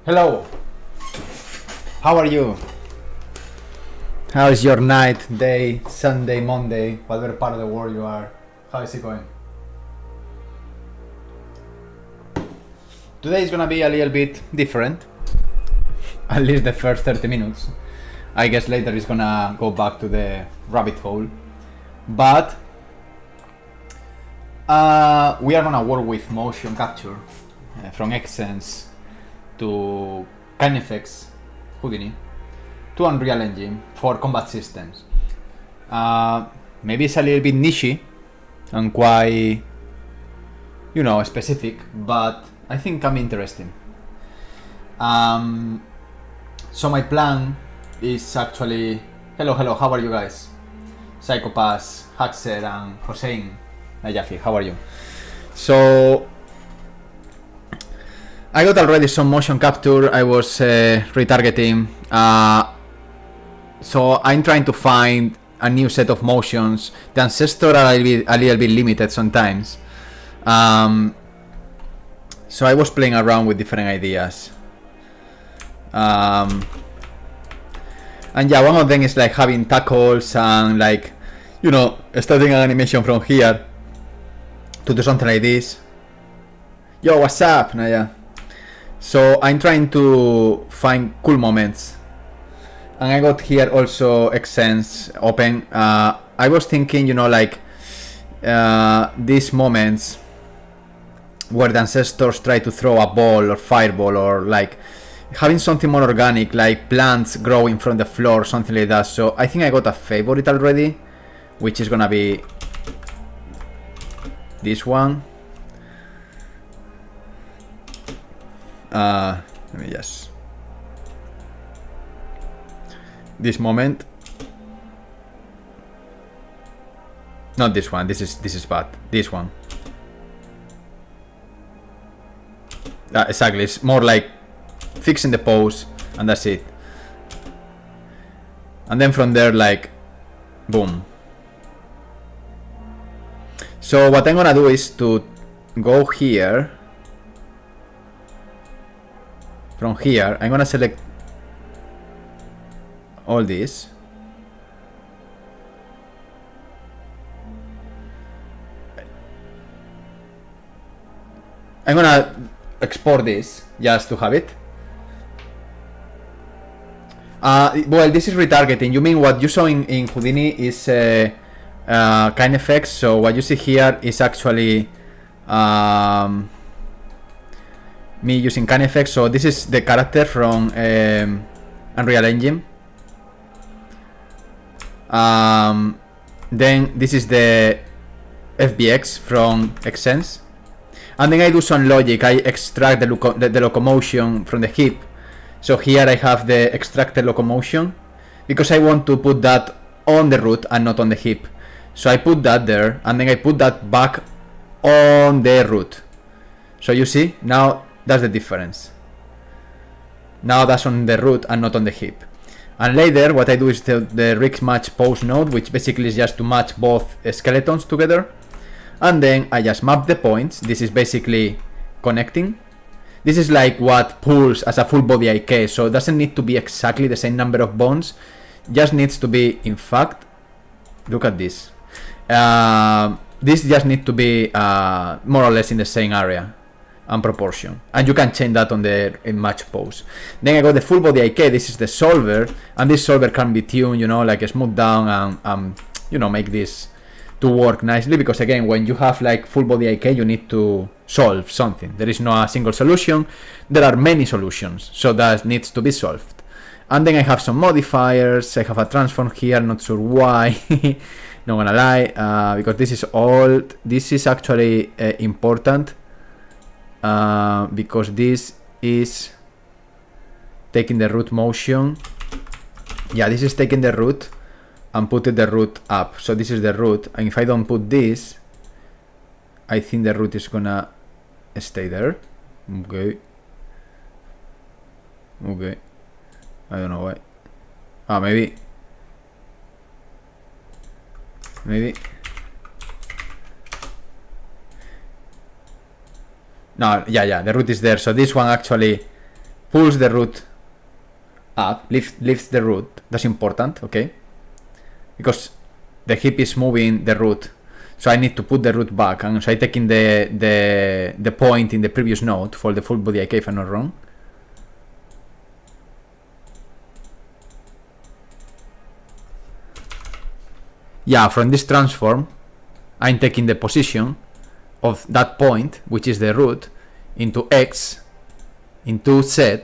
Hello. How are you? How is your night, day, Sunday, Monday, whatever part of the world you are? How is it going? Today is gonna be a little bit different. At least the first 30 minutes. I guess later it's gonna go back to the rabbit hole. But we are gonna work with motion capture from Xsense to KineFX, Houdini, to Unreal Engine for combat systems. Maybe it's a little bit niche and quite, specific, but I think I'm interesting. So my plan is actually, hello, how are you guys? Psychopaths, Haxer and Hossein Najafi, how are you? So I got already some motion capture. I was retargeting. So I'm trying to find a new set of motions. The ancestor are a little bit limited sometimes. So I was playing around with different ideas. And yeah, one of them is like having tackles and like, starting an animation from here to do something like this. Yo, what's up, Naya? So I'm trying to find cool moments, and I got here also Xsense open. I was thinking, these moments where the ancestors try to throw a ball or fireball, or like having something more organic, like plants growing from the floor, something like that. So I think I got a favorite already, which is gonna be this one. Let me just this moment. Not this one. This is bad. This one. Exactly. It's more like fixing the pose, and that's it. And then from there, like, boom. So what I'm gonna do is to go here. From here, I'm gonna select all this. I'm gonna export this just to have it. Well, this is retargeting. You mean what you saw in Houdini is KineFX. So what you see here is actually me using KineFX. So this is the character from Unreal Engine. Then this is the FBX from Xsense. And then I do some logic. I extract the locomotion from the hip. So here I have the extracted locomotion because I want to put that on the root and not on the hip. So I put that there, and then I put that back on the root. So you see, now that's the difference. Now that's on the root and not on the hip. And later what I do is the rig match pose node, which basically is just to match both skeletons together. And then I just map the points. This is basically connecting. This is like what pulls as a full body IK. So it doesn't need to be exactly the same number of bones. Just needs to be, in fact, look at this. This just needs to be more or less in the same area and proportion, and you can change that on the match pose. Then I got the full body IK. This is the solver, and this solver can be tuned, like smooth down and make this to work nicely, because again, when you have like full body IK, you need to solve something. There is no a single solution, there are many solutions, so that needs to be solved. And then I have some modifiers. I have a transform here, not sure why. Not gonna lie, because this is old. This is actually important, because this is taking the root motion. Yeah, this is taking the root and putting the root up. So this is the root, and if I don't put this, I think the root is gonna stay there. Okay. I don't know why. Maybe. No, yeah, the root is there. So this one actually pulls the root up, lifts the root. That's important, okay? Because the hip is moving the root, so I need to put the root back, and so I taking the point in the previous node for the full body IK, if I'm not wrong. Yeah, from this transform, I'm taking the position of that point, which is the root, into X, into Z,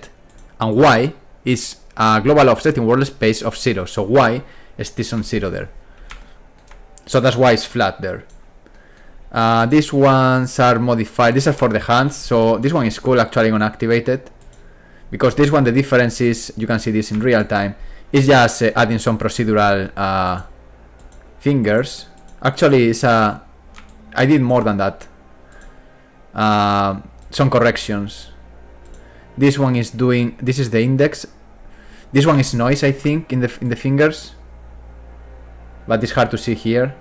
and Y is a global offset in world space of 0. So Y stays on 0 there. So that's why it's flat there. These ones are modified. These are for the hands. So this one is cool, actually unactivated. Because this one, the difference is, you can see this in real time, is just adding some procedural fingers. Actually, it's I did more than that. Some corrections. This one is doing. This is the index. This one is noise, I think, in the fingers, but it's hard to see here.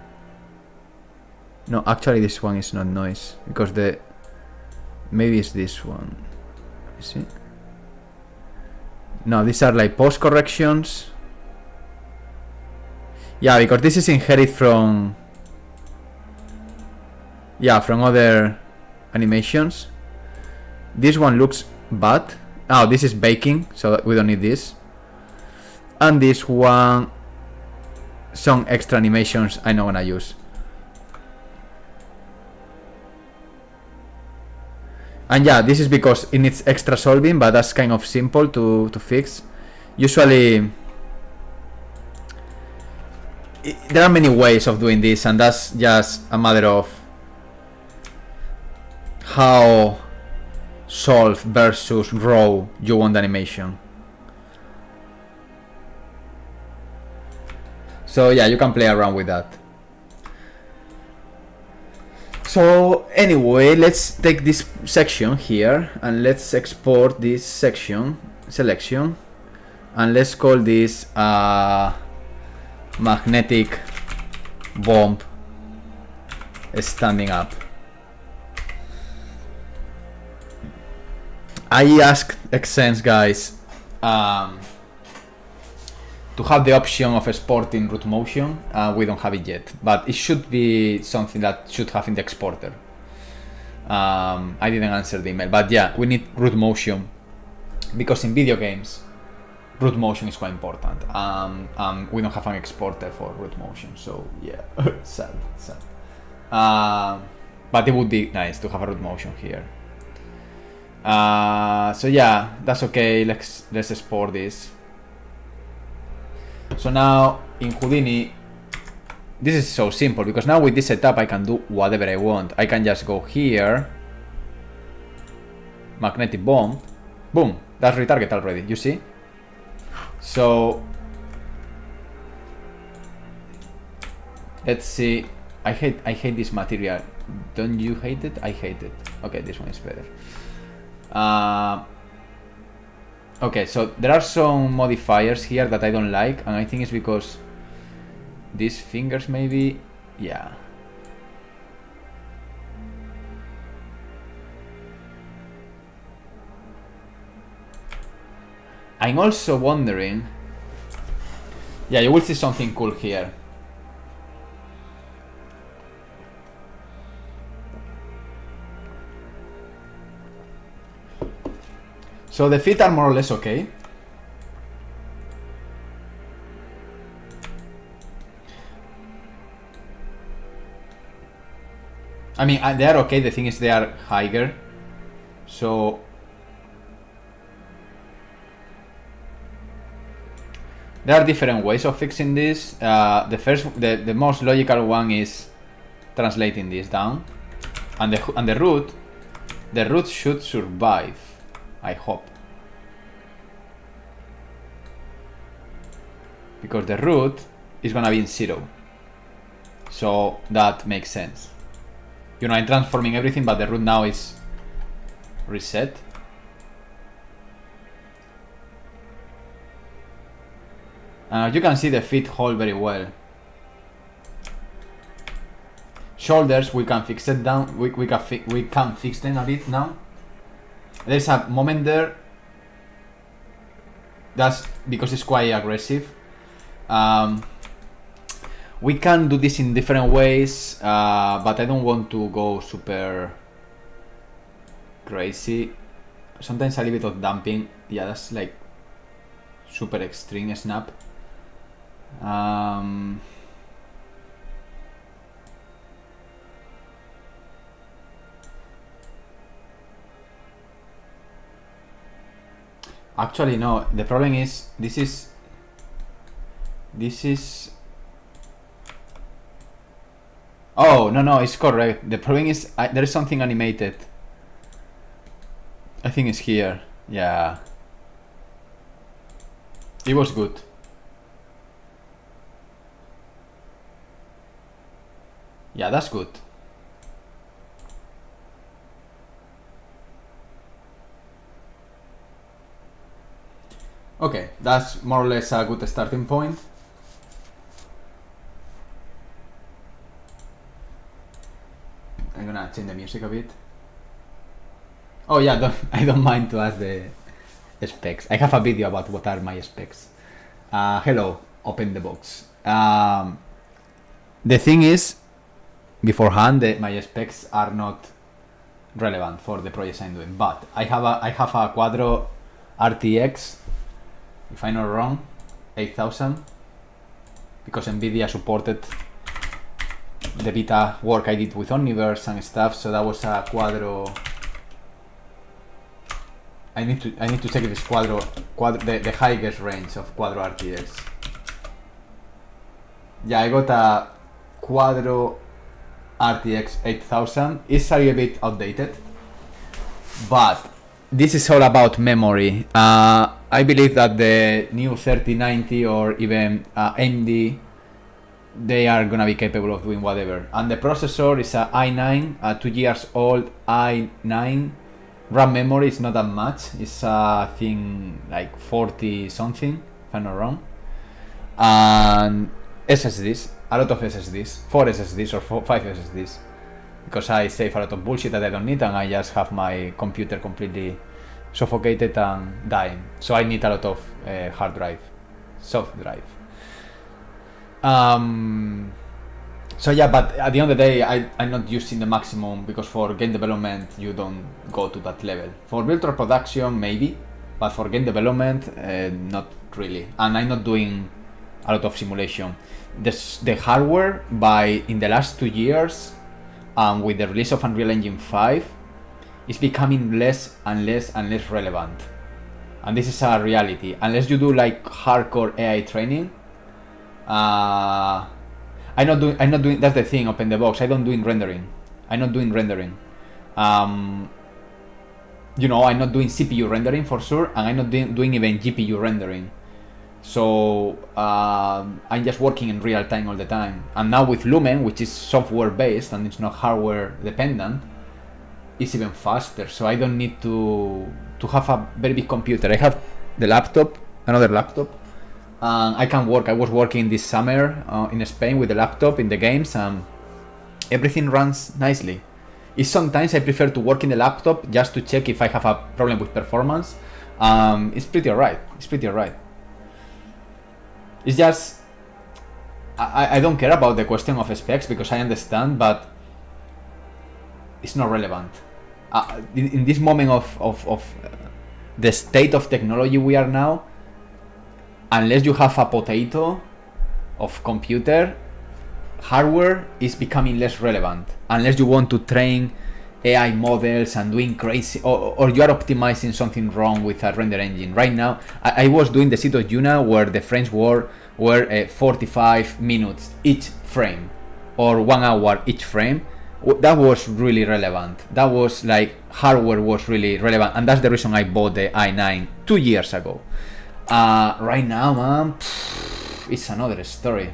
No, actually, this one is not noise because maybe it's this one. You see? No, these are like post corrections. Yeah, because this is inherited from. Yeah, from other animations. This one looks bad. Oh, this is baking, so we don't need this. And this one, some extra animations I'm not gonna use. And yeah, this is because it needs extra solving, but that's kind of simple to fix. Usually, there are many ways of doing this, and that's just a matter of how solve versus raw you want the animation. So yeah, you can play around with that. So anyway, let's take this section here and let's export this section selection, and let's call this magnetic bomb standing up. I asked Xsense guys to have the option of exporting root motion. We don't have it yet, but it should be something that should have in the exporter. I didn't answer the email, but yeah, we need root motion because in video games root motion is quite important. We don't have an exporter for root motion, so yeah, sad. But it would be nice to have a root motion here. So yeah, that's okay. Let's export this. So now in Houdini, this is so simple because now with this setup I can do whatever I want. I can just go here, magnetic bomb, boom, that's retarget already, you see? So let's see. I hate this material. Don't you hate it? I hate it. Okay, this one is better. Okay, so there are some modifiers here that I don't like, and I think it's because these fingers maybe, yeah. I'm also wondering, yeah, you will see something cool here. So the feet are more or less okay. I mean, they are okay. The thing is, they are higher. So there are different ways of fixing this. The most logical one is translating this down, and the root should survive. I hope, because the root is gonna be in 0, so that makes sense. You know, I'm transforming everything, but the root now is reset. You can see the feet hold very well. Shoulders, we can fix it down. We can fix them a bit now. There's a moment there That's because it's quite aggressive. We can do this in different ways, but I don't want to go super crazy. Sometimes a little bit of damping. Yeah, that's like super extreme snap. Actually, no. The problem is this is. Oh, no, it's correct. The problem is there is something animated. I think it's here. Yeah. It was good. Yeah, that's good. Okay, that's more or less a good starting point. I'm gonna change the music a bit. Oh yeah, I don't mind to ask the specs. I have a video about what are my specs. Hello, open the box. The thing is, beforehand, my specs are not relevant for the projects I'm doing, but I have a Quadro RTX, if I'm not wrong, 8000, because NVIDIA supported the beta work I did with Omniverse and stuff, so that was a Quadro. I need to check if it's Quadro the highest range of Quadro RTX. Yeah, I got a Quadro RTX 8000. It's a little bit outdated, but this is all about memory. I believe that the new 3090 or even AMD, they are gonna be capable of doing whatever. And the processor is a i9, a 2 years old i9. RAM memory is not that much. It's I think like 40 something, if I'm not wrong. And SSDs, a lot of SSDs, 4 SSDs or 5 SSDs, because I save a lot of bullshit that I don't need, and I just have my computer completely suffocated and dying. So I need a lot of hard drive, soft drive. So yeah, but at the end of the day, I'm not using the maximum, because for game development you don't go to that level. For virtual production maybe, but for game development not really. And I'm not doing a lot of simulation. The hardware, in the last 2 years, with the release of Unreal Engine 5, is becoming less and less and less relevant. And this is a reality. Unless you do like hardcore AI training, I'm not doing. That's the thing. Open the box. I'm not doing rendering. I'm not doing CPU rendering for sure, and I'm not doing even GPU rendering. So I'm just working in real time all the time. And now with Lumen, which is software based and it's not hardware dependent, it's even faster. So I don't need to have a very big computer. I have the laptop, another laptop. I can work. I was working this summer in Spain with the laptop in the games, and everything runs nicely. Sometimes I prefer to work in the laptop just to check if I have a problem with performance. It's pretty alright. It's just I don't care about the question of specs, because I understand, but it's not relevant. In this moment of the state of technology we are now, unless you have a potato of computer, hardware is becoming less relevant. Unless you want to train AI models and doing crazy, or you are optimizing something wrong with a render engine. Right now, I was doing the Cito Juna where the frames were 45 minutes each frame, or 1 hour each frame. That was really relevant. That was like, hardware was really relevant, and that's the reason I bought the i9 2 years ago. Right now, man, it's another story.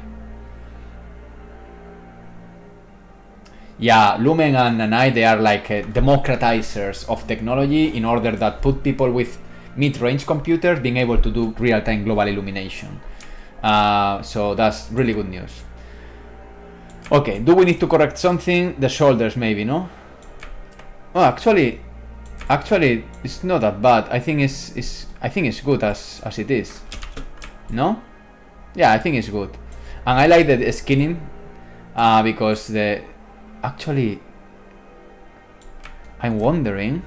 Yeah, Lumen and Nanai, they are like democratizers of technology, in order that put people with mid-range computers being able to do real-time global illumination. So that's really good news. Okay, do we need to correct something? The shoulders maybe, no? Oh, actually, Actually, it's not that bad. I think it's good as it is. No? Yeah, I think it's good. And I like the skinning because the actually I'm wondering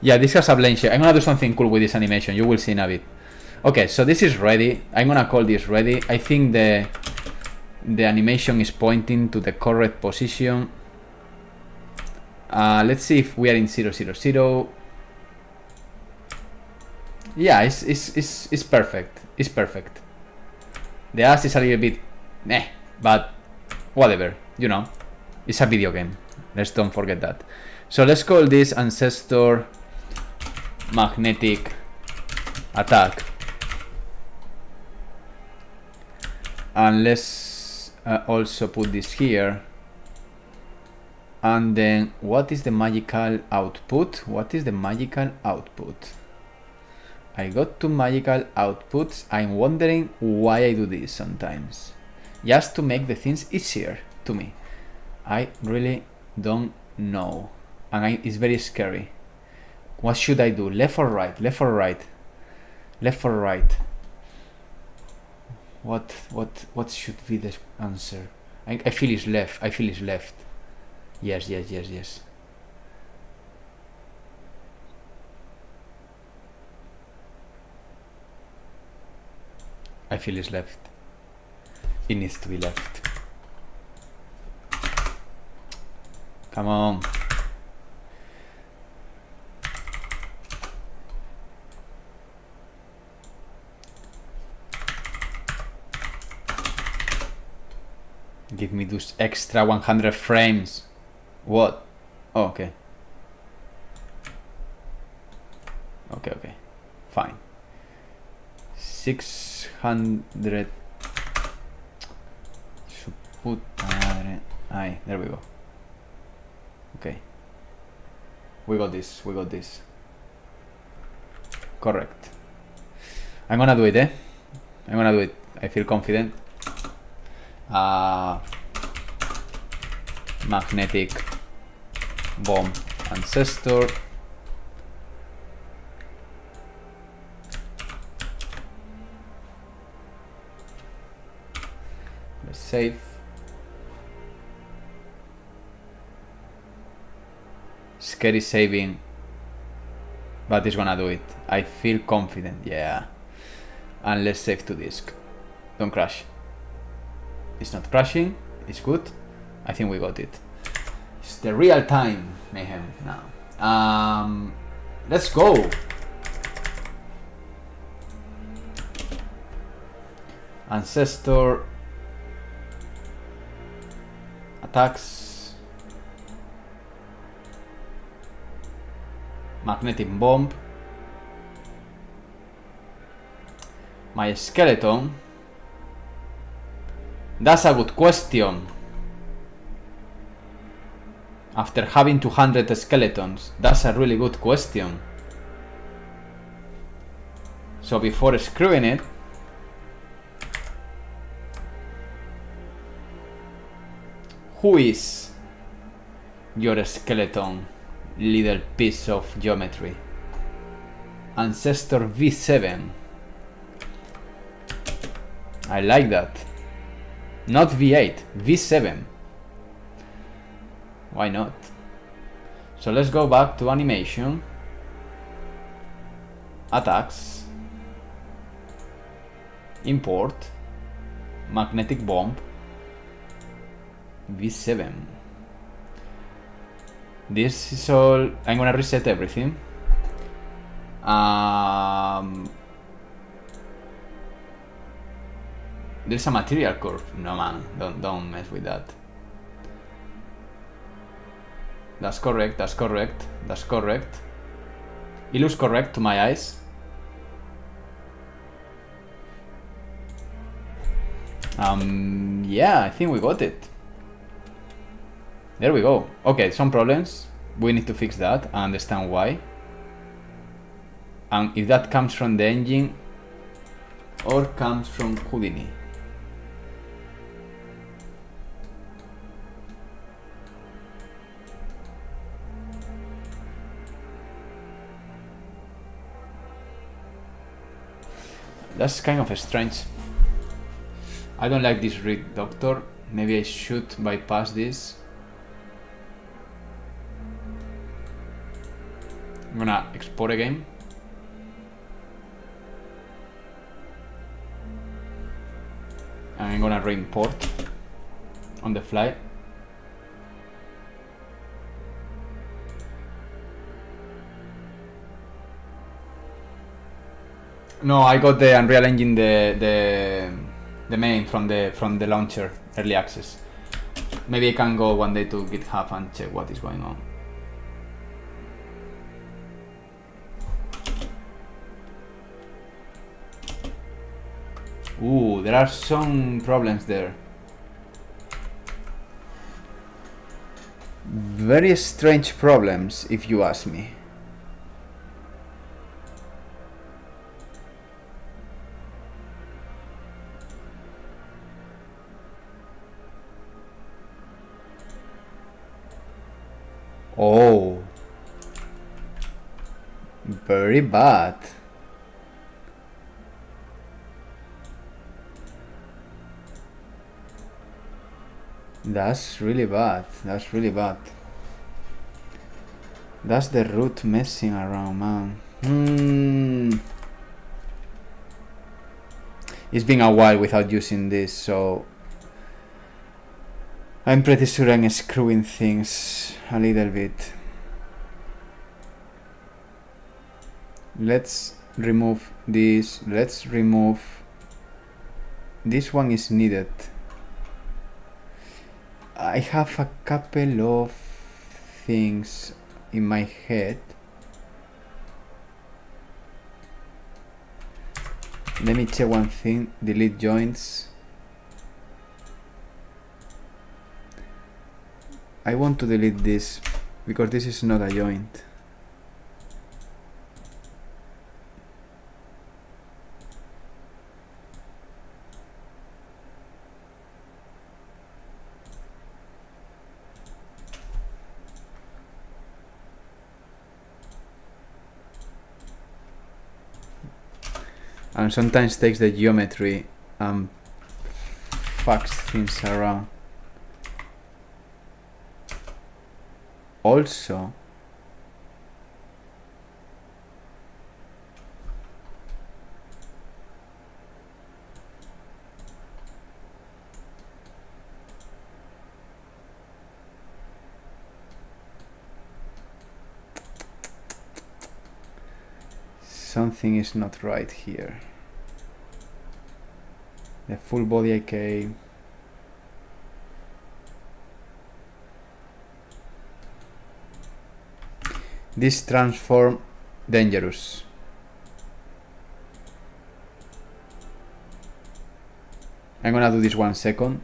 yeah, this has a blend shade. I'm gonna do something cool with this animation. You will see in a bit. Okay, so this is ready. I'm gonna call this ready. I think the animation is pointing to the correct position. Let's see if we are in 000. Yeah, it's perfect. It's perfect. The ass is a little bit meh, but whatever, you know. It's a video game. Let's don't forget that. So let's call this ancestor magnetic attack. And let's also put this here. And then what is the magical output? What is the magical output? I got two magical outputs. I'm wondering why I do this sometimes. Just to make the things easier to me. I really don't know. And it's very scary. What should I do? Left or right? Left or right? Left or right? What should be the answer? I feel it's left. I feel it's left. Yes. I feel it's left. It needs to be left. Come on. Give me those extra 100 frames. What? Oh, okay. Okay. Fine. 600. Aye, there we go. Okay. We got this. Correct. I'm gonna do it, I'm gonna do it. I feel confident. Magnetic bomb ancestor. Let's save. Scary saving, but it's gonna do it. I feel confident, yeah. And let's save to disk. Don't crash. It's not crashing. It's good. I think we got it. It's the real time mayhem now. Let's go. Ancestor attacks. Magnetic bomb. My skeleton. That's a good question. After having 200 skeletons, that's a really good question. So before screwing it, who is your skeleton, little piece of geometry? Ancestor V7. I like that. Not V8, V7. Why not? So let's go back to animation. Attacks. Import. Magnetic bomb. V7. This is all. I'm gonna reset everything. There's a material curve. No man, don't mess with that. That's correct. It looks correct to my eyes. Yeah, I think we got it. There we go. Okay, some problems. We need to fix that and understand why. And if that comes from the engine or comes from Houdini. That's kind of strange. I don't like this read doctor. Maybe I should bypass this. I'm gonna export again. And I'm gonna re-import on the fly. No, I got the Unreal Engine, the main from the launcher, early access. Maybe I can go one day to GitHub and check what is going on. Ooh, there are some problems there. Very strange problems, if you ask me. Oh, very bad. That's really bad. That's really bad. That's the root messing around, man. It's been a while without using this, so I'm pretty sure I'm screwing things a little bit. Let's remove this. Let's remove this one is needed. I have a couple of things in my head. Let me check one thing. Delete joints. I want to delete this because this is not a joint. And sometimes takes the geometry and fucks things around. Also, something is not right here. The full body AK. This transform dangerous. I'm gonna do this 1 second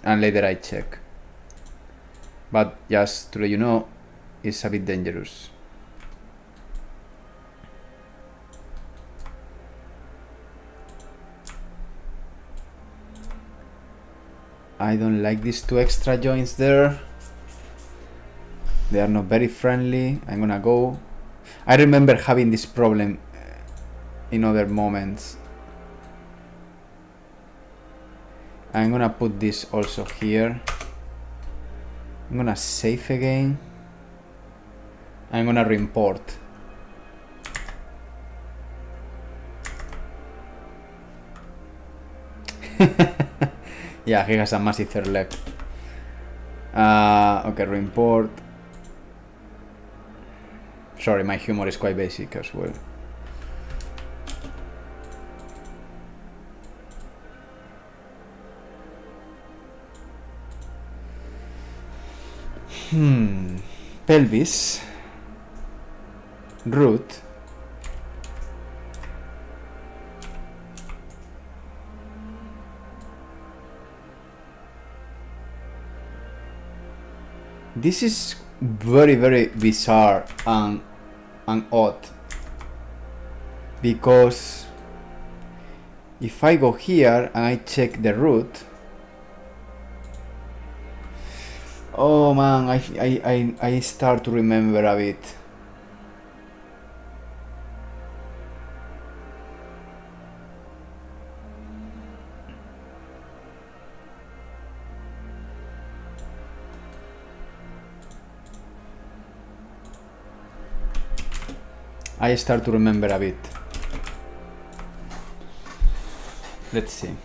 and later I check. But just to let you know, it's a bit dangerous. I don't like these 2 extra joints there. They are not very friendly. I'm gonna go. I remember having this problem in other moments. I'm gonna put this also here. I'm gonna save again. I'm gonna re-import. Yeah, he has a massive third leg. Okay, re-import. Sorry, my humor is quite basic as well. Pelvis. Root. This is very, very bizarre and odd, because if I go here and I check the root, oh man, I start to remember a bit. I start to remember a bit. Let's see.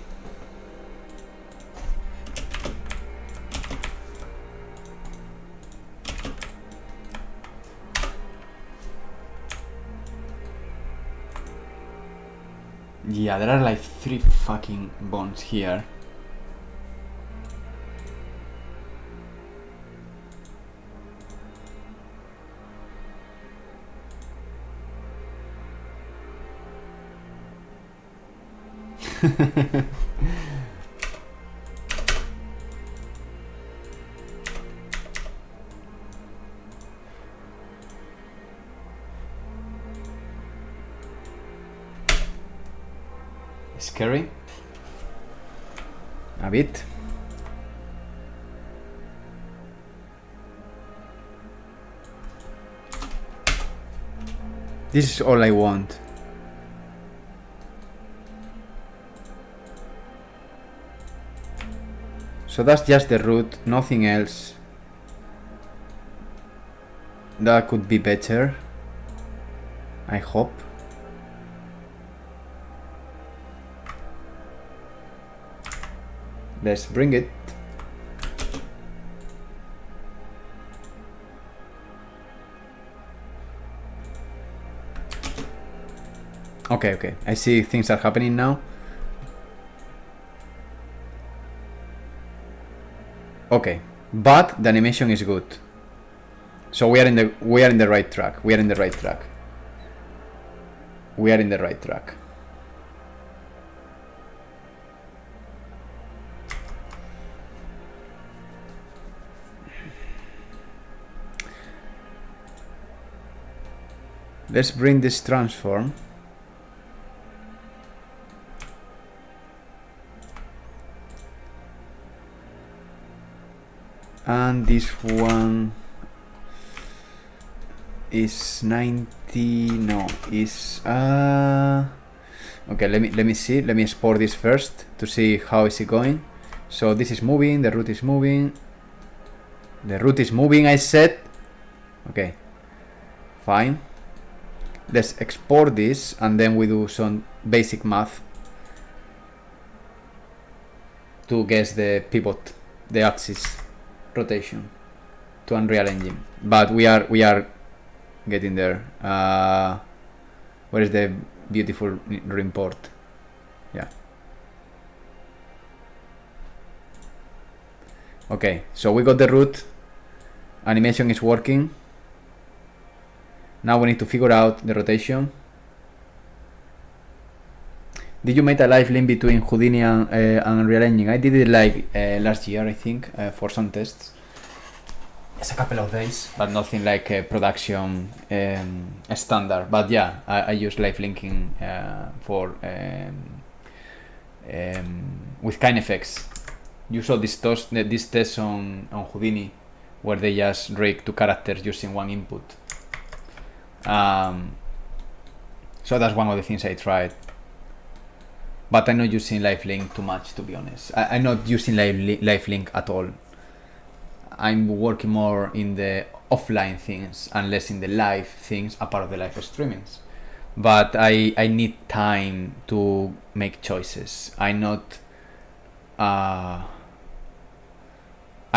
Yeah, there are like 3 fucking bones here. Scary a bit. This is all I want. So that's just the root, nothing else. That could be better, I hope. Let's bring it. Okay, I see things are happening now. Okay, but the animation is good. So we are in the right track. We are in the right track. Let's bring this transform. And this one is 90. No, is okay. Let me see. Let me export this first to see how is it going. So this is moving. The root is moving. I said. Okay, fine. Let's export this and then we do some basic math to guess the pivot, the axis rotation to Unreal Engine. But we are getting there. Where is the beautiful report? Yeah. Okay, so we got the root. Animation is working. Now we need to figure out the rotation. Did you make a live link between Houdini and Unreal Engine? I did it like last year, I think, for some tests. It's a couple of days, but nothing like a production standard. But yeah, I use live linking for with KineFX. You saw this test on Houdini where they just rig 2 characters using 1 input. So that's one of the things I tried, but I'm not using live link too much, to be honest. I'm not using live link at all. I'm working more in the offline things and less in the live things, a part of the live streamings. But I need time to make choices. I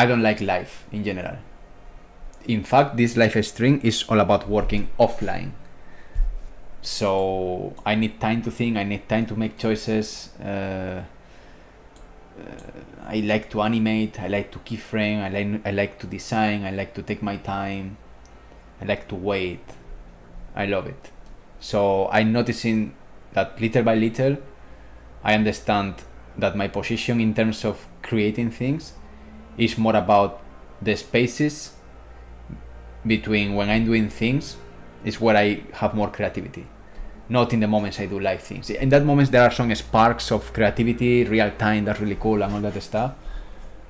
don't like live in general. In fact, this live stream is all about working offline. So I need time to think, I need time to make choices. I like to animate, I like to keyframe, I like to design, I like to take my time, I like to wait. I love it. So I'm noticing that little by little, I understand that my position in terms of creating things is more about the spaces between when I'm doing things is where I have more creativity. Not in the moments I do live things. In that moments there are some sparks of creativity, real time, that's really cool and all that stuff.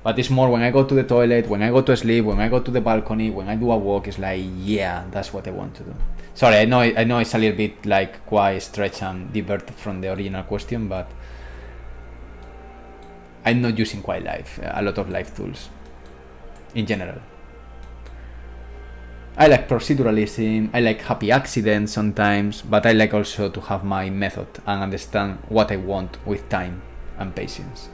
But it's more when I go to the toilet, when I go to sleep, when I go to the balcony, when I do a walk, it's like, yeah, that's what I want to do. Sorry, I know it's a little bit like quite stretch and diverted from the original question, but I'm not using quite a lot of live tools in general. I like proceduralism, I like happy accidents sometimes, but I like also to have my method and understand what I want with time and patience.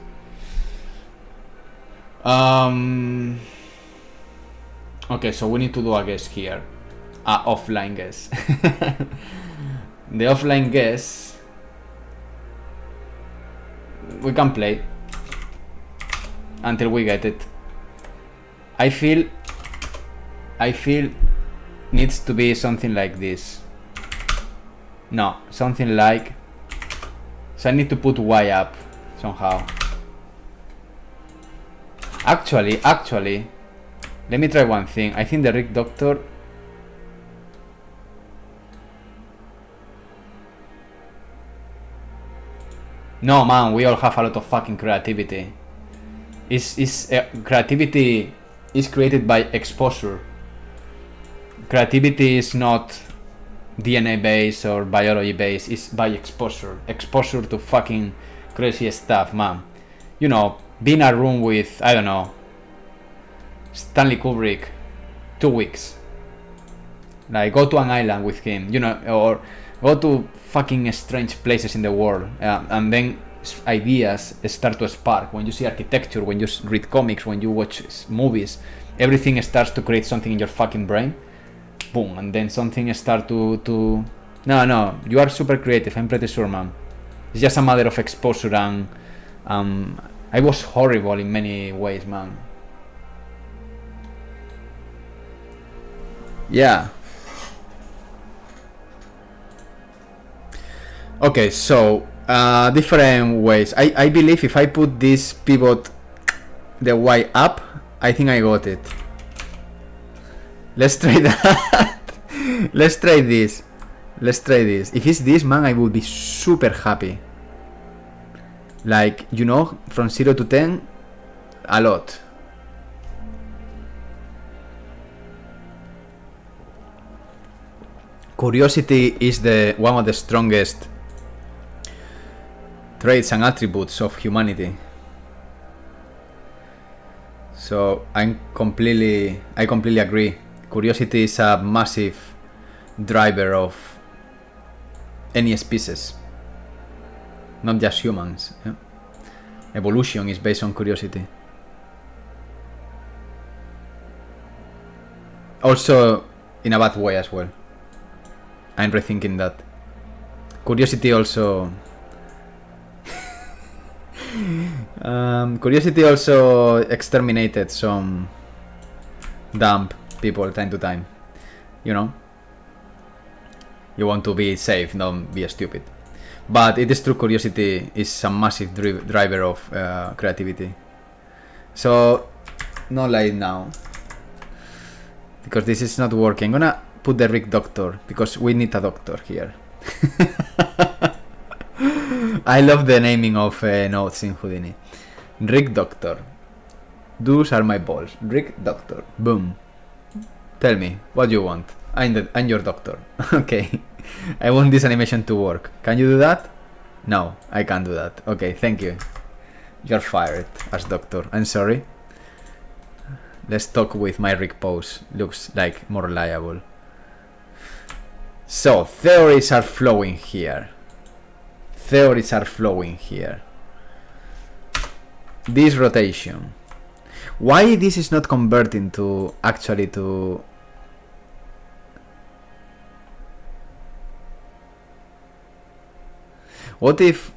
Okay, so we need to do a guess here. Offline guess. The offline guess we can play until we get it. I feel needs to be something like this. No, something like, so I need to put Y up somehow. Actually, let me try one thing. I think the Rick Doctor. No, man, we all have a lot of fucking creativity. Creativity is created by exposure. Creativity is not DNA based or biology based. It's by exposure. Exposure to fucking crazy stuff, man. You know, be in a room with, I don't know, Stanley Kubrick 2 weeks. Like, go to an island with him, you know, or go to fucking strange places in the world, and then ideas start to spark. When you see architecture, when you read comics, when you watch movies, everything starts to create something in your fucking brain. Boom, and then something starts to... No, you are super creative, I'm pretty sure, man. It's just a matter of exposure, and I was horrible in many ways, man. Yeah. Okay, so different ways. I believe if I put this pivot, the Y up, I think I got it. Let's try that. Let's try this. If it's this, man, I will be super happy. Like, you know, from 0 to 10, a lot. Curiosity is one of the strongest traits and attributes of humanity. So I completely agree. Curiosity is a massive driver of any species, not just humans. Yeah? Evolution is based on curiosity. Also, in a bad way as well. I'm rethinking that. Curiosity also... curiosity also exterminated some dumb people time to time. You know? You want to be safe, don't be stupid. But it is true, curiosity is a massive driver of creativity. So, not like now. Because this is not working. I'm gonna put the Rick Doctor, because we need a doctor here. I love the naming of nodes in Houdini. Rick Doctor. Those are my balls. Rick Doctor. Boom. Tell me, what you want? I'm your doctor. Okay. I want this animation to work. Can you do that? No, I can't do that. Okay, thank you. You're fired as doctor. I'm sorry. Let's talk with my Rick pose. Looks like more reliable. So, theories are flowing here. This rotation. Why this is not converting to actually to... What if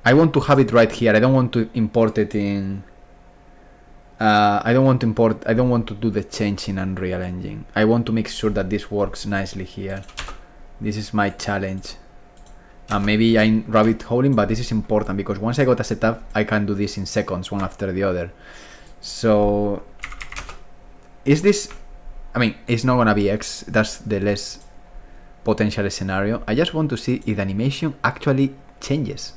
I want to have it right here. I don't want to import it in I don't want to do the change in Unreal Engine. I want to make sure that this works nicely here. This is my challenge. And maybe I'm rabbit holing, but this is important because once I got a setup, I can do this in seconds, one after the other. So is this, I mean, it's not gonna be X, that's the less potential scenario. I just want to see if the animation actually changes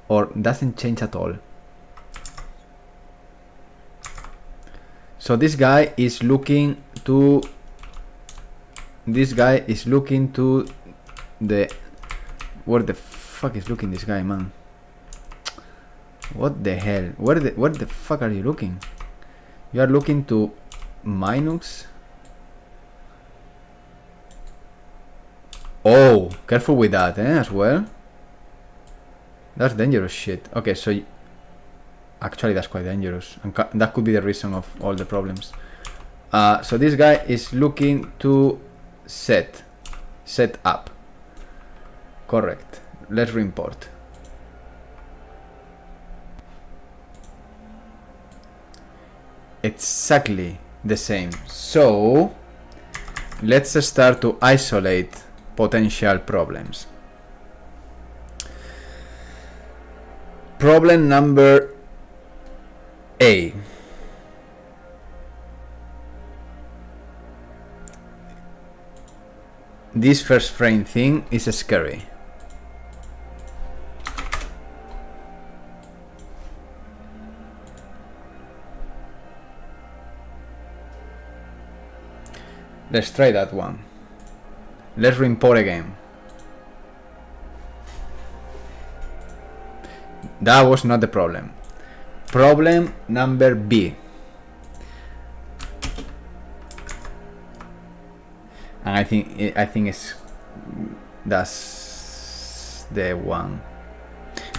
or doesn't change at all. So this guy is looking to the, where the fuck is looking this guy, man? What the hell? Where the fuck are you looking? You are looking to minus. Oh, careful with that, as well. That's dangerous shit. Okay, so actually that's quite dangerous, and that could be the reason of all the problems. So this guy is looking to set up. Correct. Let's reimport. Exactly the same. So let's start to isolate potential problems. Problem number A. This first frame thing is scary. Let's try that one. Let's reimport again. That was not the problem. Problem number B. And I think that's the one.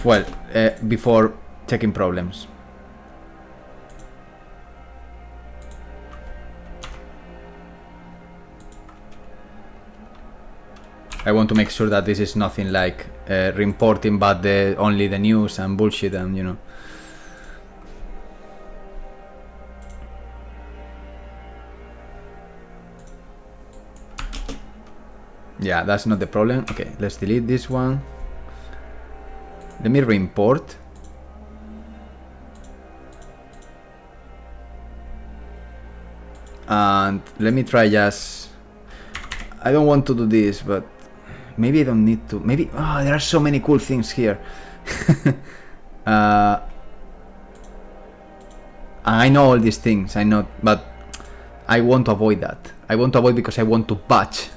Well, before checking problems. I want to make sure that this is nothing like reporting, but only the news and bullshit, and you know. Yeah, that's not the problem. Okay, let's delete this one. Let me reimport. And let me try just... I don't want to do this, but maybe I don't need to. Maybe... Oh, there are so many cool things here. I know all these things, I know, but I want to avoid that. I want to avoid because I want to patch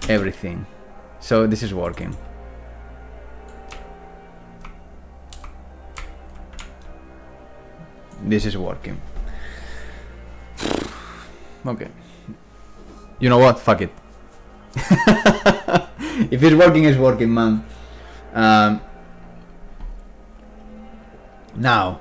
everything. So this is working. This is working. Okay. You know what? Fuck it. If it's working, it's working, man. Now.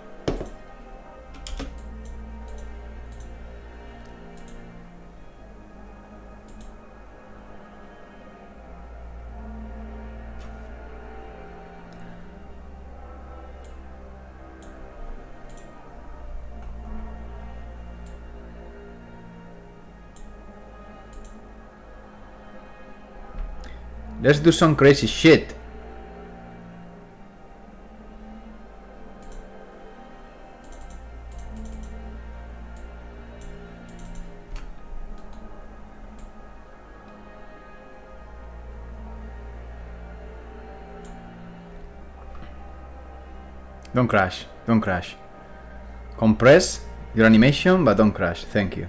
Let's do some crazy shit. Don't crash, don't crash. Compress your animation, but don't crash. Thank you.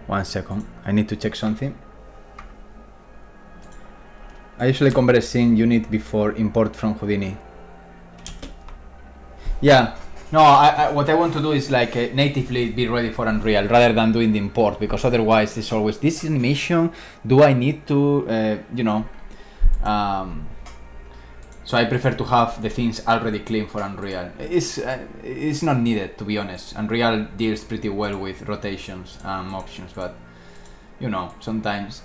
One second, I need to check something. I usually convert a scene unit before import from Houdini. Yeah, no, what I want to do is like natively be ready for Unreal rather than doing the import, because otherwise it's always this animation. Do I need to, you know? So I prefer to have the things already clean for Unreal. It's not needed, to be honest. Unreal deals pretty well with rotations and options, but you know, sometimes.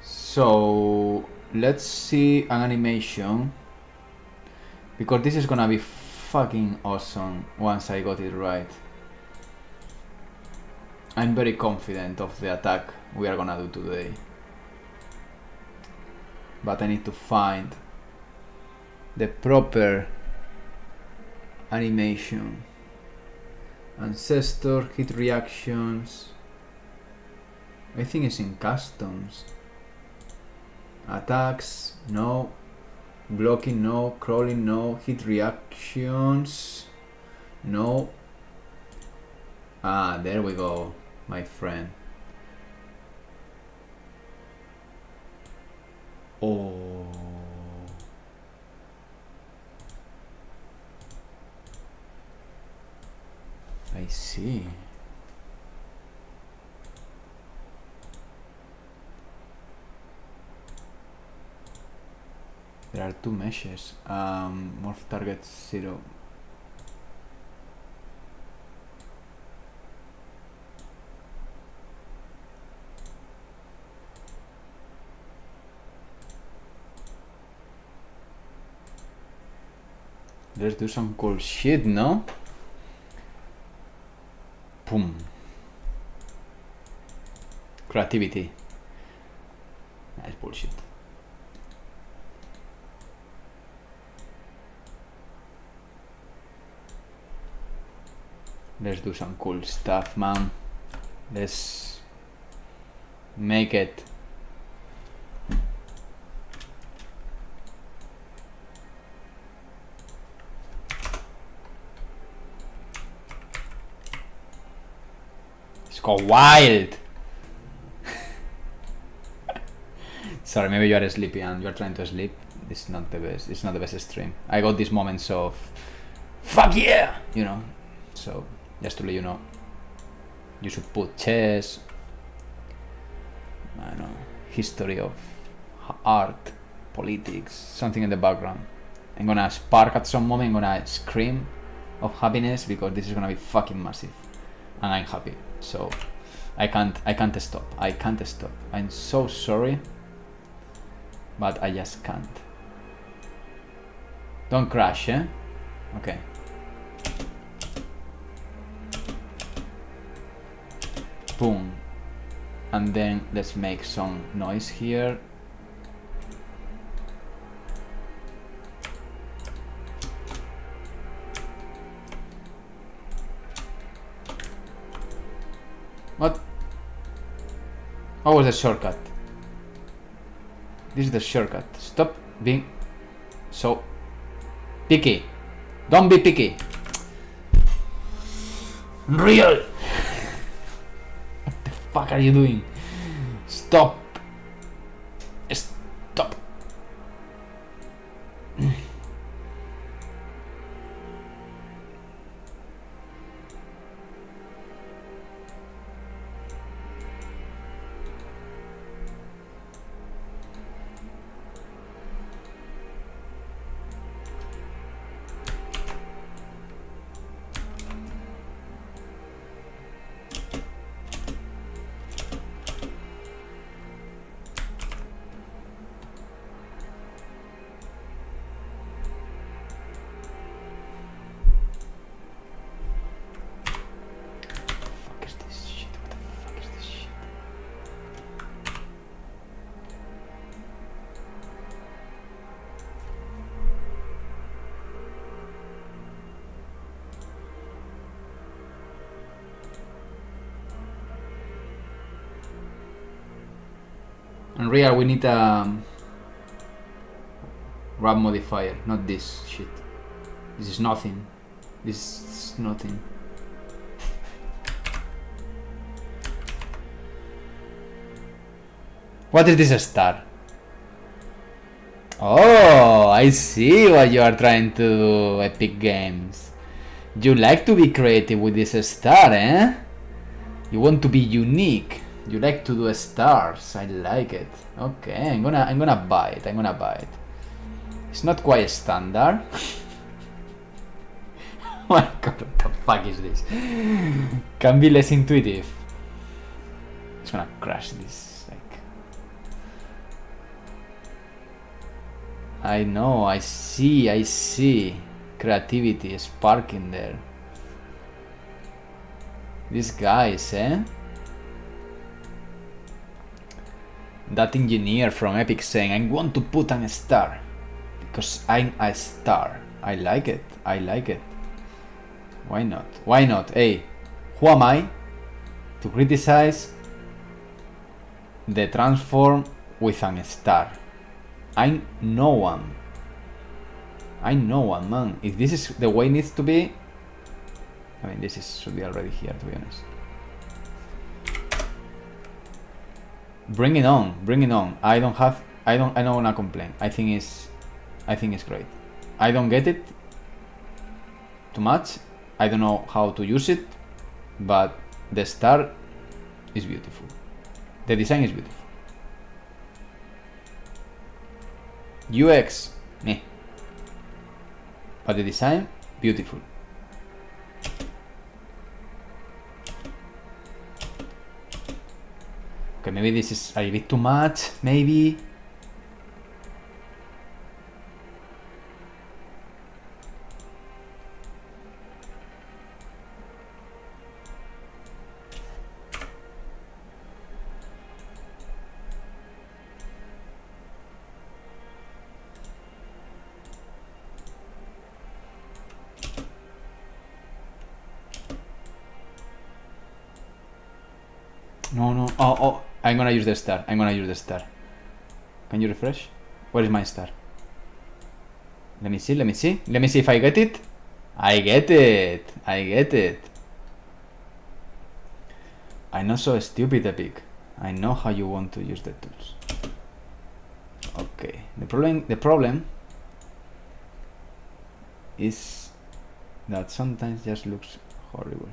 So let's see an animation, because this is gonna be fucking awesome once I got it right. I'm very confident of the attack we are gonna do today. But I need to find the proper animation. Ancestor, hit reactions. I think it's in customs. Attacks, no. Blocking, no. Crawling, no. Hit reactions, no. Ah, there we go, my friend. Oh. I see. There are two meshes. Morph target 0. Let's do some cool shit, no? Boom. Creativity. That's bullshit. Let's do some cool stuff, man. Let's make it. Let's go wild. Sorry, maybe you are sleepy and you are trying to sleep. It's not the best. It's not the best stream. I got these moments of fuck yeah, you know. So just to let you know, you should put chess, I don't know, history of art, politics, something in the background. I'm gonna spark at some moment. I'm gonna scream of happiness because this is gonna be fucking massive, and I'm happy. So I can't stop. I can't stop. I'm so sorry, but I just can't. Don't crash, eh? Okay. Boom. And then let's make some noise here. What? What was the shortcut? This is the shortcut. Stop being so picky. Don't be picky. Real. What the fuck are you doing? Stop. Stop. Unreal, we need a wrap modifier, not this shit. This is nothing. This is nothing. What is this star? Oh, I see what you are trying to do, Epic Games. You like to be creative with this star, eh? You want to be unique. You like to do stars. I like it. Okay, I'm gonna buy it. I'm gonna buy it. It's not quite standard. Oh my god, what the fuck is this? Can be less intuitive. It's gonna crash this. Like, I know. I see. creativity sparking there. These guys, eh? That engineer from Epic saying, I want to put a star because I'm a star. I like it. I like it. Why not? Why not? Hey, who am I to criticize the transform with a star? I'm no one. I'm no one, man. If this is the way it needs to be, I mean, this should be already here, to be honest. Bring it on, bring it on. I don't wanna complain. I think it's great. I don't get it too much. I don't know how to use it, but the star is beautiful. The design is beautiful. UX, meh. But the design, beautiful. Okay, maybe this is a bit too much, maybe. No. Oh, I'm gonna use the star. Can you refresh? Where is my star? Let me see. Let me see if I get it. I get it. I'm not so stupid, Epic. I know how you want to use the tools. Okay. The problem is that sometimes just looks horrible.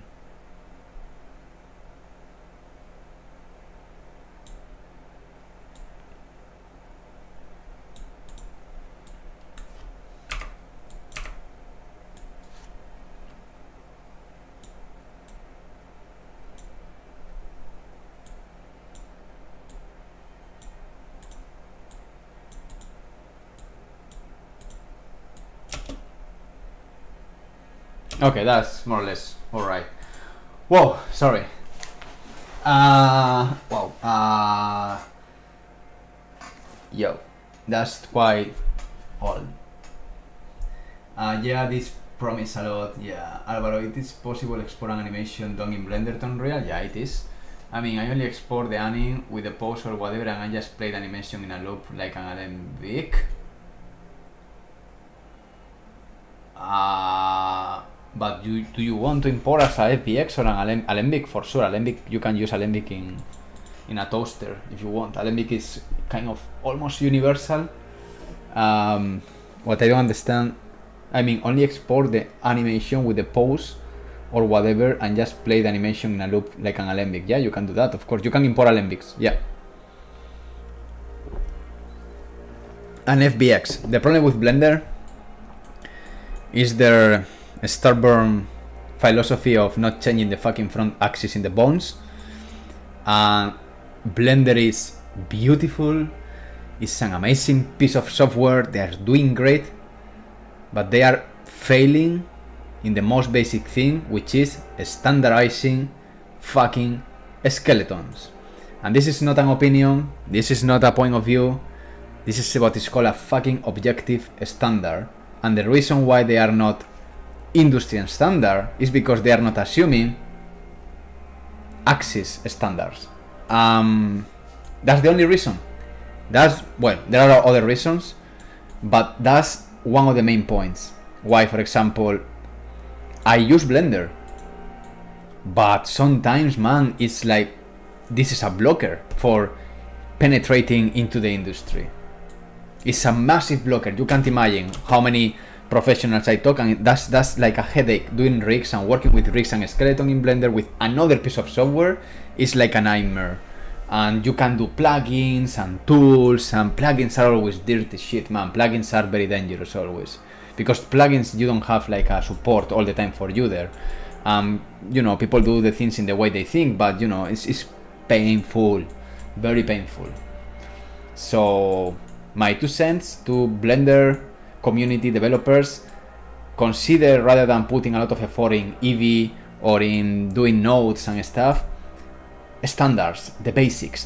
Okay, that's more or less alright. Whoa, sorry. Yo, that's quite old. Yeah, this promise a lot. Yeah, Alvaro, it is possible export an animation done in Blender to Unreal? Yeah, it is. I mean, I only export the anime with the pose or whatever, and I just play the animation in a loop like an Alembic. But do you want to import as a FBX or an Alembic? For sure, Alembic, you can use Alembic in a toaster if you want. Alembic is kind of almost universal. What I don't understand, I mean, only export the animation with the pose or whatever and just play the animation in a loop like an Alembic. Yeah, you can do that, of course. You can import Alembics, yeah. And FBX. The problem with Blender is their stubborn philosophy of not changing the fucking front axis in the bones. Blender is beautiful. It's an amazing piece of software. They are doing great, but they are failing in the most basic thing, which is standardizing fucking skeletons. And this is not an opinion. This is not a point of view. This is what is called a fucking objective standard. And the reason why they are not industry standard is because they are not assuming axis standards. That's the only reason. Well, there are other reasons, but that's one of the main points. Why, for example, I use Blender, but sometimes, man, it's like this is a blocker for penetrating into the industry. It's a massive blocker. You can't imagine how many professionals I talk, and that's like a headache. Doing rigs and working with rigs and skeleton in Blender with another piece of software is like a nightmare. And you can do plugins and tools, and plugins are always dirty shit, man. Plugins are very dangerous always, because plugins, you don't have like a support all the time for you there. You know, people do the things in the way they think, but you know, it's painful, very painful. So my 2 cents to Blender community developers: consider, rather than putting a lot of effort in EV or in doing nodes and stuff, standards, the basics.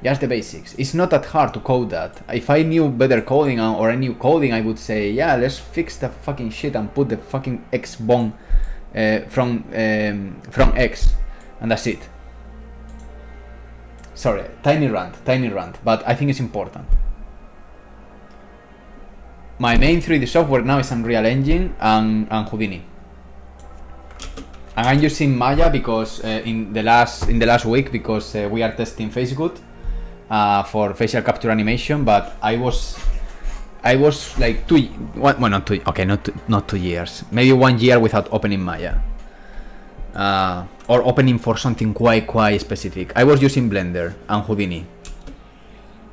Just the basics. It's not that hard to code that. If I knew better coding or I knew coding, I would say, yeah, let's fix the fucking shit and put the fucking X bone from X, and that's it. Sorry, tiny rant, but I think it's important. My main 3D software now is Unreal Engine and Houdini. And I'm using Maya because in the last week, because we are testing FaceGood for facial capture animation, but I was like not 2 years, maybe 1 year without opening Maya, or opening for something quite specific. I was using Blender and Houdini,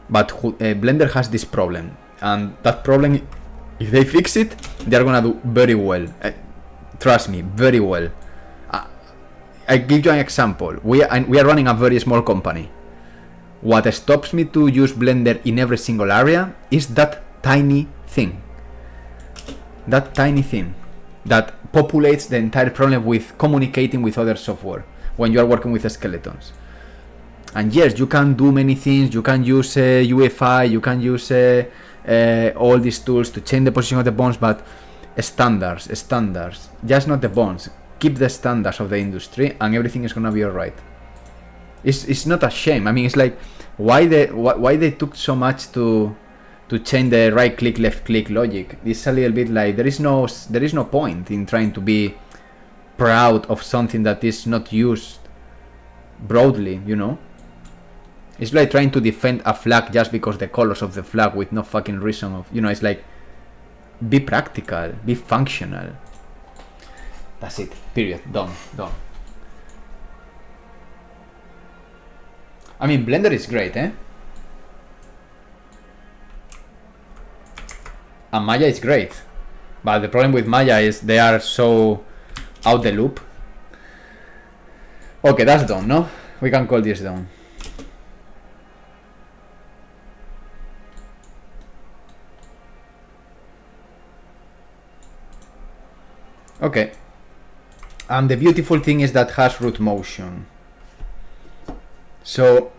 but Blender has this problem, and that problem, if they fix it, they are gonna do very well. Trust me, very well. I give you an example. We are running a very small company. What stops me to use Blender in every single area is that tiny thing. That populates the entire problem with communicating with other software when you are working with skeletons. And yes, you can do many things. You can use UEFI, you can use all these tools to change the position of the bones, but standards, just not the bones. Keep the standards of the industry and everything is gonna be alright. It's not a shame. I mean, it's like why they took so much to change the right click left click logic. It's a little bit like there is no point in trying to be proud of something that is not used broadly, you know. It's like trying to defend a flag just because the colors of the flag with no fucking reason of, you know. It's like, be practical, be functional. That's it. Period. Done. I mean, Blender is great, eh? And Maya is great. But the problem with Maya is they are so out the loop. Okay, that's done, no? We can call this done. Okay. And the beautiful thing is that has root motion. So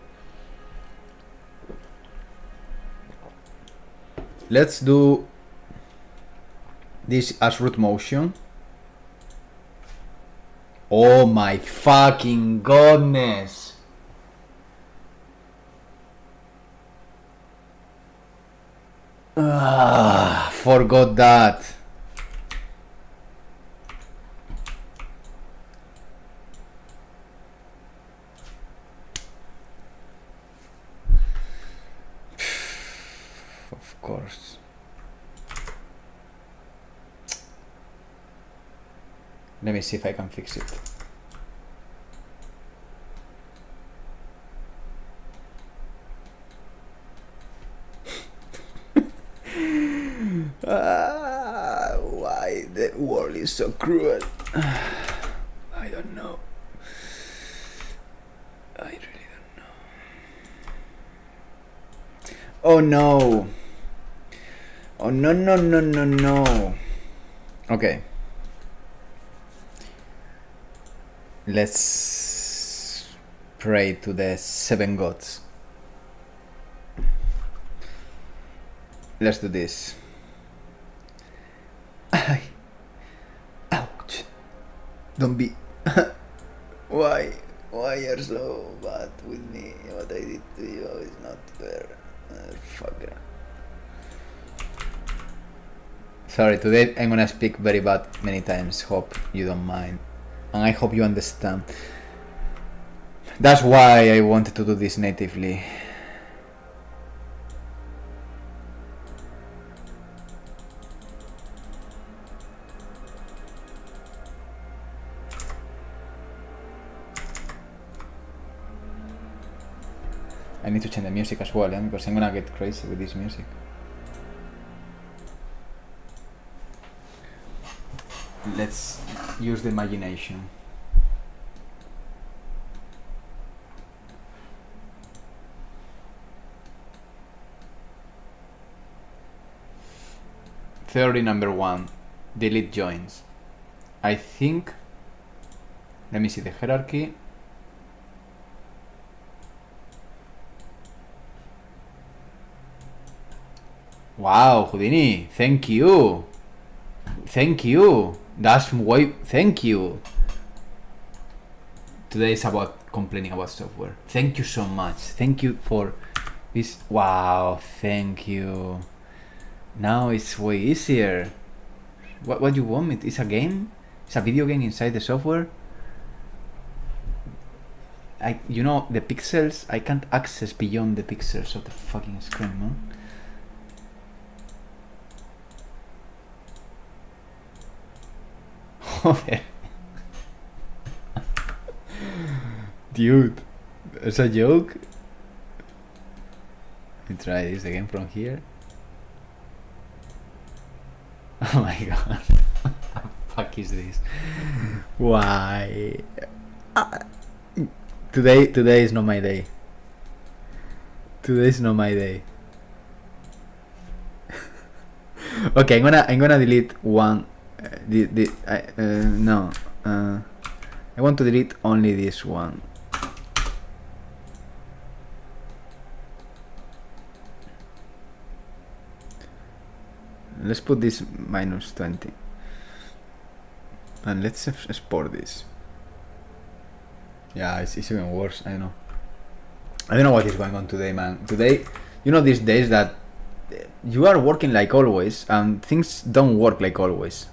let's do this as root motion. Oh my fucking goodness. Forgot that. Of course. Let me see if I can fix it. Why the world is so cruel? I don't know. I really don't know. Oh no. Oh no. Okay. Let's pray to the 7 gods. Let's do this. Ouch. Don't be. Why you're so bad with me? What I did to you is not fair. Fucker. Sorry, today I'm gonna speak very bad many times. Hope you don't mind. And I hope you understand. That's why I wanted to do this natively. I need to change the music as well, because I'm gonna get crazy with this music. Let's use the imagination. theory number 1, delete joins. I think, let me see the hierarchy. Wow, Houdini, thank you. Thank you. That's way, thank you. Today is about complaining about software. Thank you so much. Thank you for this. Wow, thank you. Now it's way easier. What you want me? It's a game? It's a video game inside the software? You know, the pixels, I can't access beyond the pixels of the fucking screen, man. Joder. Dude, it's a joke? Let me try this again from here. Oh my god. What the fuck is this? Why? Today is not my day. Today is not my day. Okay, I'm gonna delete one. No. I want to delete only this one. Let's put this -20. And let's export this. Yeah, it's even worse, I know. I don't know what is going on today, man. Today, you know these days that you are working like always and things don't work like always.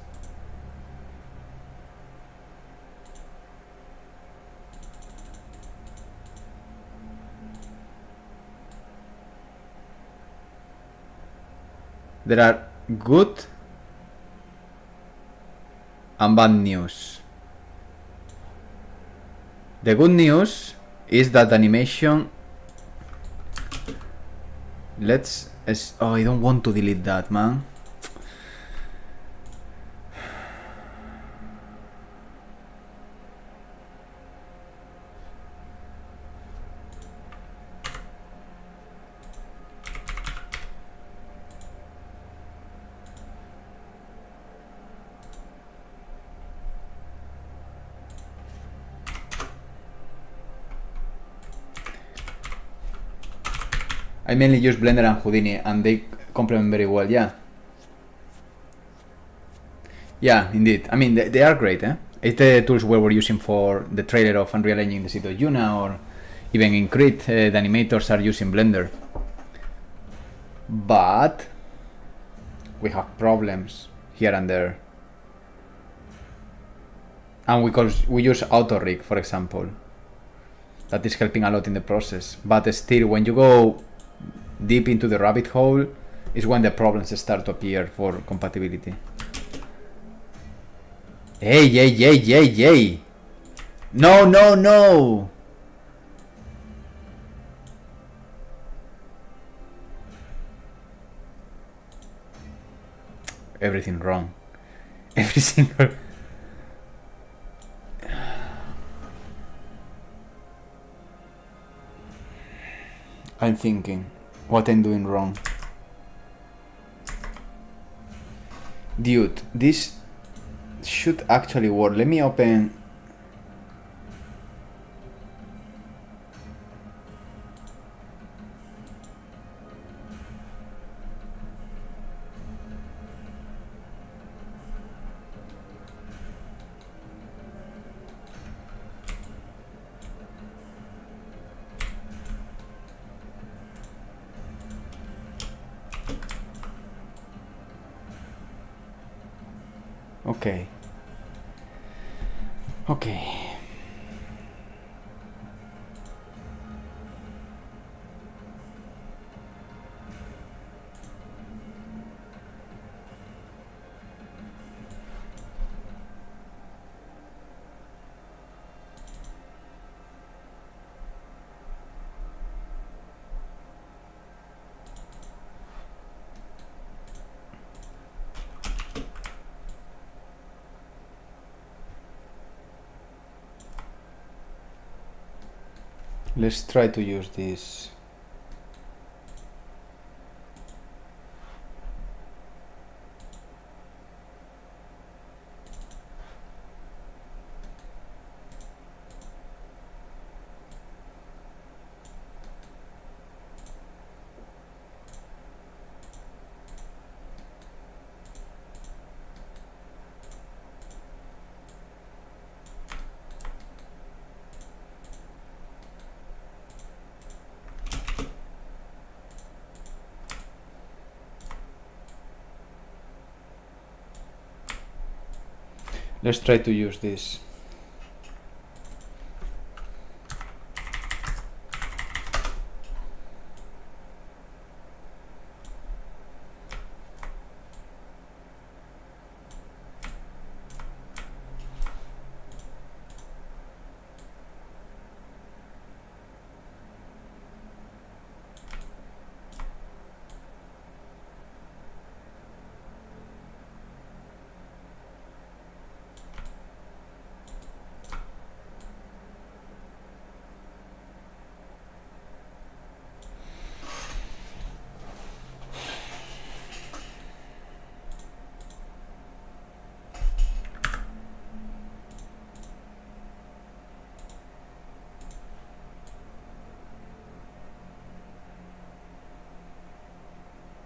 There are good and bad news. The good news is that animation, oh, I don't want to delete that, man. I mainly use Blender and Houdini and they complement very well, yeah. Yeah, indeed. I mean, they are great, eh? It's the tools we were using for the trailer of Unreal Engine, the Seed of Yuna, or even in CRETE, the animators are using Blender. But we have problems here and there. And we use AutoRig, for example. That is helping a lot in the process. But still, when you go deep into the rabbit hole is when the problems start to appear for compatibility. Hey! No! Everything wrong. Every single... I'm thinking what I'm doing wrong. Dude, this should actually work. Let me open... Okay. Let's try to use this. Let's try to use this.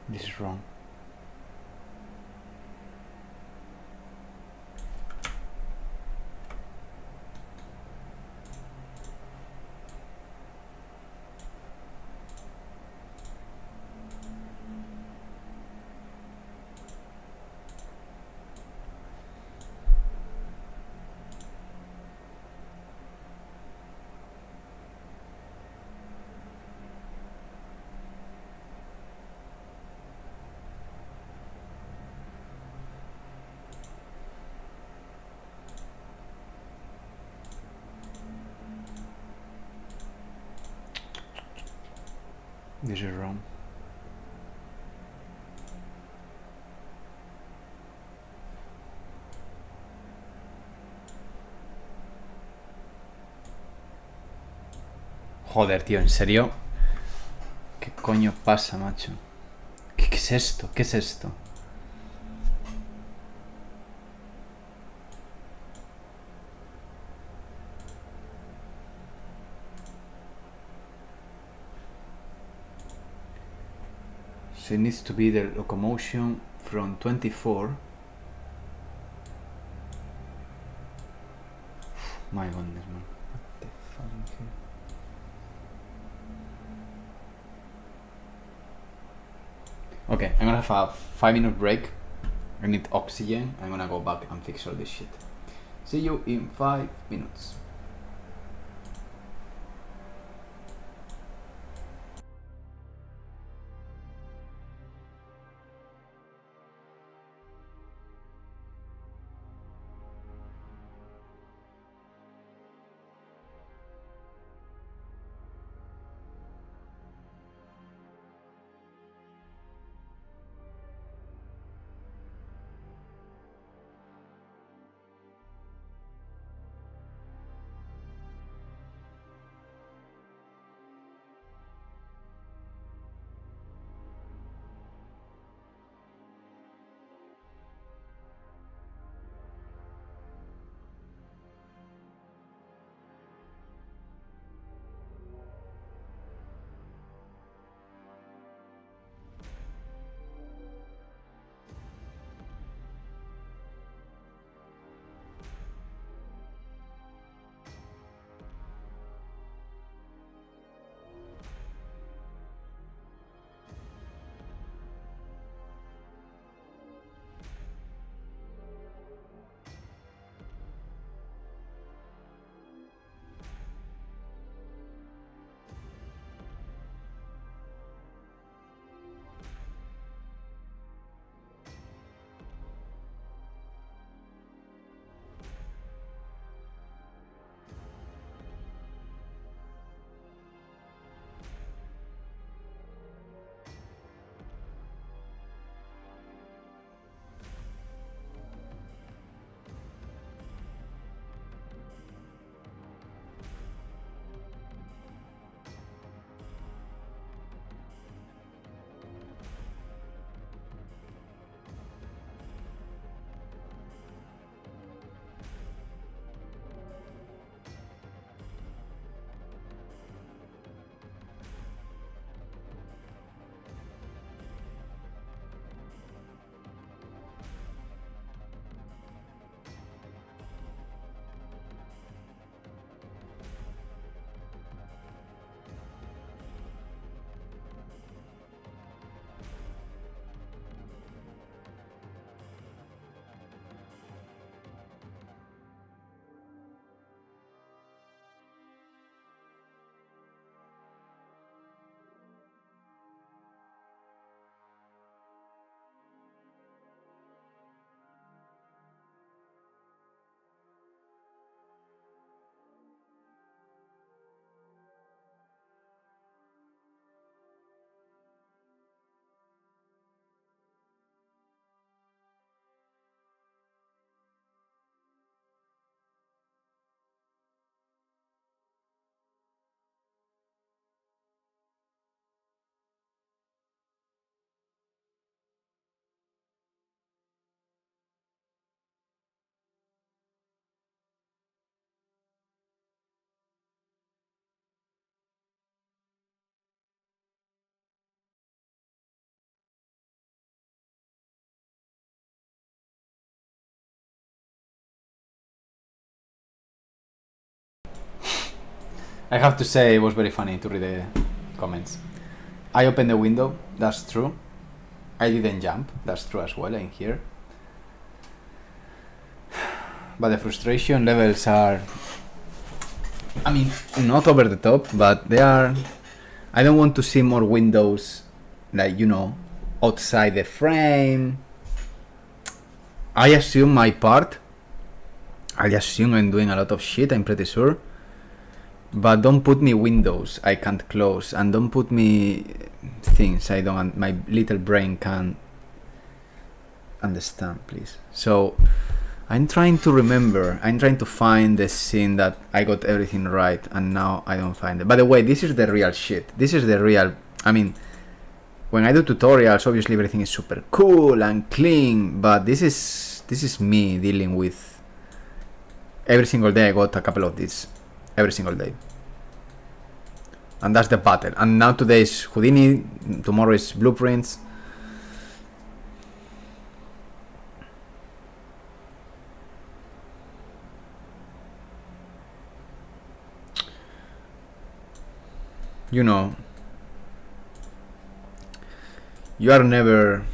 This is wrong. This is wrong. Joder, tío, ¿en serio? ¿Qué coño pasa, macho? ¿Qué es esto? ¿Qué es esto? So it needs to be the locomotion from 24. My goodness, man. What the fuck is here? Okay, I'm gonna have a 5-minute break. I need oxygen. I'm gonna go back and fix all this shit. See you in 5 minutes. I have to say it was very funny to read the comments. I opened the window, that's true. I didn't jump, that's true as well in here. But the frustration levels are, I mean, not over the top, but they are. I don't want to see more windows, like, you know, outside the frame. I assume my part. I assume I'm doing a lot of shit, I'm pretty sure. But don't put me windows I can't close, and don't put me things I don't, my little brain can't understand, please. So I'm trying to remember, I'm trying to find the scene that I got everything right, and now I don't find it. By the way, this is the real shit. This is the real, I mean, when I do tutorials, obviously everything is super cool and clean, but this is me dealing with, every single day I got a couple of these, every single day. And that's the pattern. And now today is Houdini, tomorrow is blueprints. You know, you are never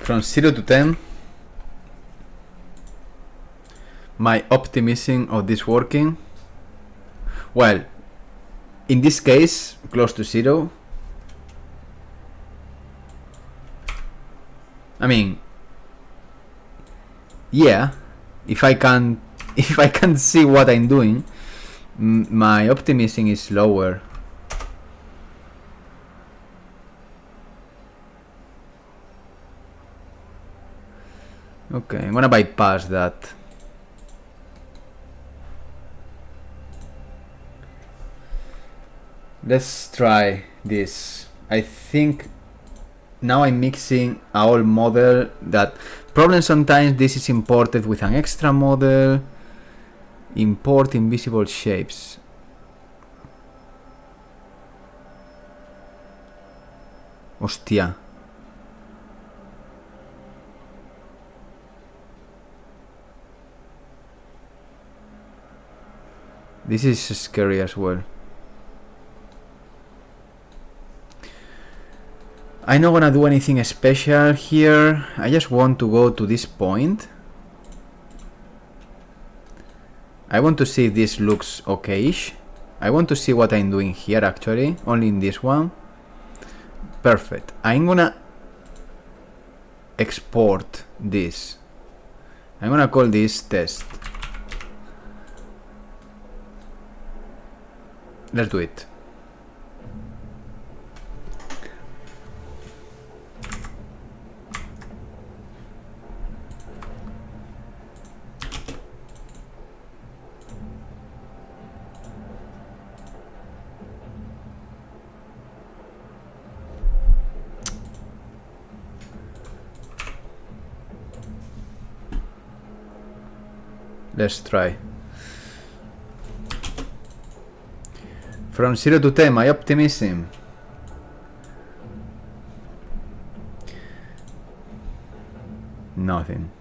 from 0 to 10, my optimism of this working, well, in this case, close to 0. I mean, yeah, if I can see what I'm doing, my optimism is lower. Okay, I'm gonna bypass that. Let's try this. I think now I'm mixing a whole model. That problem sometimes this is imported with an extra model. Import invisible shapes. Hostia. This is scary as well. I'm not gonna do anything special here. I just want to go to this point. I want to see if this looks okay-ish. I want to see what I'm doing here actually, only in this one. Perfect. I'm gonna export this. I'm gonna call this test. Let's do it. Let's try. From 0 to 10, my optimism. Nothing.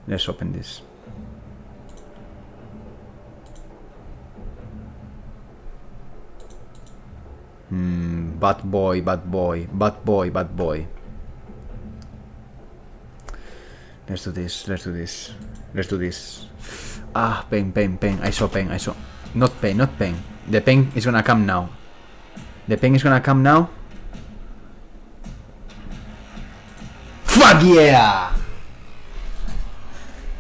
Let's open this. Bad boy, bad boy, bad boy, bad boy. Let's do this, let's do this, let's do this. Ah, pain, pain, pain. I saw pain, I saw. Not pain, not pain. The pain is gonna come now. The pain is gonna come now. Fuck yeah!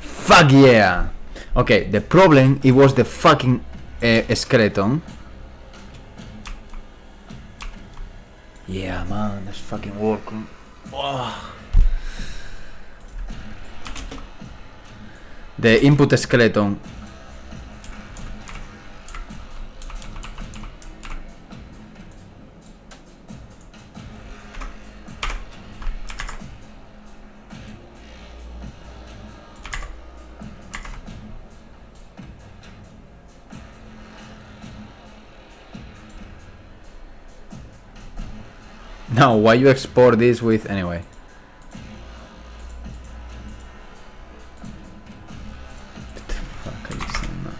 Fuck yeah! Okay, the problem, it was the fucking skeleton. Yeah, man, that's fucking working. Oh. the input skeleton. Now, why you export this with anyway? What the fuck are you saying, man?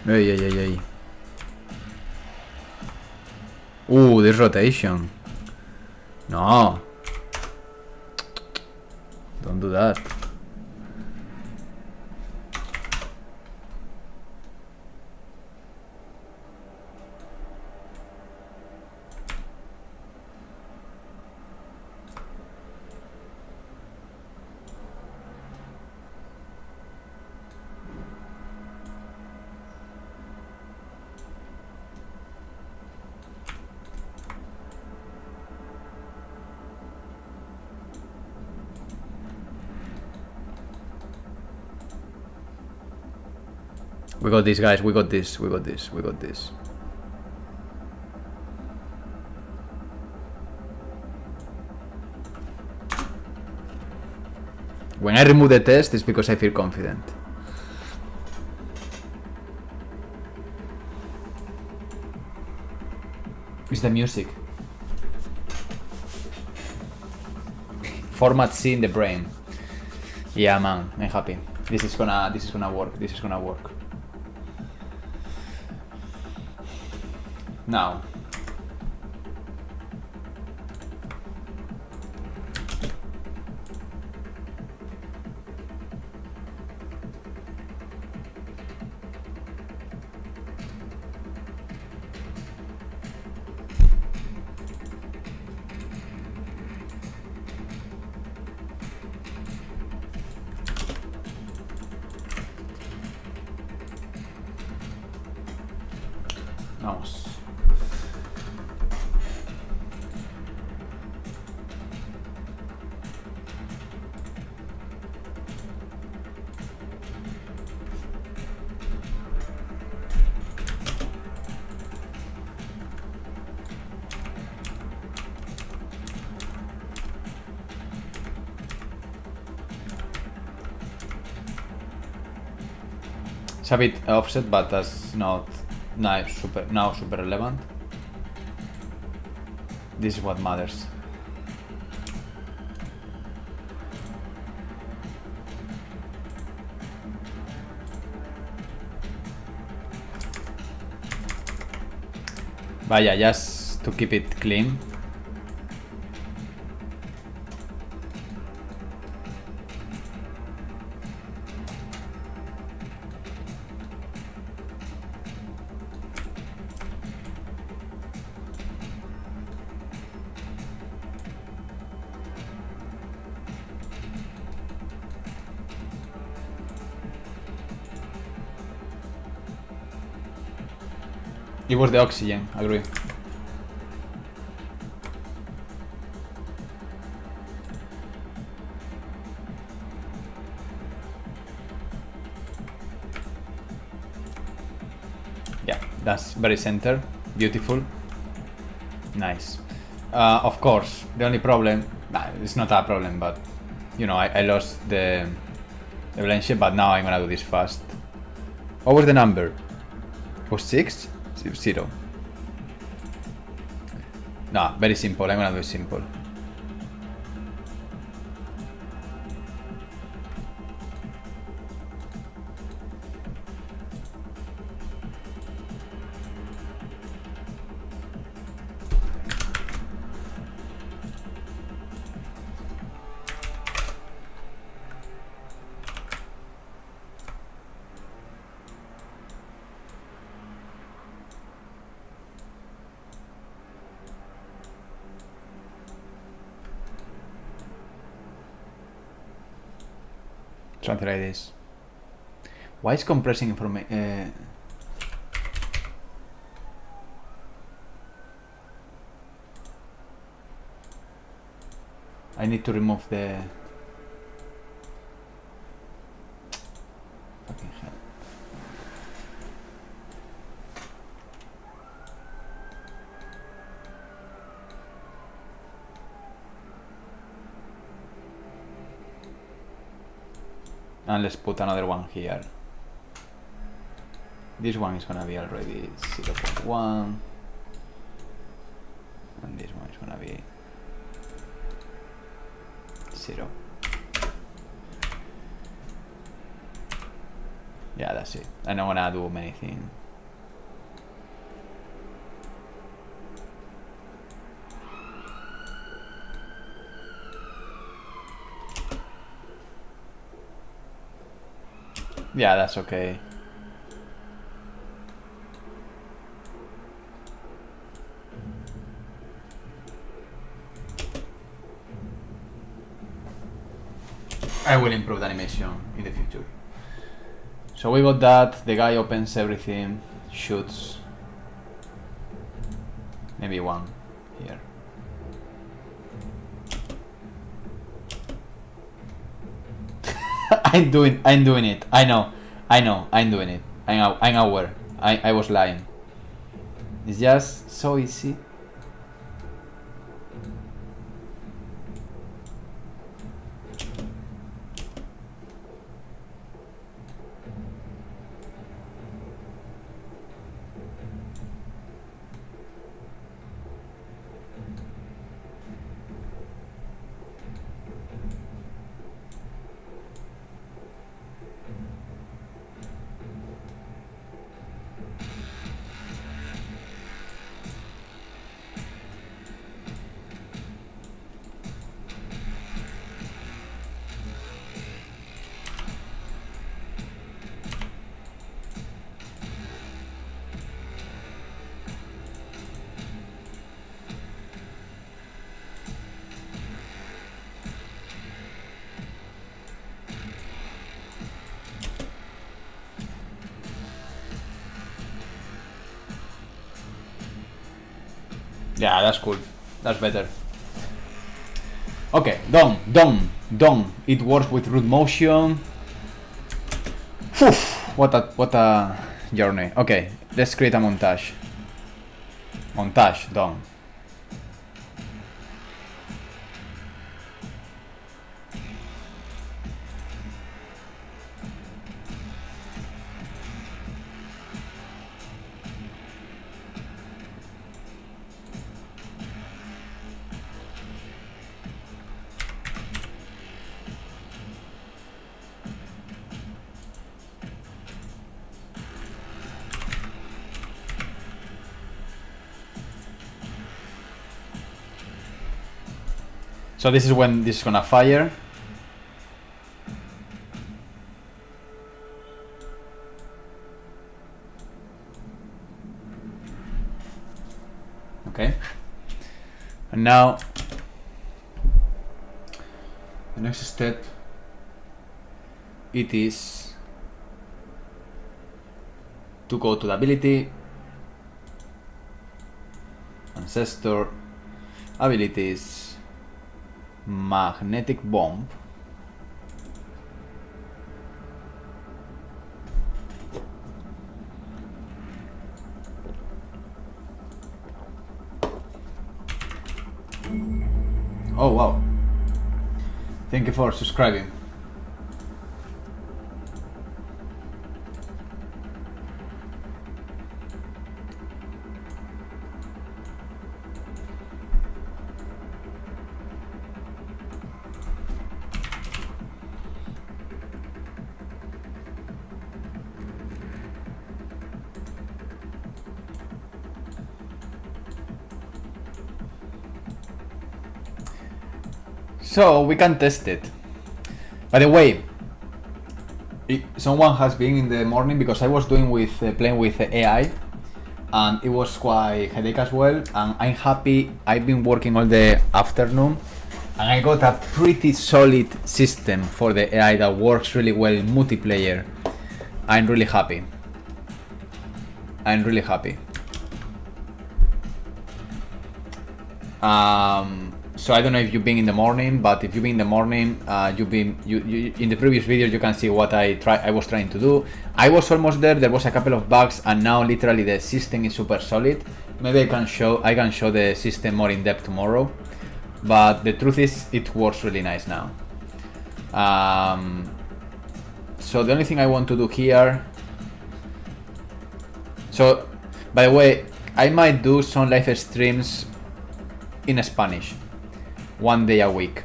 Hey. Ooh, this rotation. No. Don't do that. We got this, guys. We got this. When I remove the test, it's because I feel confident. It's the music. Format C in the brain. Yeah, man. I'm happy. This is gonna work. Now. Vamos. It's a bit offset, but that's not now super relevant. This is what matters. But yeah, just to keep it clean. It was the oxygen, agree. Yeah, that's very center, beautiful, nice. Of course, the only problem, it's not a problem, but you know, I lost the relationship, but now I'm gonna do this fast. What was the number? Was 6? 0. No, very simple. I'm gonna do it simple. Something like this. Why is compressing information? I need to remove the fucking hell. And let's put another one here. This one is gonna be already 0.1, and this one is gonna be 0. Yeah, that's it. I'm not gonna do anything. Yeah, that's okay. I will improve the animation in the future. So we got that. The guy opens everything, shoots. Maybe one here. I'm doing it. I know, I'm doing it. I'm aware. I was lying. It's just so easy. Yeah, that's cool. That's better. Okay, done. It works with root motion. Whew, what a journey. Okay, let's create a montage. Montage, done. So this is when this is gonna fire. Okay. And now the next step, it is to go to the ability, ancestor, abilities, magnetic bomb. Oh wow, thank you for subscribing. So we can test it. By the way, someone has been in the morning because I was doing with playing with AI, and it was quite headache as well. And I'm happy. I've been working all the afternoon, And I got a pretty solid system for the AI that works really well in multiplayer. I'm really happy. I'm really happy. So I don't know if you've been in the morning, but if you've been in the morning, you've been in the previous video you can see what I was trying to do. I was almost there. There was a couple of bugs, and now literally the system is super solid. Maybe I can show the system more in depth tomorrow, but the truth is it works really nice now. So the only thing I want to do here. So by the way, I might do some live streams in Spanish, one day a week,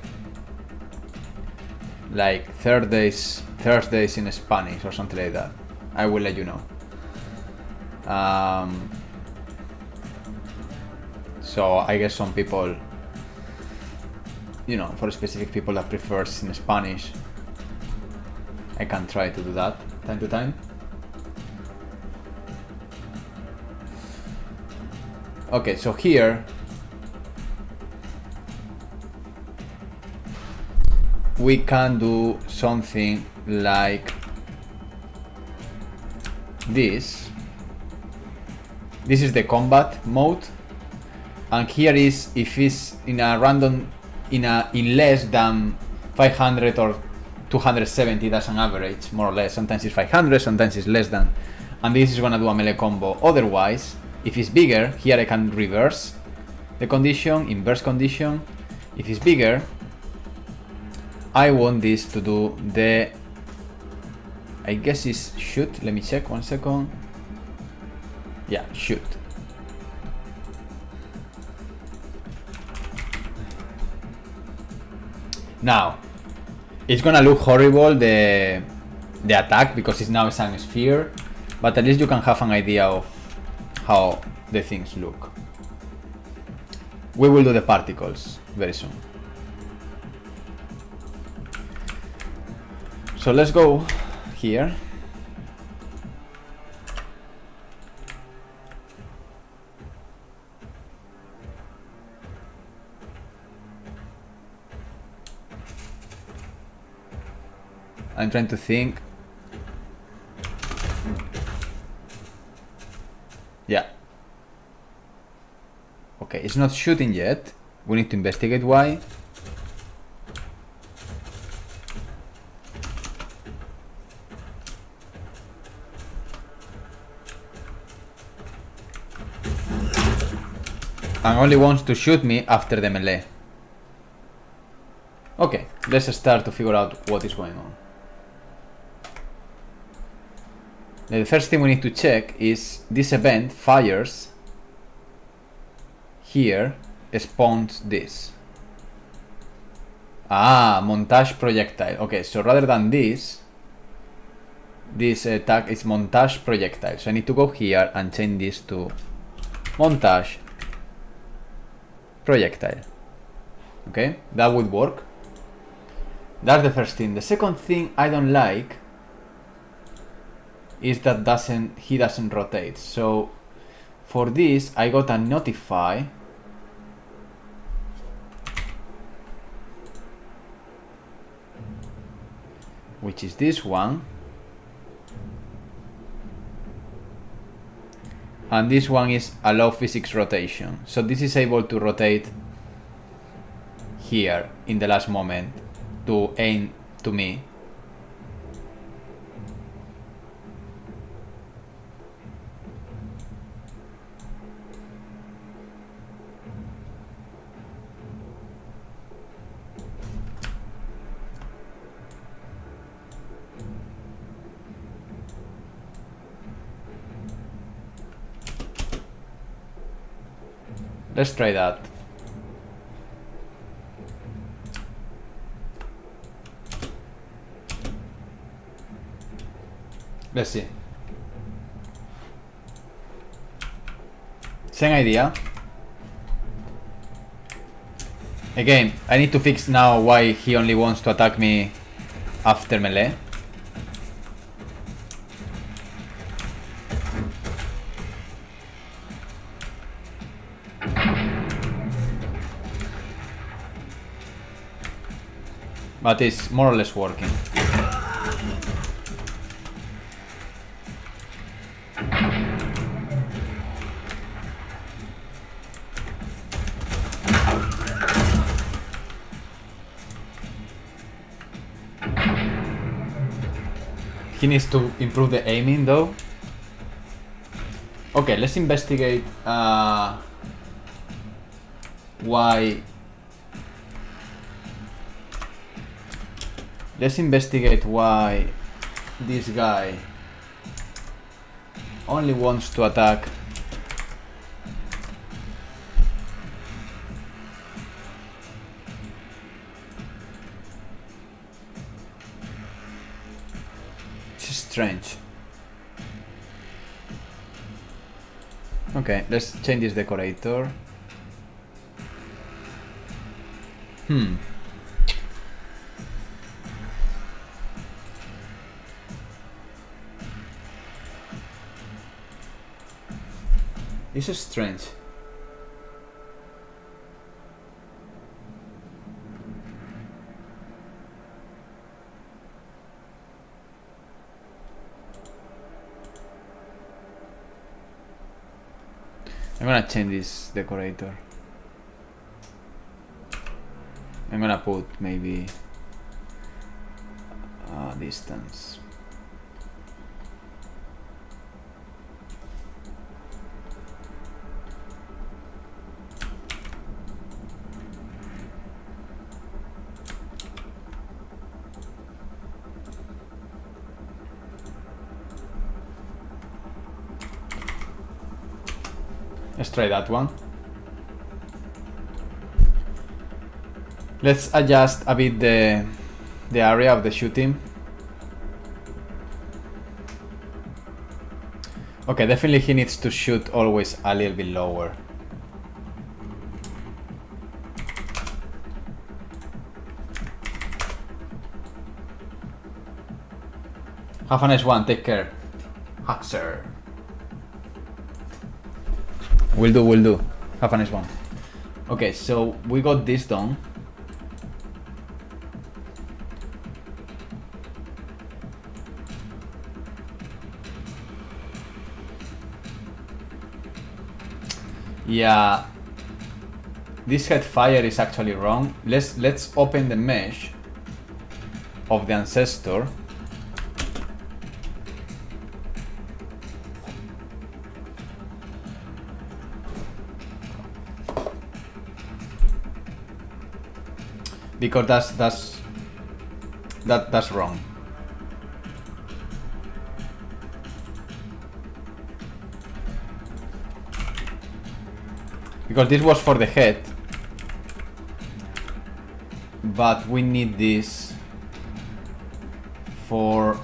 like Thursdays in Spanish or something like that. I will let you know. So I guess some people, you know, for specific people that prefers in Spanish, I can try to do that time to time. Okay, so here we can do something like this. This is the combat mode, and here is if it's in a random, in less than 500 or 270, that's an average, more or less. Sometimes it's 500, sometimes it's less than, and this is gonna do a melee combo. Otherwise, if it's bigger, here I can reverse the condition, inverse condition. If it's bigger, I want this to do the, I guess it's shoot. Let me check 1 second. Yeah, shoot. Now, it's gonna look horrible, the attack, because it's now a sphere, but at least you can have an idea of how the things look. We will do the particles very soon. So let's go here. I'm trying to think. Yeah. Okay, it's not shooting yet. We need to investigate why. And only wants to shoot me after the melee. Okay, let's start to figure out what is going on. The first thing we need to check is this event fires here, spawns this. Ah, montage projectile. Okay, so rather than this tag is montage projectile. So I need to go here and change this to montage projectile. Okay, that would work. That's the first thing. The second thing I don't like is that he doesn't rotate. So for this I got a notify, which is this one, and this one is allow physics rotation. So this is able to rotate here in the last moment to aim to me. Let's try that. Let's see. Same idea. Again, I need to fix now why he only wants to attack me after melee. but it's more or less working. He needs to improve the aiming though. Okay, let's investigate why. Let's investigate why this guy only wants to attack it's strange. Okay, let's change this decorator. This is strange. I'm gonna change this decorator. I'm gonna put maybe distance. Let's try that one. Let's adjust a bit the area of the shooting. Okay, definitely he needs to shoot always a little bit lower. Have a nice one, take care. Haxer. Will do. Have a nice one. Okay, so we got this done. Yeah, this head fire is actually wrong. Let's open the mesh of the ancestor. Because that's wrong. Because this was for the head, but we need this for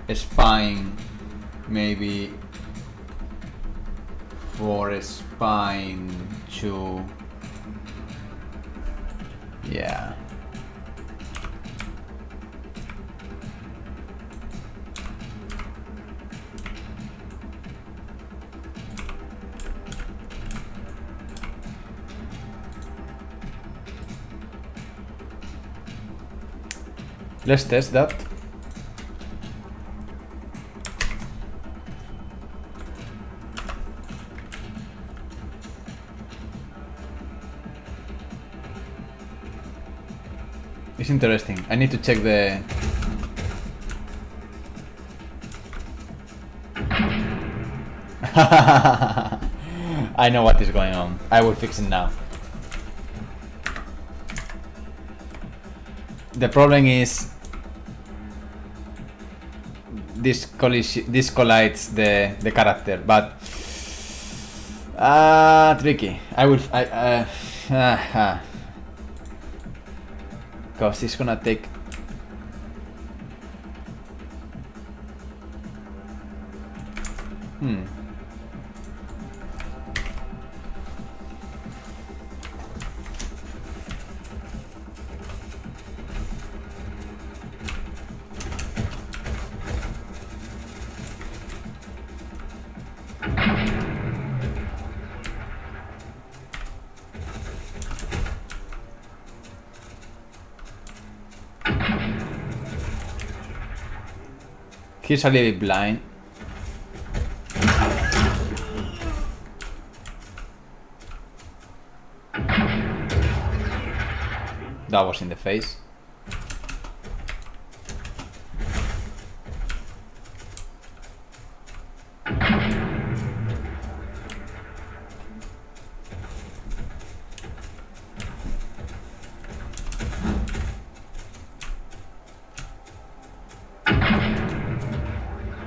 a spine, maybe for a spine to, yeah. Let's test that. It's interesting. I need to check the... I know what is going on. I will fix it now. The problem is this collides the character, but tricky. I will because it's gonna take He's a little bit blind. That was in the face.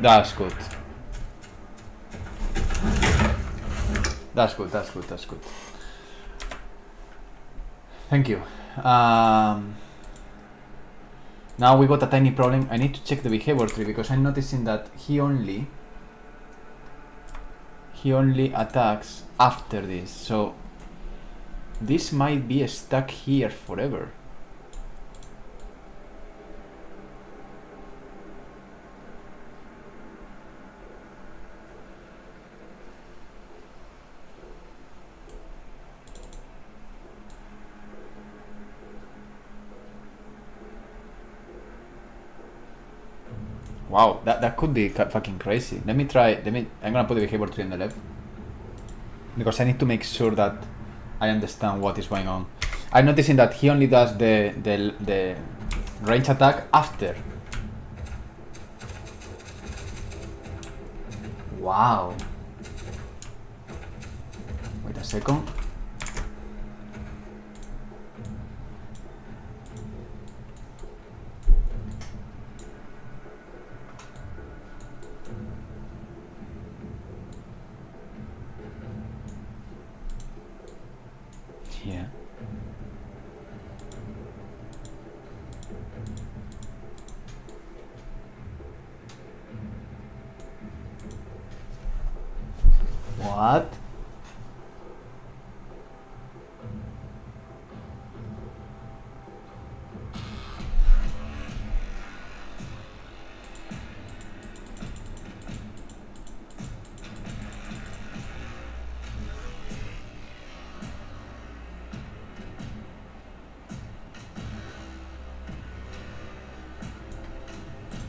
That's good. That's good, that's good, that's good. Thank you. Now we got a tiny problem. I need to check the behavior tree because I'm noticing that he only attacks after this. So this might be stuck here forever. Wow, that could be fucking crazy. Let me try. I'm gonna put the behavior tree on the left because I need to make sure that I understand what is going on. I'm noticing that he only does the range attack after. Wow. Wait a second. Yeah. What?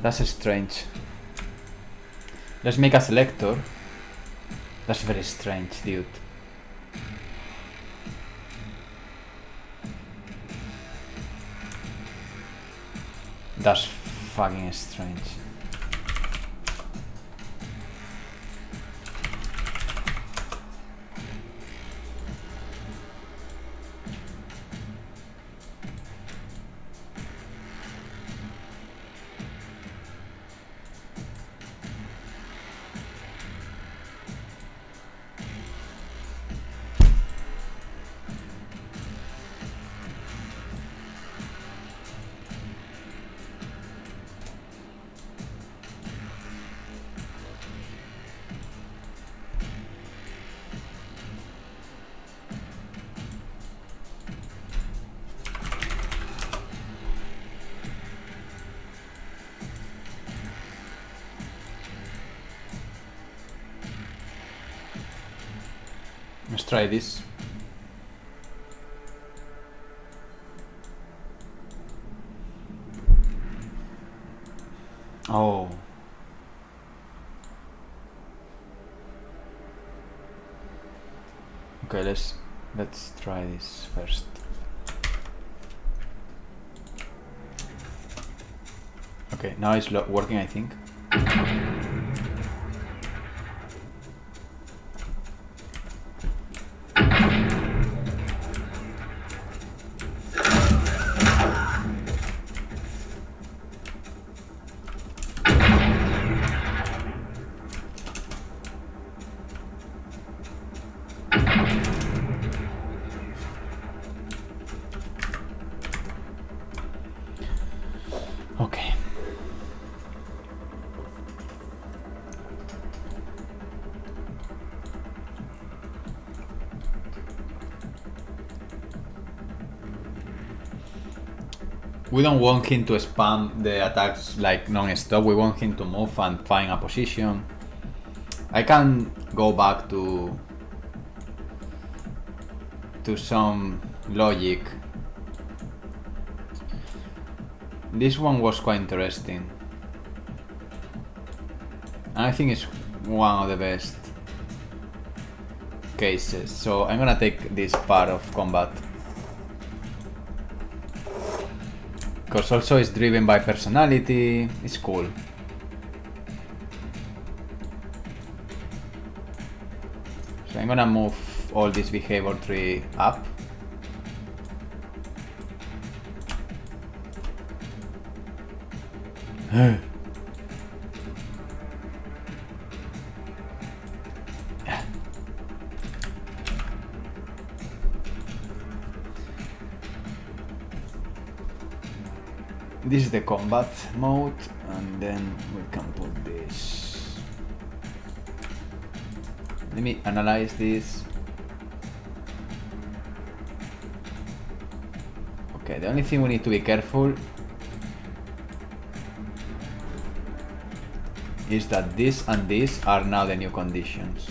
That's strange. Let's make a selector. That's very strange, dude. That's fucking strange. Let's try this. Oh. Okay, let's try this first. Okay, now it's working, I think. Okay. We don't want him to spam the attacks like non-stop. We want him to move and find a position. I can go back to some logic. This one was quite interesting. I think it's one of the best cases. So I'm gonna take this part of combat. Because also it's driven by personality. It's cool. So I'm gonna move all this behavior tree up. This is the combat mode, and then we can put this. Let me analyze this. Okay, the only thing we need to be careful is that this and this are now the new conditions.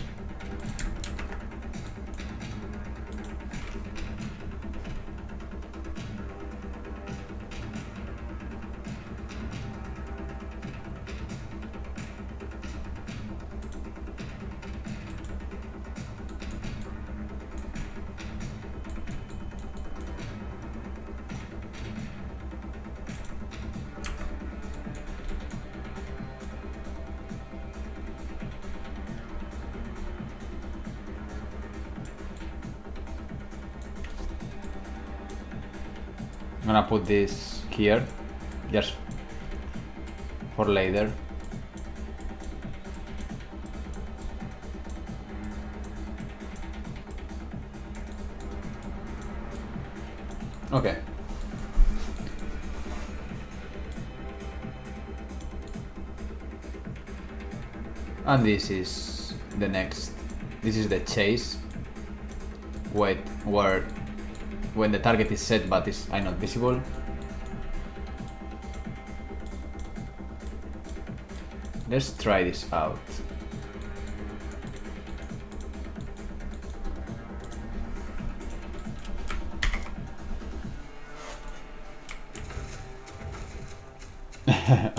I'm gonna put this here, just for later. Okay. And this is the next. This is the chase. Wait, where when the target is set but is not visible. Let's try this out.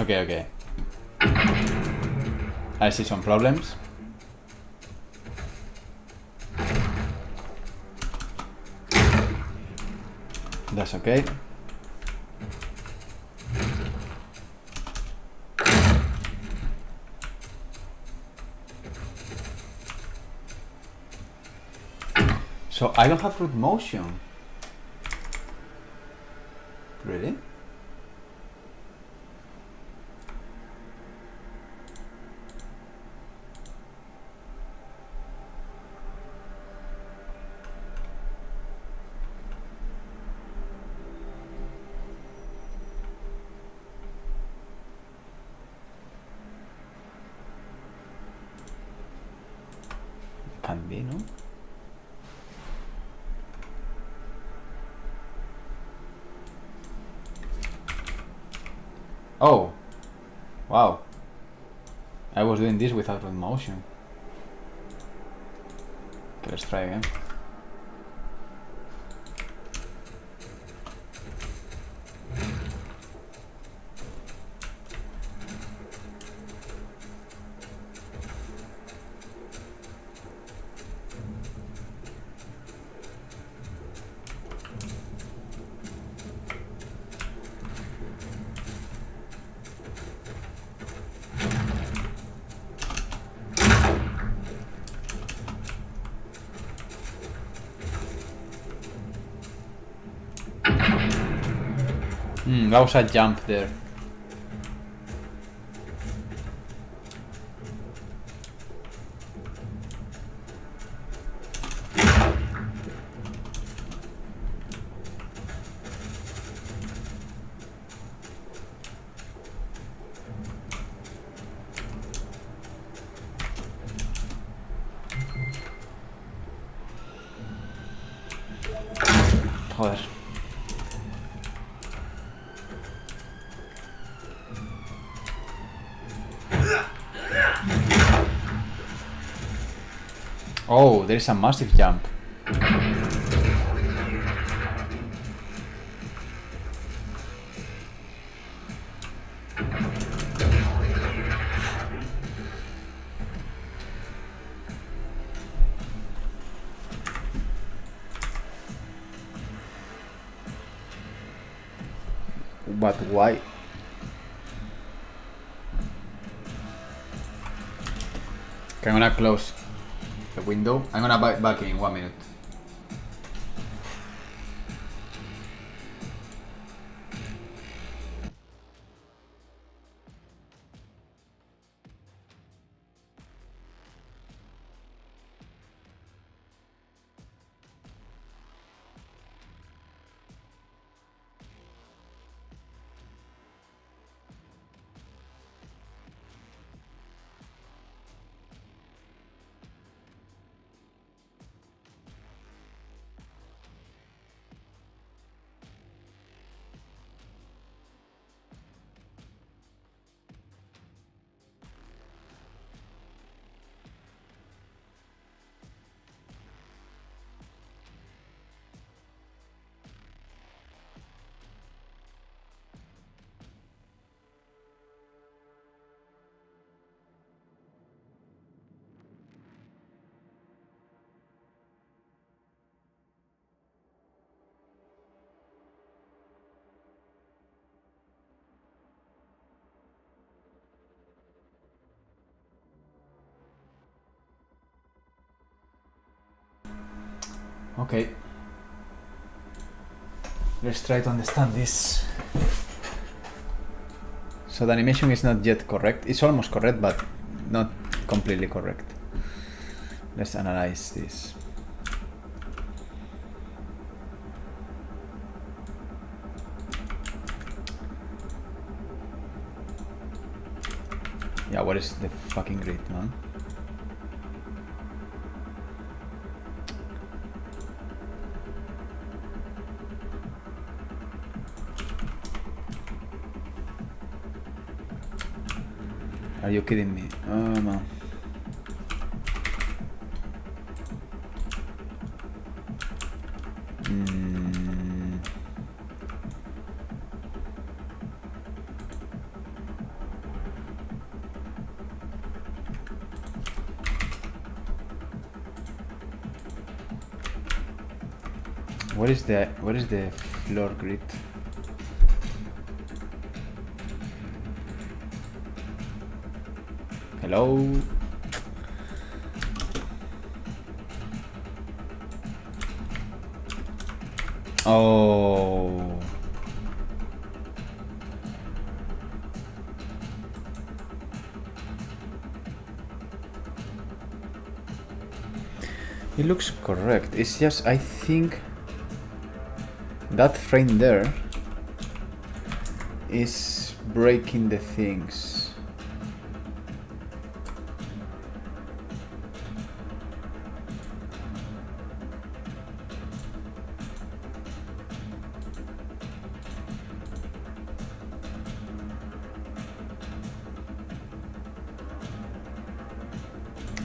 Okay. I see some problems. That's okay. So I don't have root motion. Really? Can be, no? Oh, wow. I was doing this without root motion. Okay, let's try again. That was a jump there. Joder. Oh, there's a massive jump. But why? Okay, I'm gonna close the window. I'm gonna back in 1 minute. Okay. Let's try to understand this. So the animation is not yet correct. It's almost correct, but not completely correct. Let's analyze this. Yeah, what is the fucking grid, man? Are you kidding me? Oh man. What is the floor grid? Hello? Oh. It looks correct. It's just, I think that frame there is breaking the things.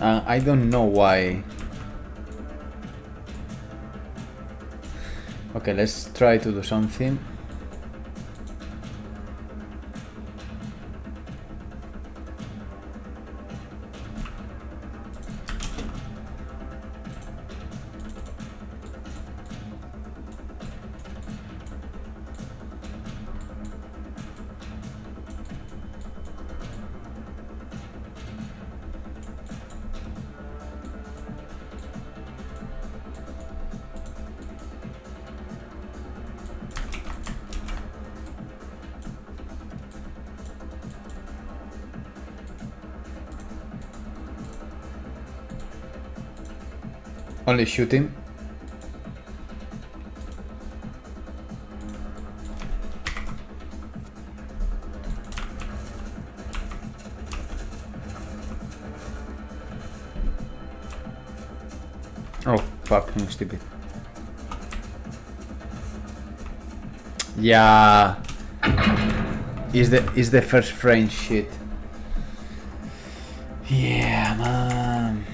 I don't know why. Okay, let's try to do something. Only shooting. Oh fuck, I'm stupid. Yeah. Is the first frame shit. Yeah, man.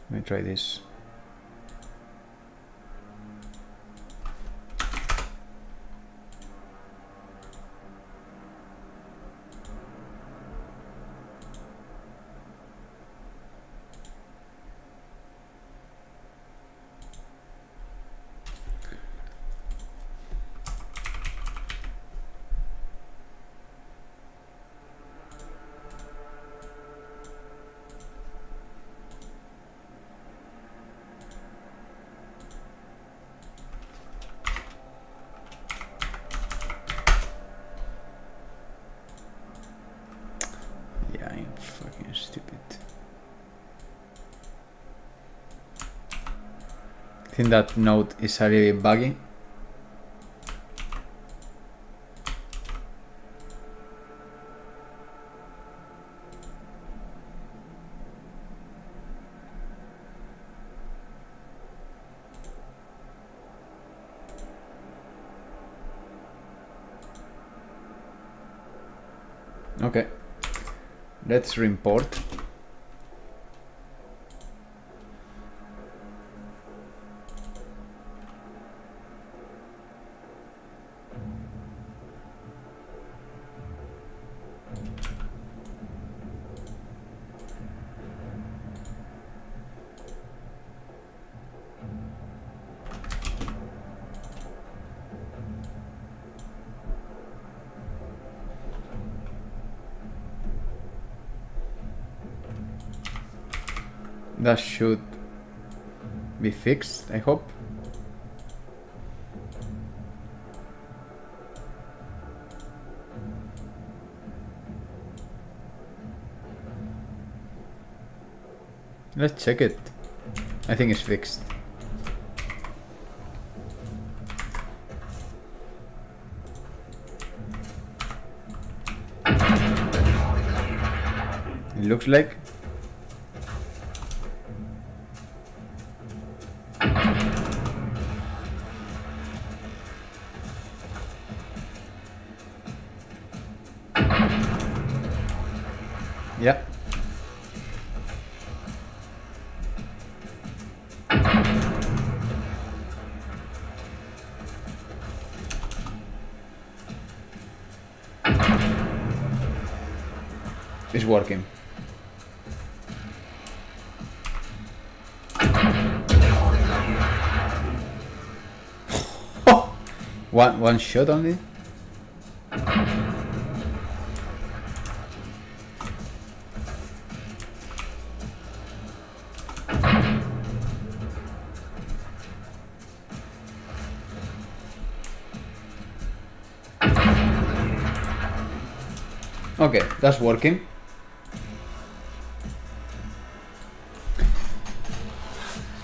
Let me try this. Fucking stupid. I think that node is a little bit buggy. Okay, let's reimport. That should be fixed, I hope. Let's check it. I think it's fixed. It looks like. Yeah. It's working. One shot only? Okay, that's working.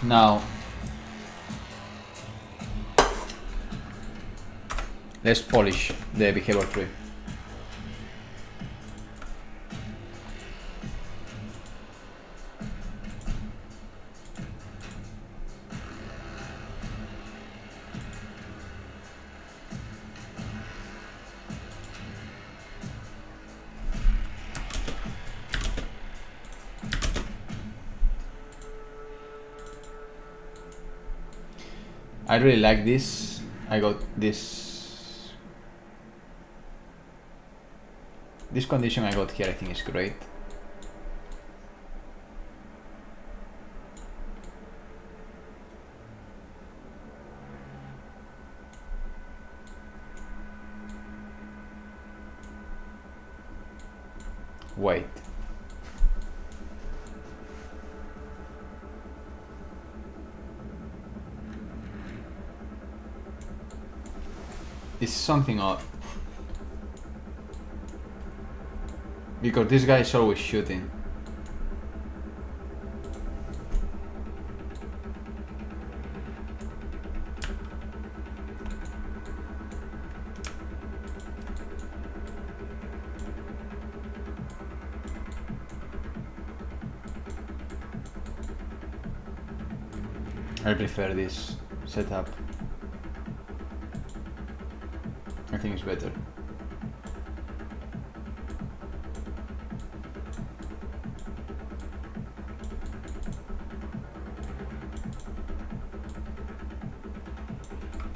Now, let's polish the behavior tree. I really like this. I got this condition I got here. I think is great. Wait. It's something odd. Because this guy is always shooting. I prefer this setup. I think it's better.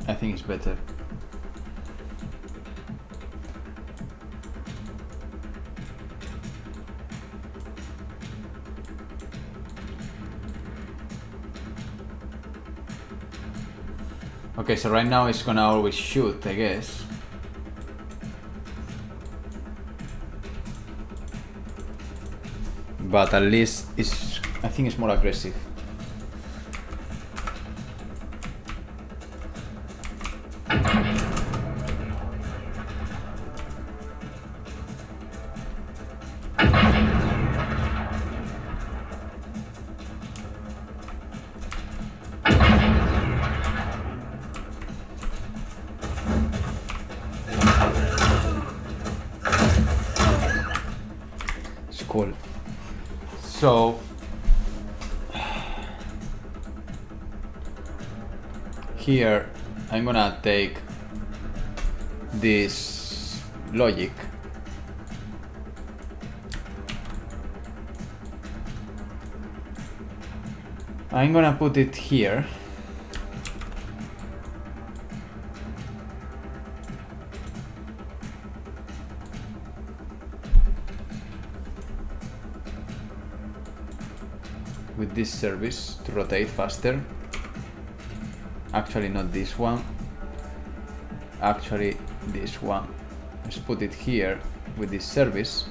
I think it's better. Okay, so right now it's gonna always shoot, I guess. But at least it's, I think it's more aggressive. cool. So here I'm gonna take this logic I'm gonna put it here. With this service to rotate faster. Actually not this one. Actually this one. Let's put it here with this service.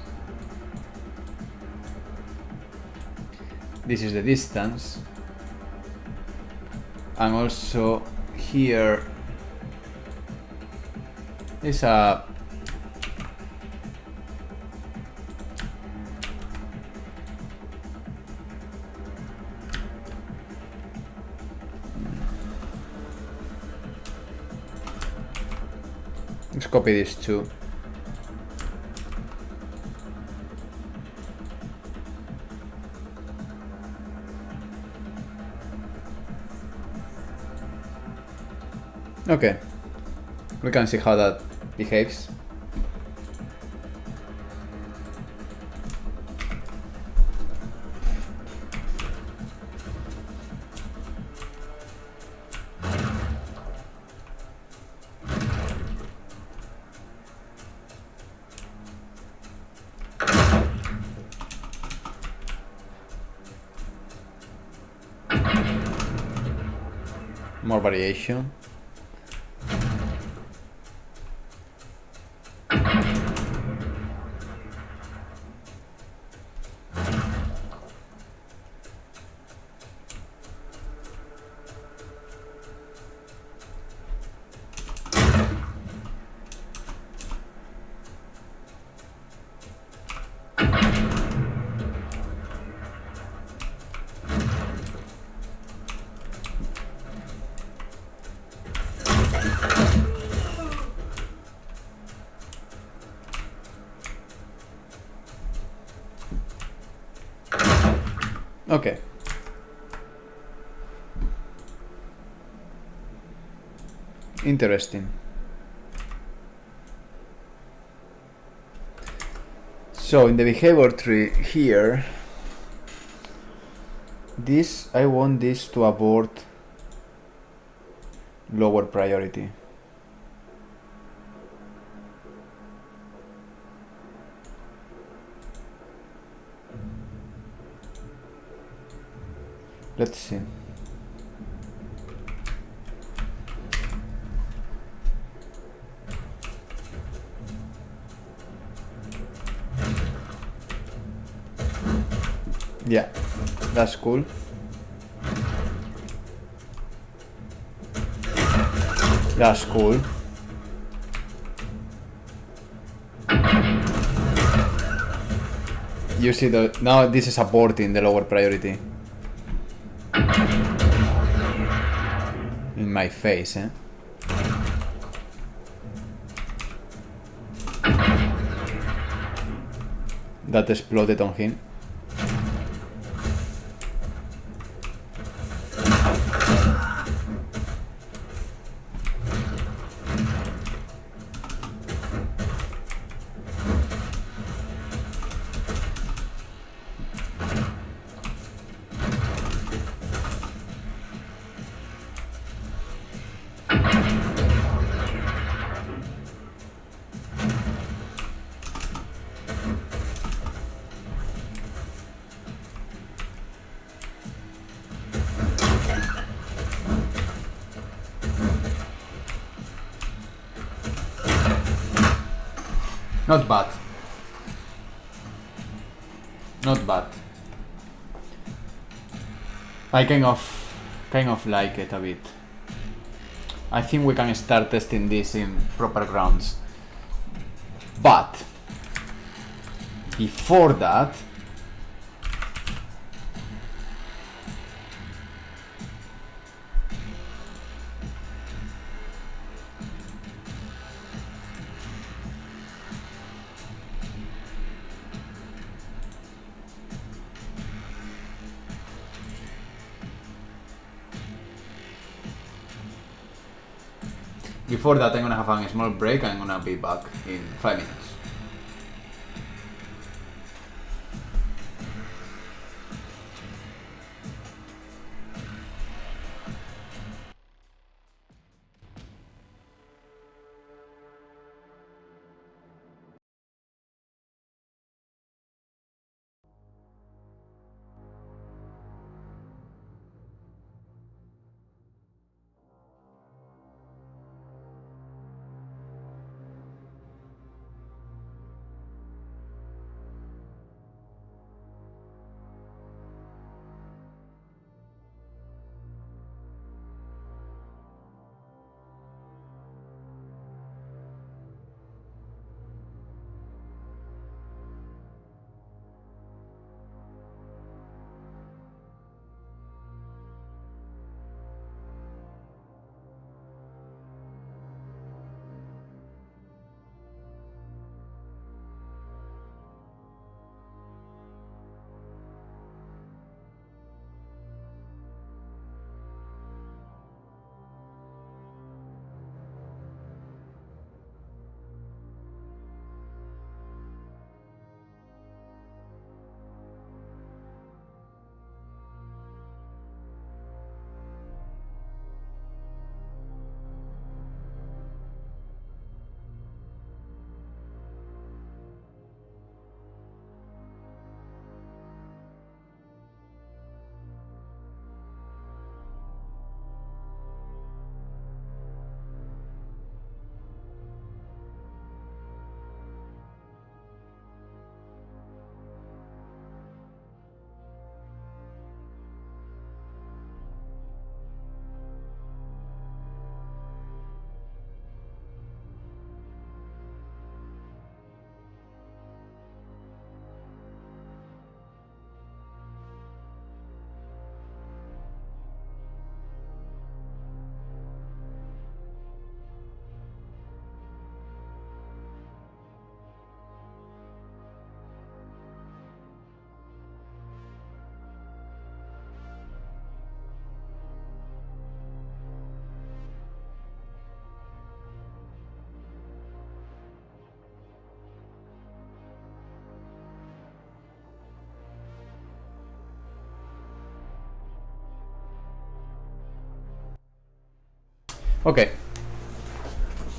This is the distance. And also here is a let's copy these two. Okay, we can see how that behaves. More variation. Okay. Interesting. So in the behavior tree here, this I want this to abort lower priority. Let's see. Yeah, that's cool. That's cool. You see now this is aborting the lower priority. In my face, eh? That exploded on him. Not bad. Not bad. I kind of like it a bit. I think we can start testing this in proper grounds. But before that, Before that, I'm gonna have a small break and I'm gonna be back in 5 minutes. Okay,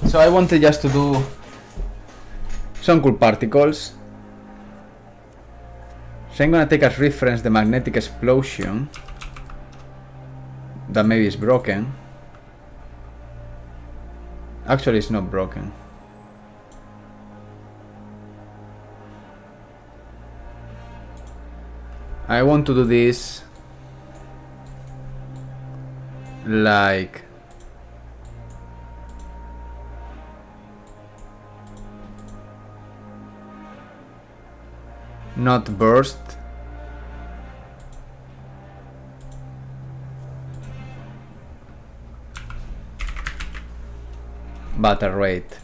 so I wanted just to do some cool particles. So I'm gonna take as reference the magnetic explosion that maybe is broken. Actually, it's not broken. I want to do this like not burst, but a rate.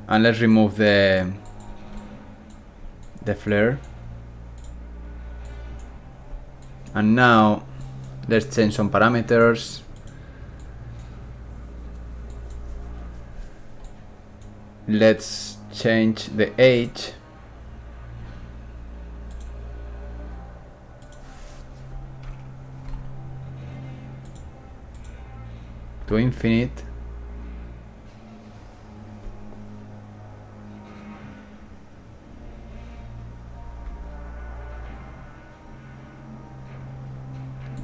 And let's remove the flare. And now let's change some parameters. Let's change the age to infinite.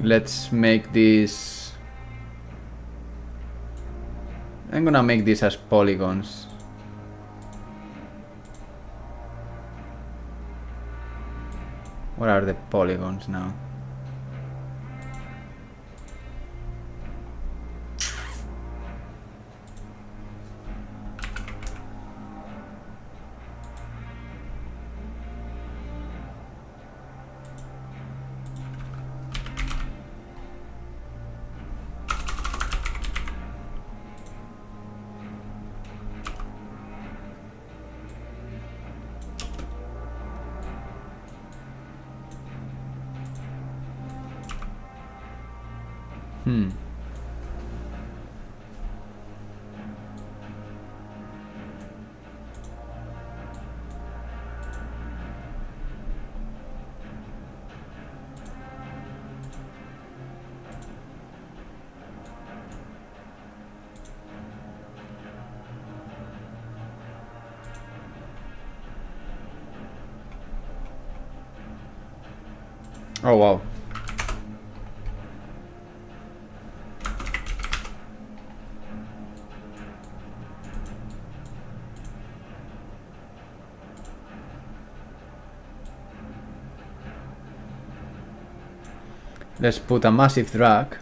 Let's make this, I'm gonna make this as polygons. What are the polygons now? Oh wow. Let's put a massive drag.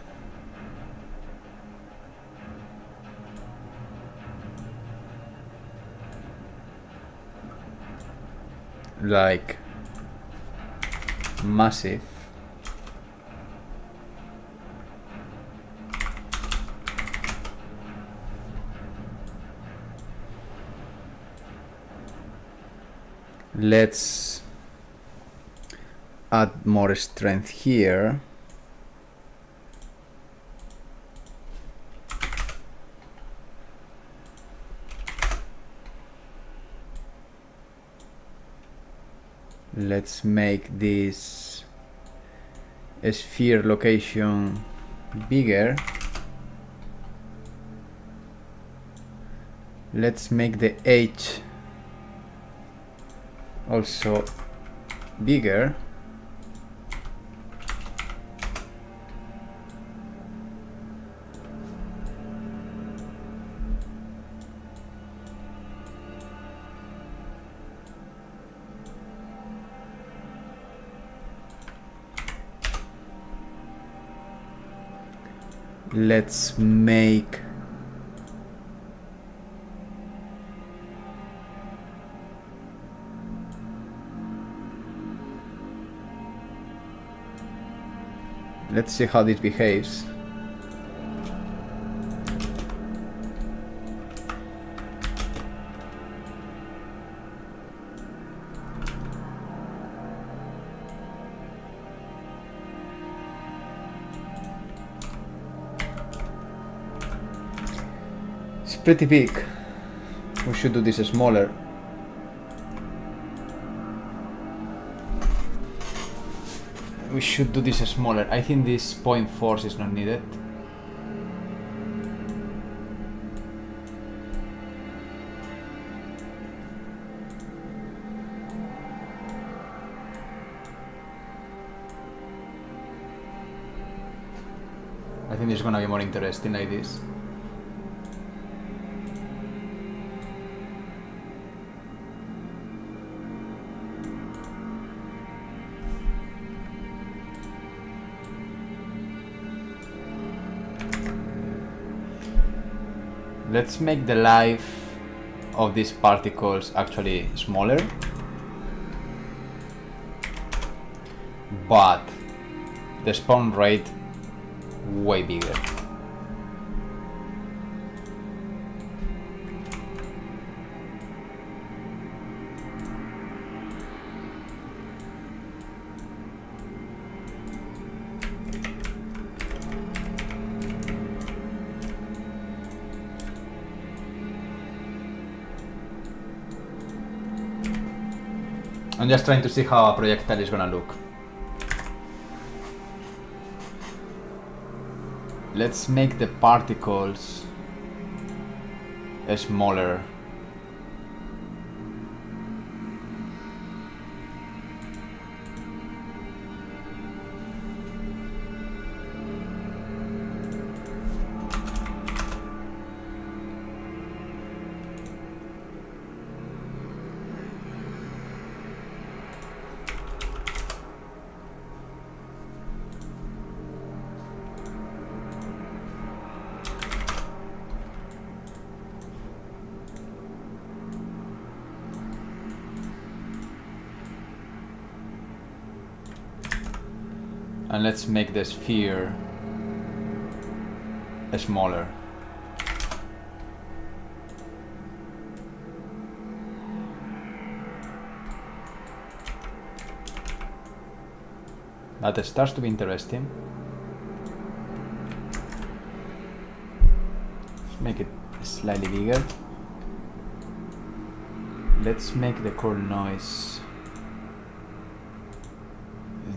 Like massive. Let's add more strength here. Let's make this sphere location bigger. Let's make the edge also bigger. Let's make let's see how this behaves. It's pretty big. We should do this smaller. We should do this smaller. I think this point force is not needed. I think it's gonna be more interesting like this. Let's make the life of these particles actually smaller, but the spawn rate way bigger. I'm just trying to see how a projectile is gonna look. Let's make the particles smaller. And let's make the sphere smaller. That starts to be interesting. make it slightly bigger. Let's make the core noise.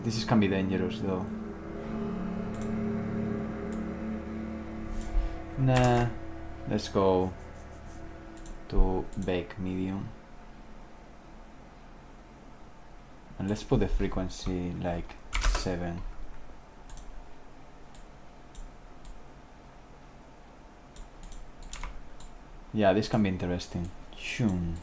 This can be dangerous though. Nah, let's go to bake medium. And let's put the frequency like 7. Yeah, this can be interesting. Shoom.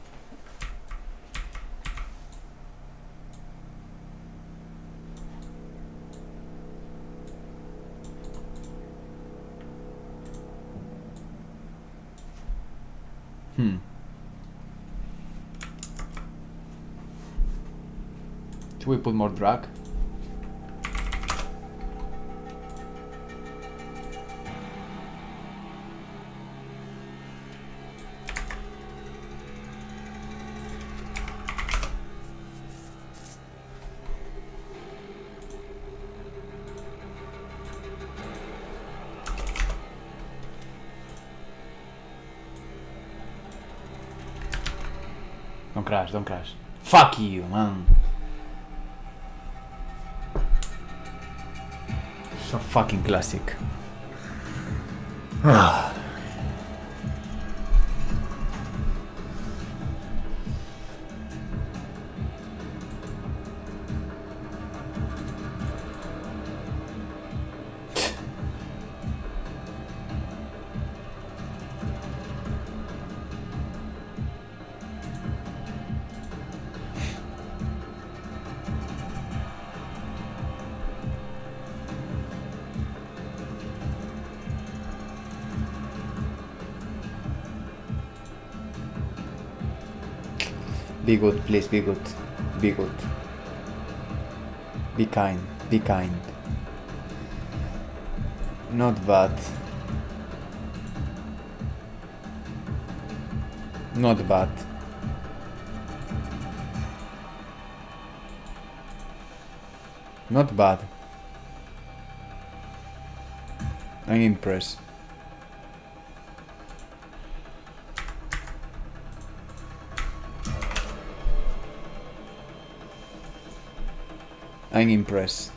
Should we put more drag? Don't crash, don't crash. Fuck you, man. So fucking classic. Be good, please, be good. Be good. Be kind, be kind. Not bad. Not bad. Not bad. I'm impressed. I'm impressed.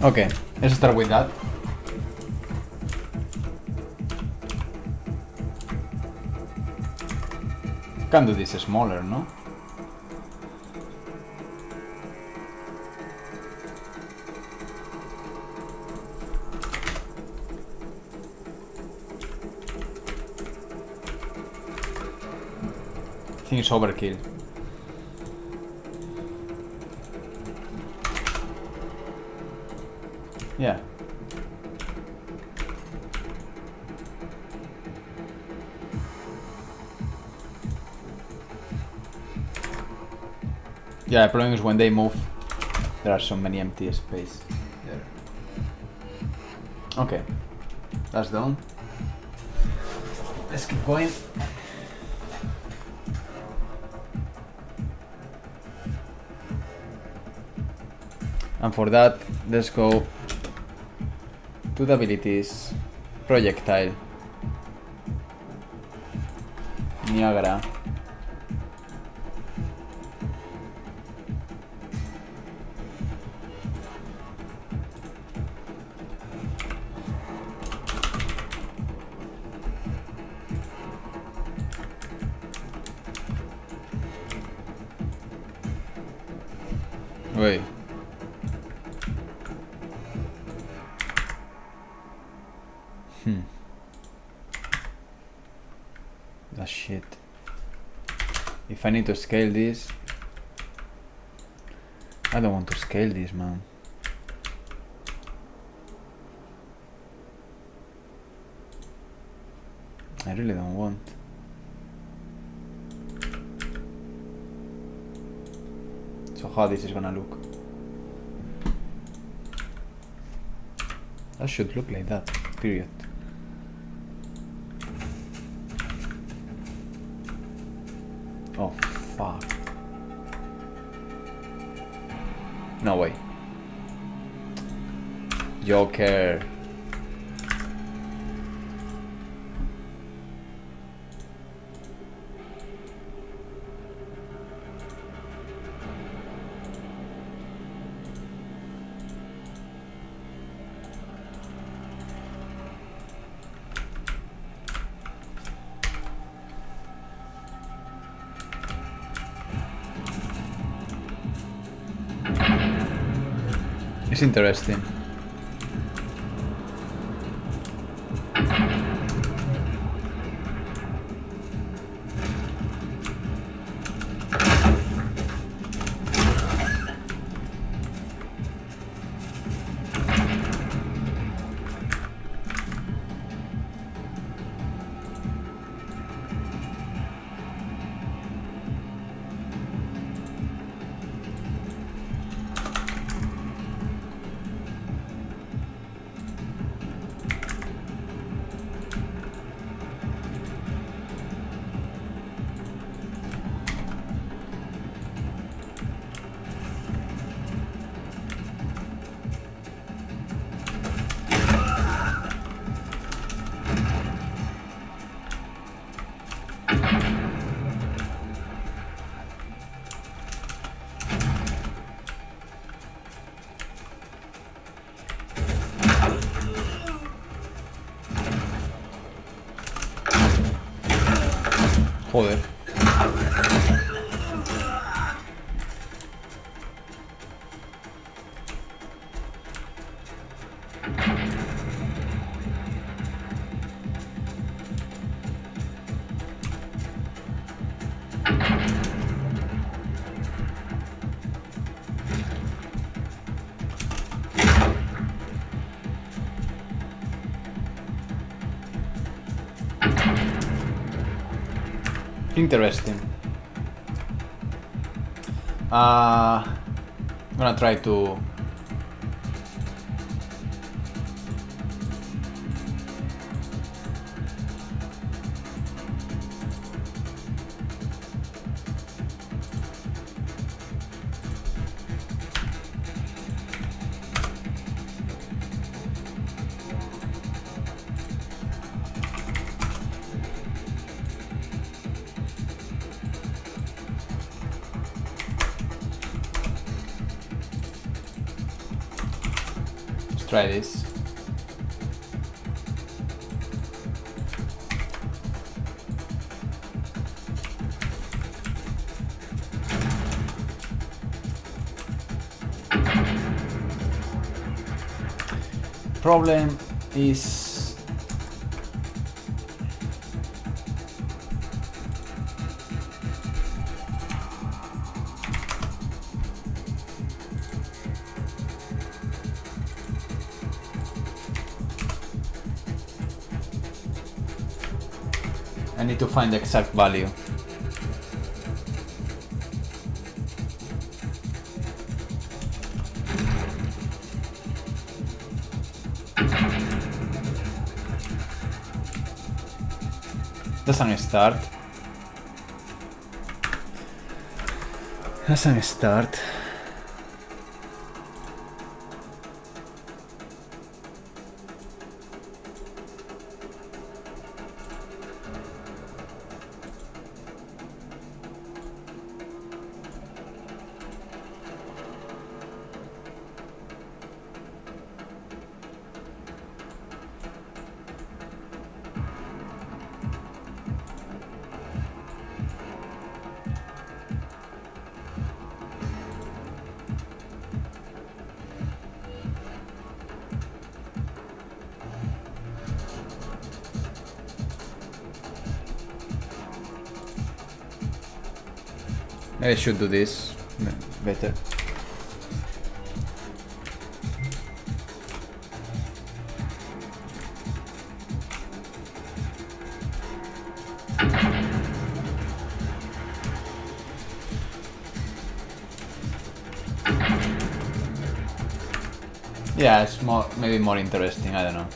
Okay, let's start with that. Can do this smaller, no? I think it's overkill. Yeah, Yeah, the problem is when they move, there are so many empty space there. Okay, that's done. Let's keep going. And for that, let's go to the abilities, projectile, Niagara. Wait. That shit. If I need to scale this, I don't want to scale this, man. I really don't want. So how this is gonna look? That should look like that, period. Oh fuck. No way. Joker. It's interesting. Joder. Interesting. I'm gonna try to try this. Problem is I need to find the exact value. Doesn't start. Doesn't start. Maybe I should do this better. Yeah, it's more, maybe more interesting, I don't know.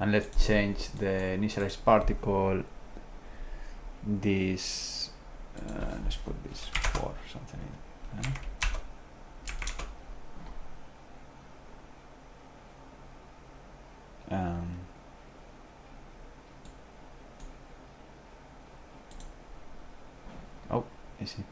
And let's change the initialized particle. This, let's put this 4 something in. Oh, I see.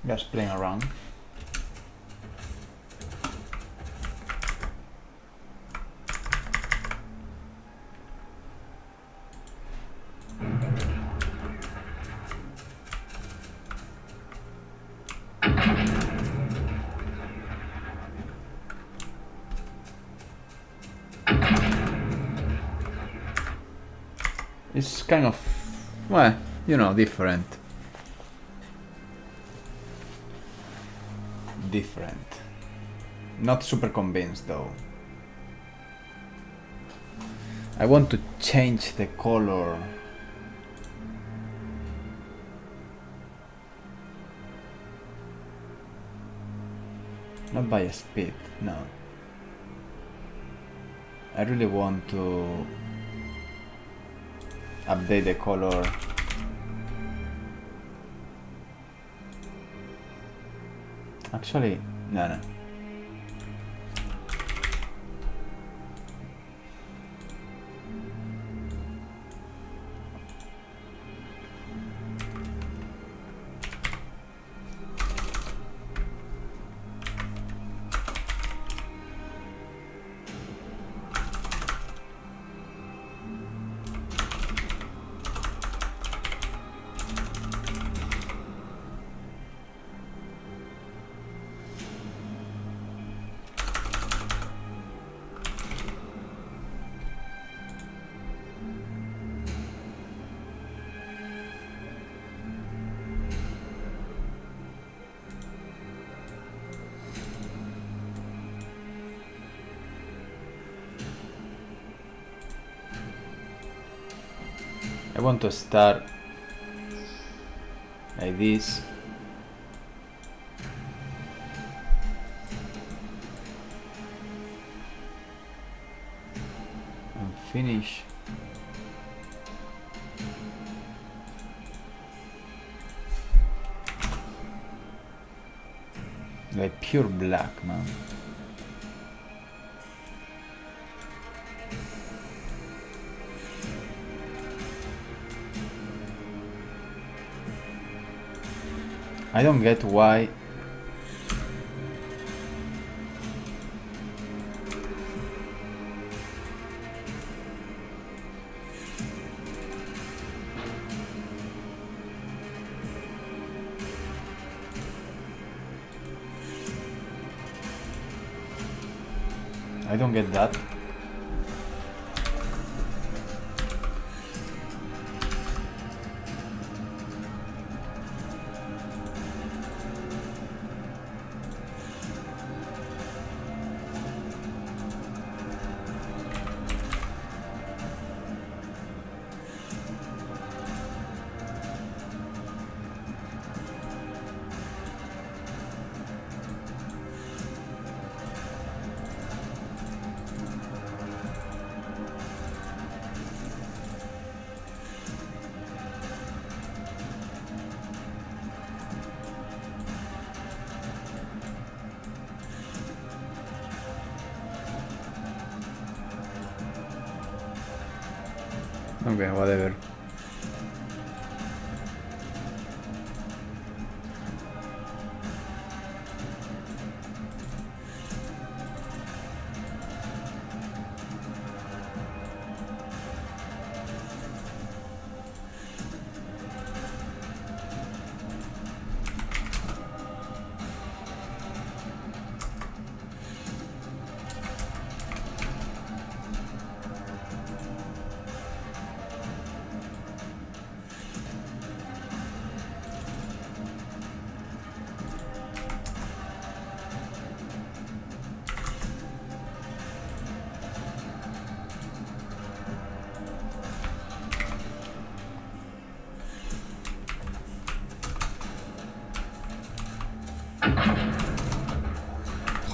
Just playing around. It's kind of, well, you know, different. Not super convinced though. I want to change the color. Not by speed, no. I really want to update the color. Actually, no. I want to start like this. And finish like pure black, man. I don't get why I don't get that. Okay, whatever.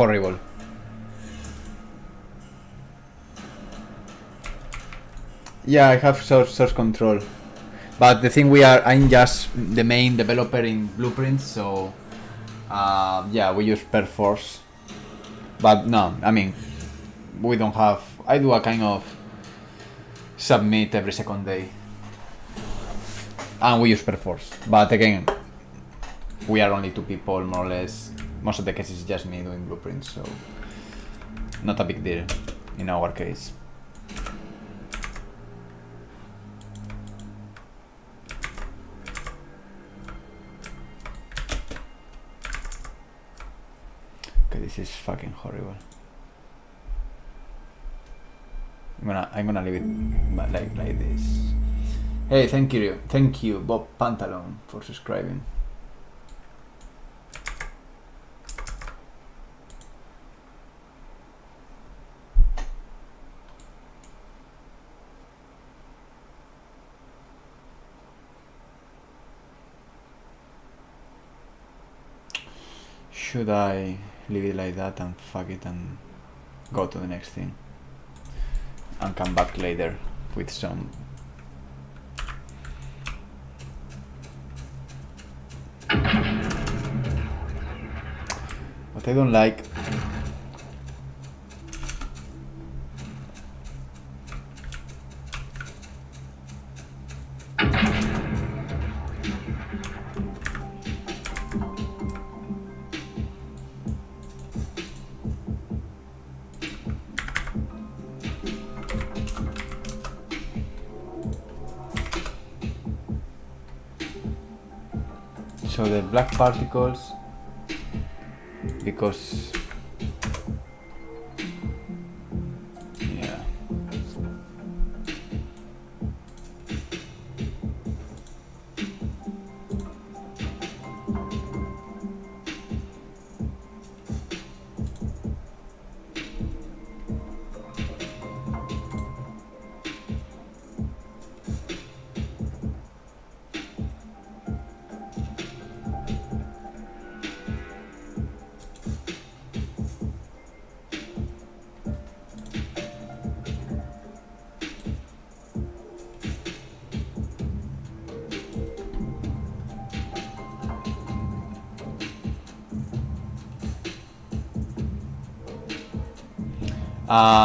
Horrible. Yeah, I have source control, but the thing I'm just the main developer in Blueprints, so yeah, we use Perforce. But no, I mean, we don't have. I do a kind of submit every second day, and we use Perforce. But again, we are only 2 people, more or less. Most of the cases it's just me doing Blueprints, so not a big deal in our case. Okay, this is fucking horrible. I'm gonna leave it like this. Hey, thank you, Bob Pantalon, for subscribing. Should I leave it like that and fuck it and go to the next thing and come back later with some what I don't like. So the black particles, because yeah,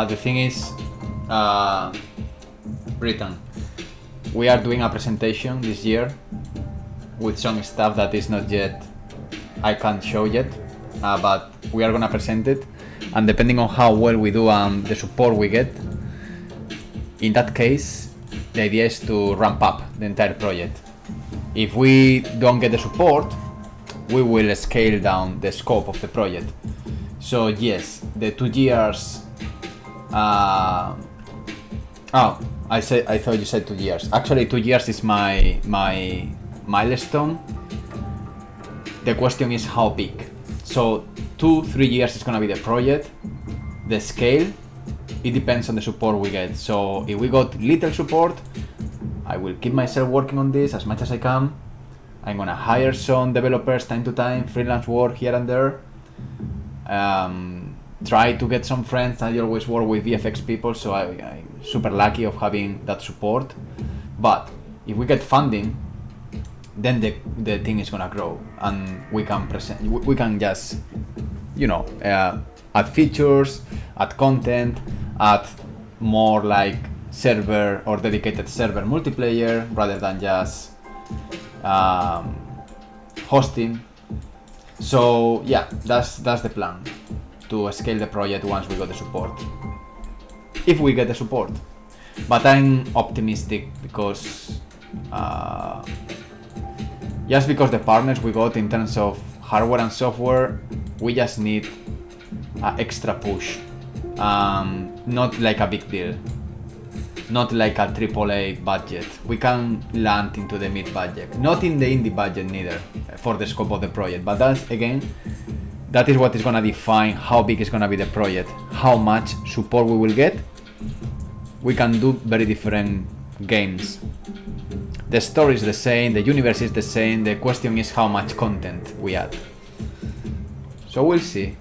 the thing is, Britain, we are doing a presentation this year with some stuff that is not yet, I can't show yet, but we are gonna present it, and depending on how well we do and the support we get, in that case, the idea is to ramp up the entire project. If we don't get the support, we will scale down the scope of the project. So yes, the 2 years Oh, I thought you said 2 years. Actually, 2 years is my milestone. The question is how big. So 2-3 years is gonna be the project. The scale, it depends on the support we get. So if we got little support, I will keep myself working on this as much as I can. I'm gonna hire some developers time to time, freelance work here and there. Try to get some friends. I always work with VFX people, so I'm super lucky of having that support. But if we get funding, then the thing is gonna grow, and we can just, you know, add features, add content, add more like server or dedicated server multiplayer rather than just hosting. So yeah, that's the plan, to scale the project once we got the support, if we get the support. But I'm optimistic because just because the partners we got in terms of hardware and software, we just need an extra push. Not like a big deal, not like a AAA budget. We can land into the mid budget, not in the indie budget neither, for the scope of the project. But that's, again, that is what is gonna define how big is gonna be the project, how much support we will get. We can do very different games. The story is the same, the universe is the same, the question is how much content we add. So we'll see.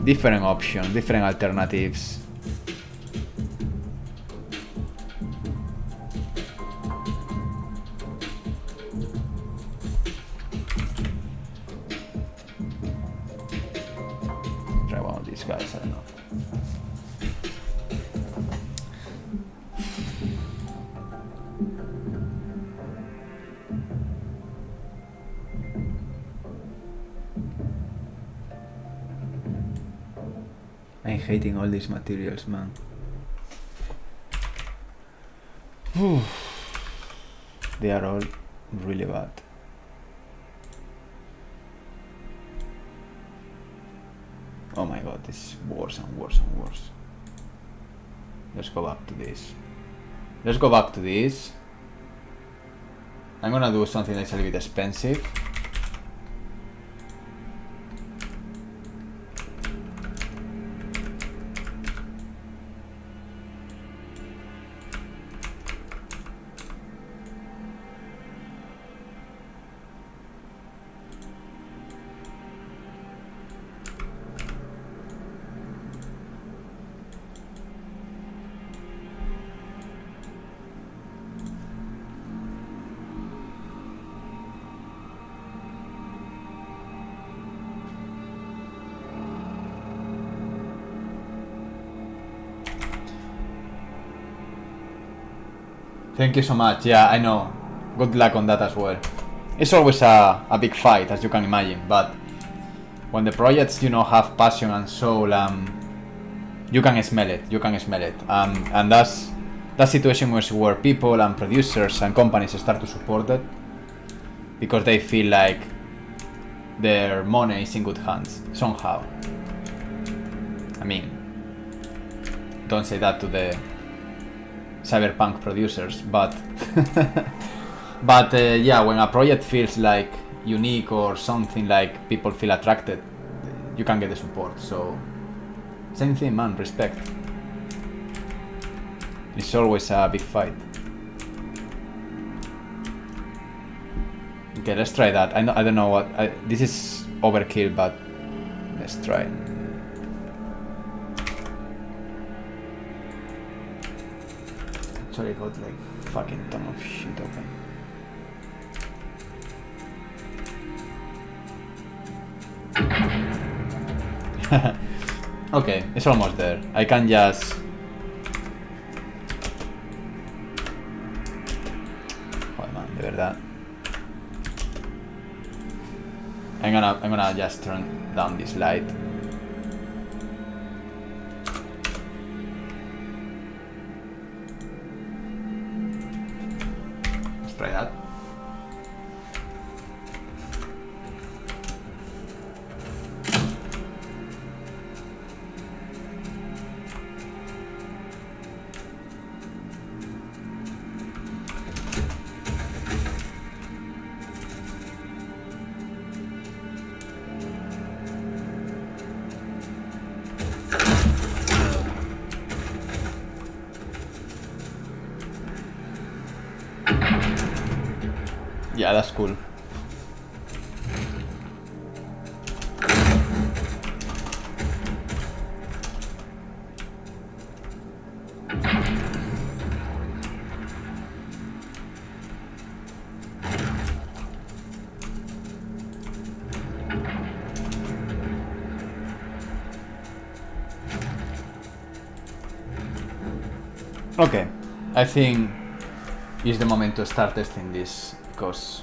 Different options, different alternatives. Try one of these guys, I don't know. I'm hating all these materials, man. They are all really bad. Oh my god, this is worse and worse and worse. Let's go back to this. I'm gonna do something that's a little bit expensive. Thank you so much. Yeah, I know. Good luck on that as well. It's always a big fight, as you can imagine, but when the projects, you know, have passion and soul, you can smell it. And that's that situation where people and producers and companies start to support it because they feel like their money is in good hands somehow. I mean, don't say that to the cyberpunk producers, but yeah, when a project feels like unique or something like people feel attracted, you can get the support. So same thing, man, respect. It's always a big fight. Okay, let's try that. I don't know what this is overkill, but let's try. Actually, I got like fucking ton of shit open. Okay, it's almost there. I can just... Joder, man, de verdad. I'm gonna just turn down this light. Let's try that. Yeah, that's cool. Okay, I think it's the moment to start testing this because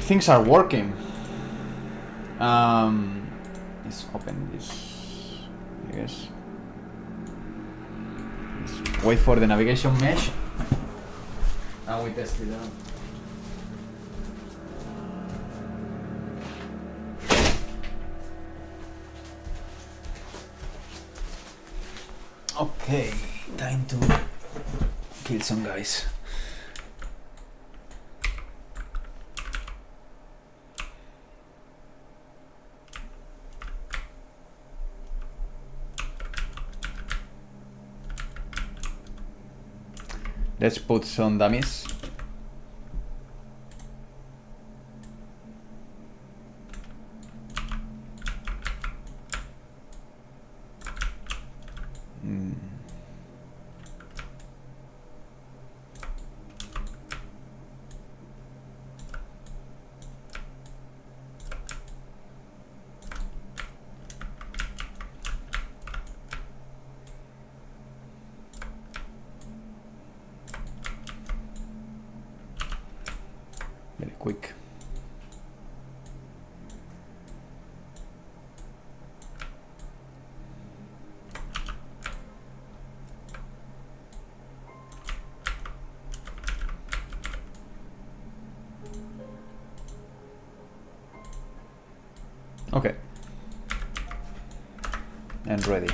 things are working. Let's open this, I guess. Let's wait for the navigation mesh and we test it out. Okay, time to kill some guys. Let's put some dummies. Very quick. Okay. And ready.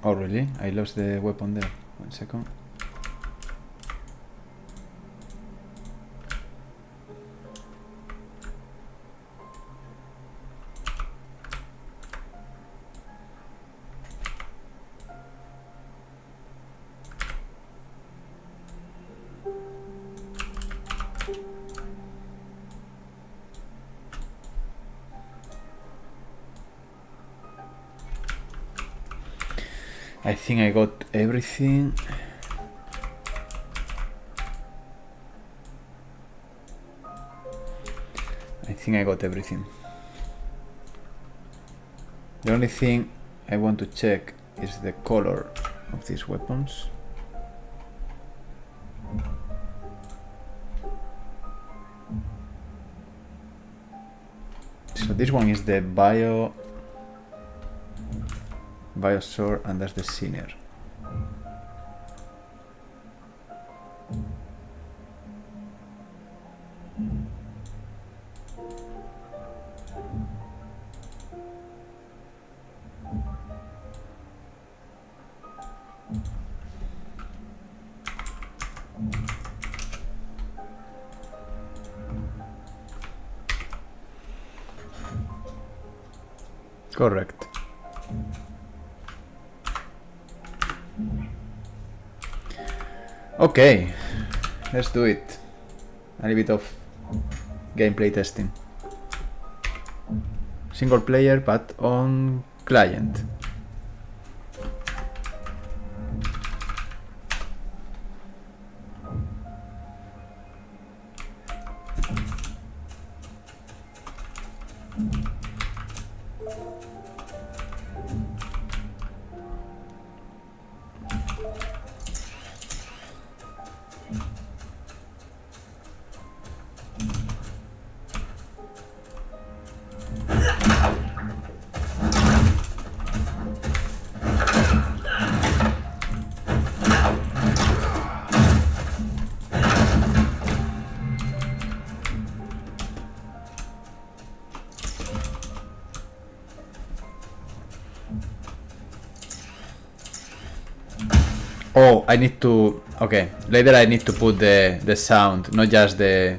Oh really? I lost the weapon there. 1 second. I think I got everything. I think I got everything. The only thing I want to check is the color of these weapons. So this one is the Biosword, and that's the Sinner. Correct. Okay, let's do it. A little bit of gameplay testing. Single player, but on client. Oh, I need to... Okay, later I need to put the sound, not just the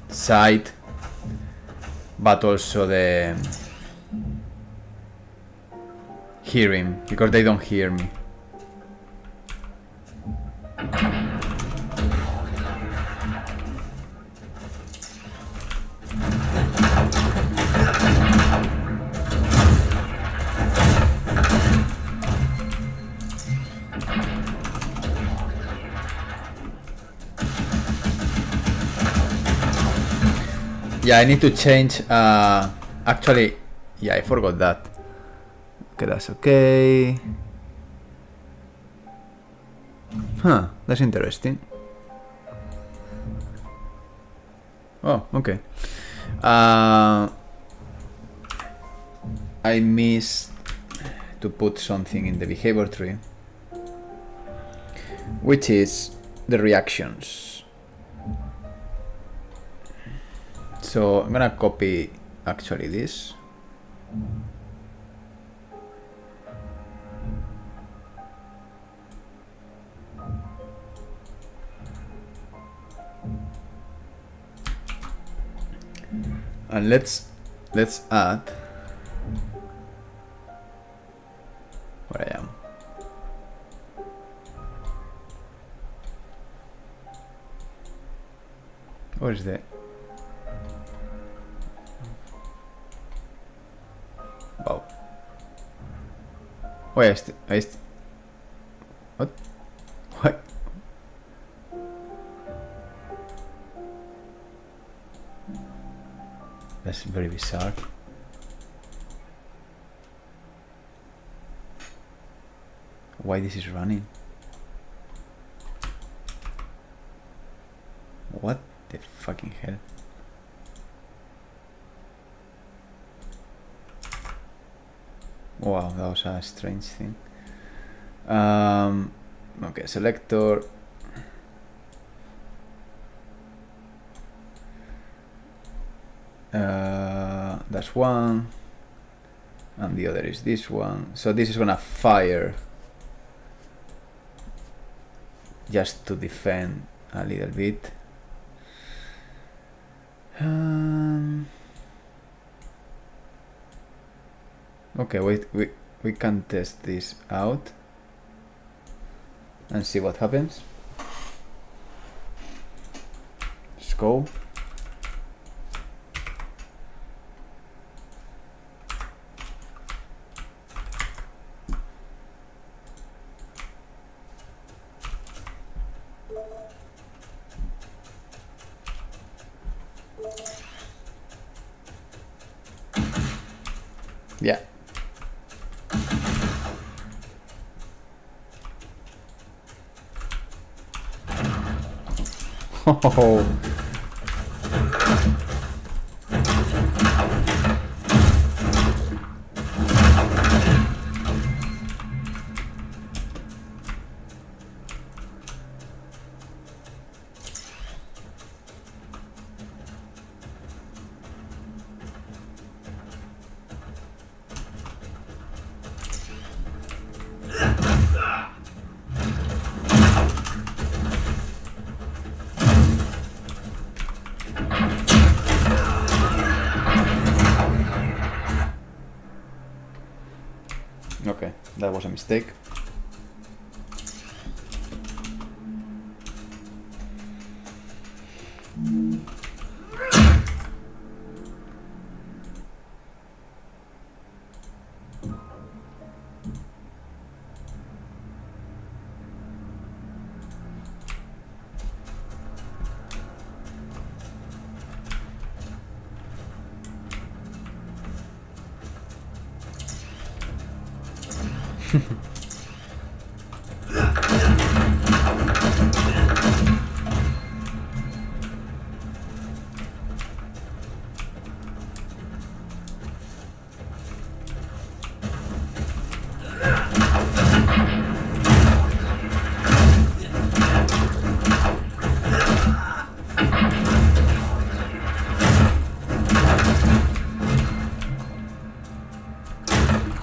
side, but also the hearing, because they don't hear me. Yeah, I need to change, actually, yeah, I forgot that. Okay, that's okay. Huh, that's interesting. Oh, okay. I missed to put something in the behavior tree, which is the reactions. So I'm gonna copy actually this. And let's add where I am. Where is the wow? Oh, what? What? That's very bizarre. Why this is running? What the fucking hell? Wow, that was a strange thing. Okay, selector. That's one, and the other is this one. So this is gonna fire just to defend a little bit. Okay, wait, we can test this out and see what happens. Scope. Yeah. Oh. Okay, that was a mistake.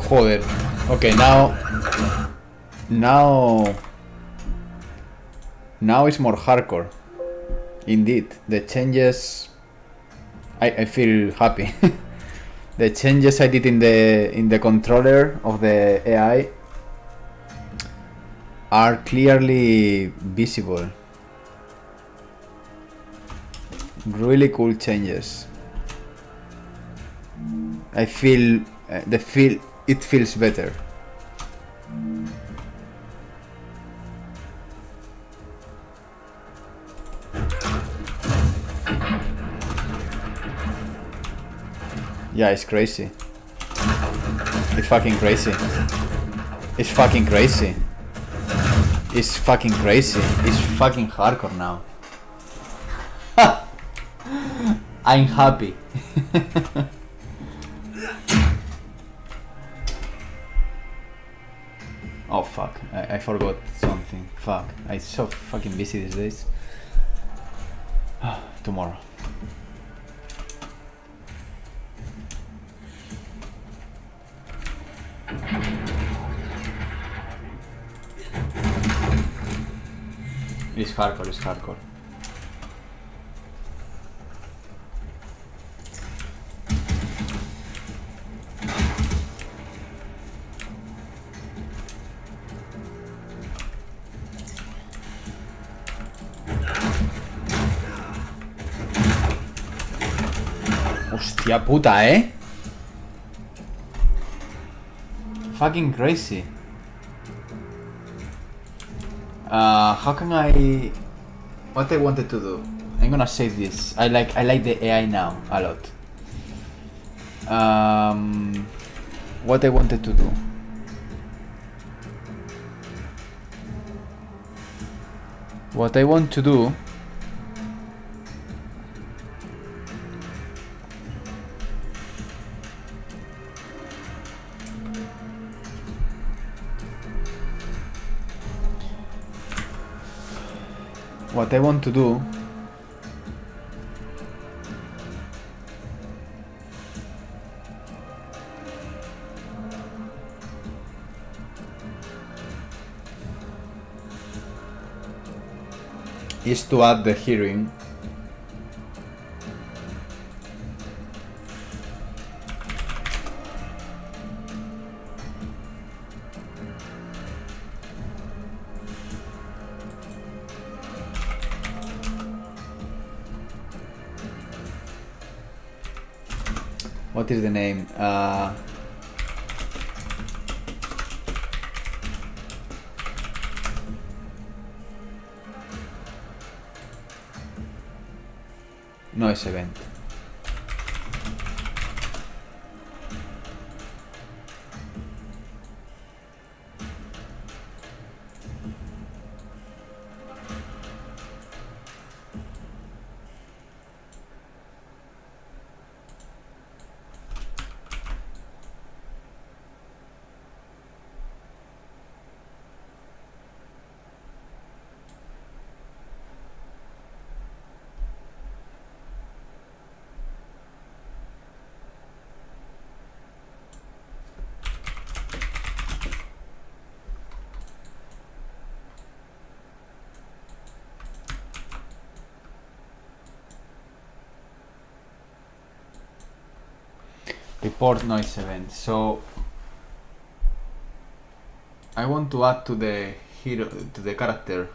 Joder. Okay, now it's more hardcore. Indeed, the changes I feel happy. The changes I did in the controller of the AI are clearly visible. Really cool changes. I feel it feels better. Yeah, it's crazy. It's fucking crazy. It's fucking crazy. It's fucking crazy. It's fucking hardcore now. I'm happy. Oh fuck, I forgot something. Fuck, I'm so fucking busy these days. Tomorrow. It's hardcore, it's hardcore. Hostia puta, Fucking crazy. How can I... What I wanted to do? I'm gonna save this. I like the AI now a lot. What I wanted to do? What I want to do... What I want to do is to add the hearing. What is the name? Noise event. Report noise event. So I want to add to the hero, to the character,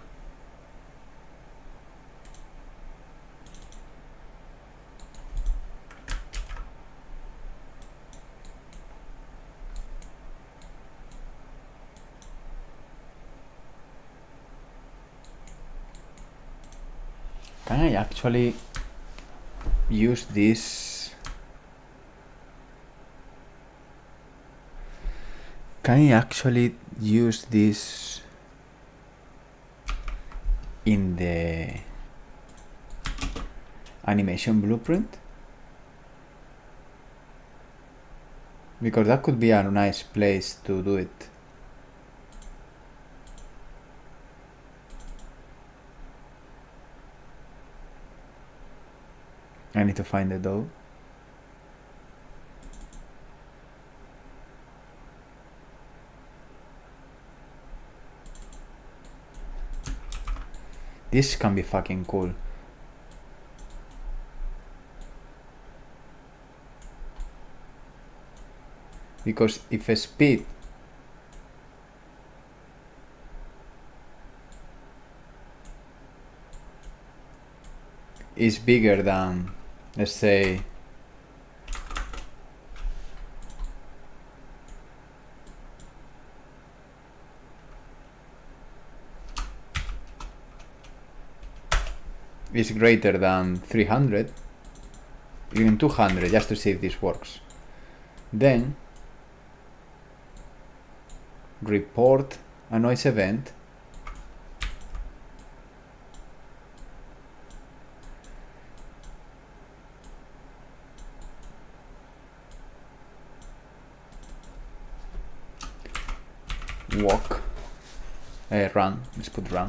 can I actually use this? Can I actually use this in the animation blueprint? Because that could be a nice place to do it. I need to find it though. This can be fucking cool. because if a speed is bigger than, let's say, is greater than 300, even 200, just to see if this works, then report a noise event run, let's put run.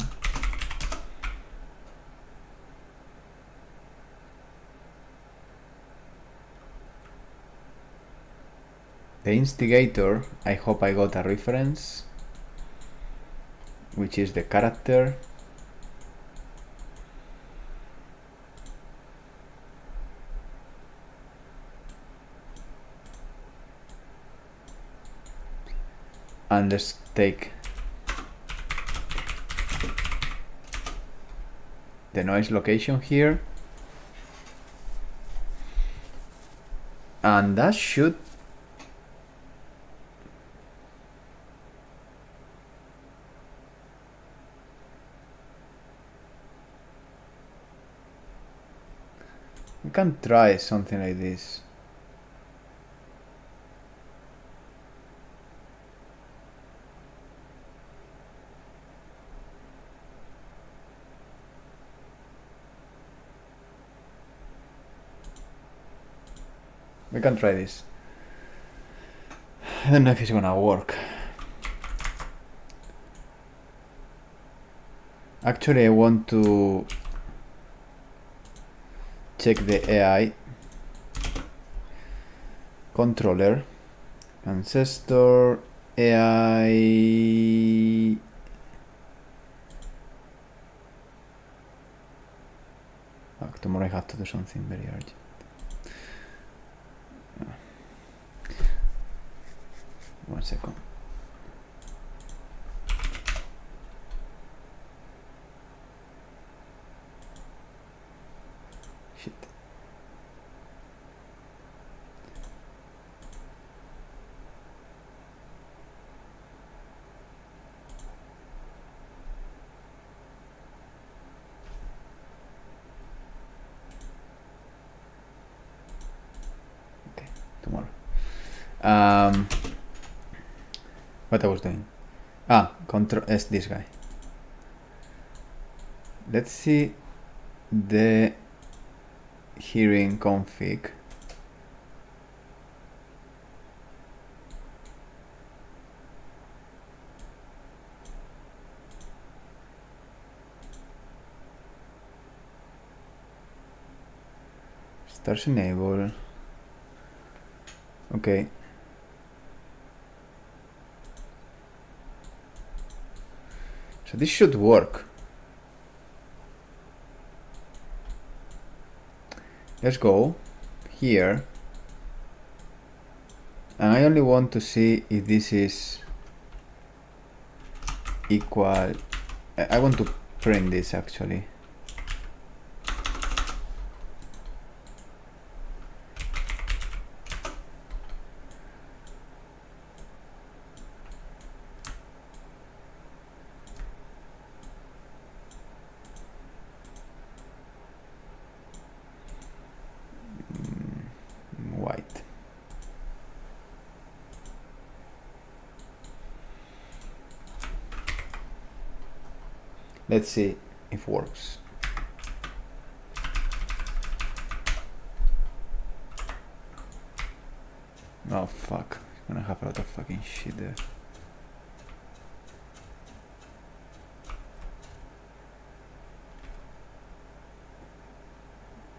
The instigator, I hope I got a reference, which is the character. And let's take the noise location here. And that should we can try something like this. We can try this. I don't know if it's gonna work. Actually, I want to check the AI controller, ancestor, AI. Tomorrow I have to do something very urgent. One second. Shit. Okay, tomorrow. What I was doing? Control is this guy. Let's see the hearing config. Stars enable. Okay. So this should work. Let's go here. And I only want to see if this is equal. I want to print this actually. White. Let's see if it works. Oh fuck, it's gonna have a lot of fucking shit there.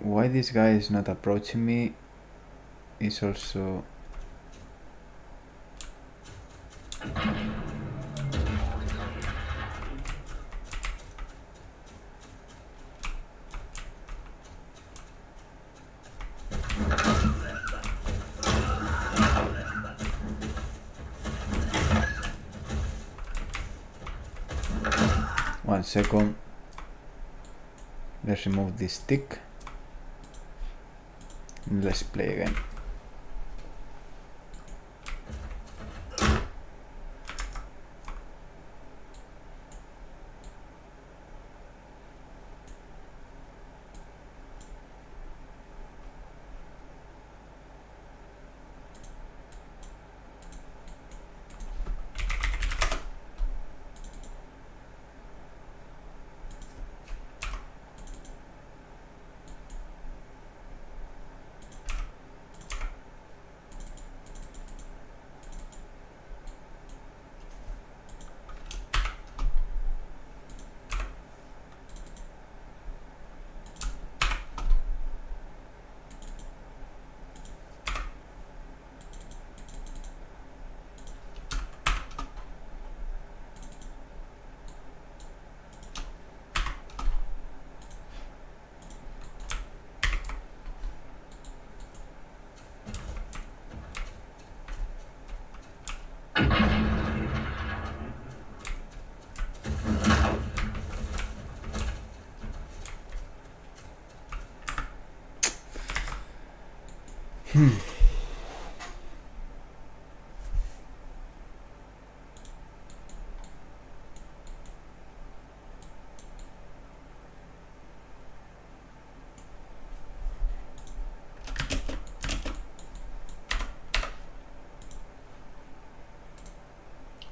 Why this guy is not approaching me is also 1 second. Let's remove this stick. Let's play again.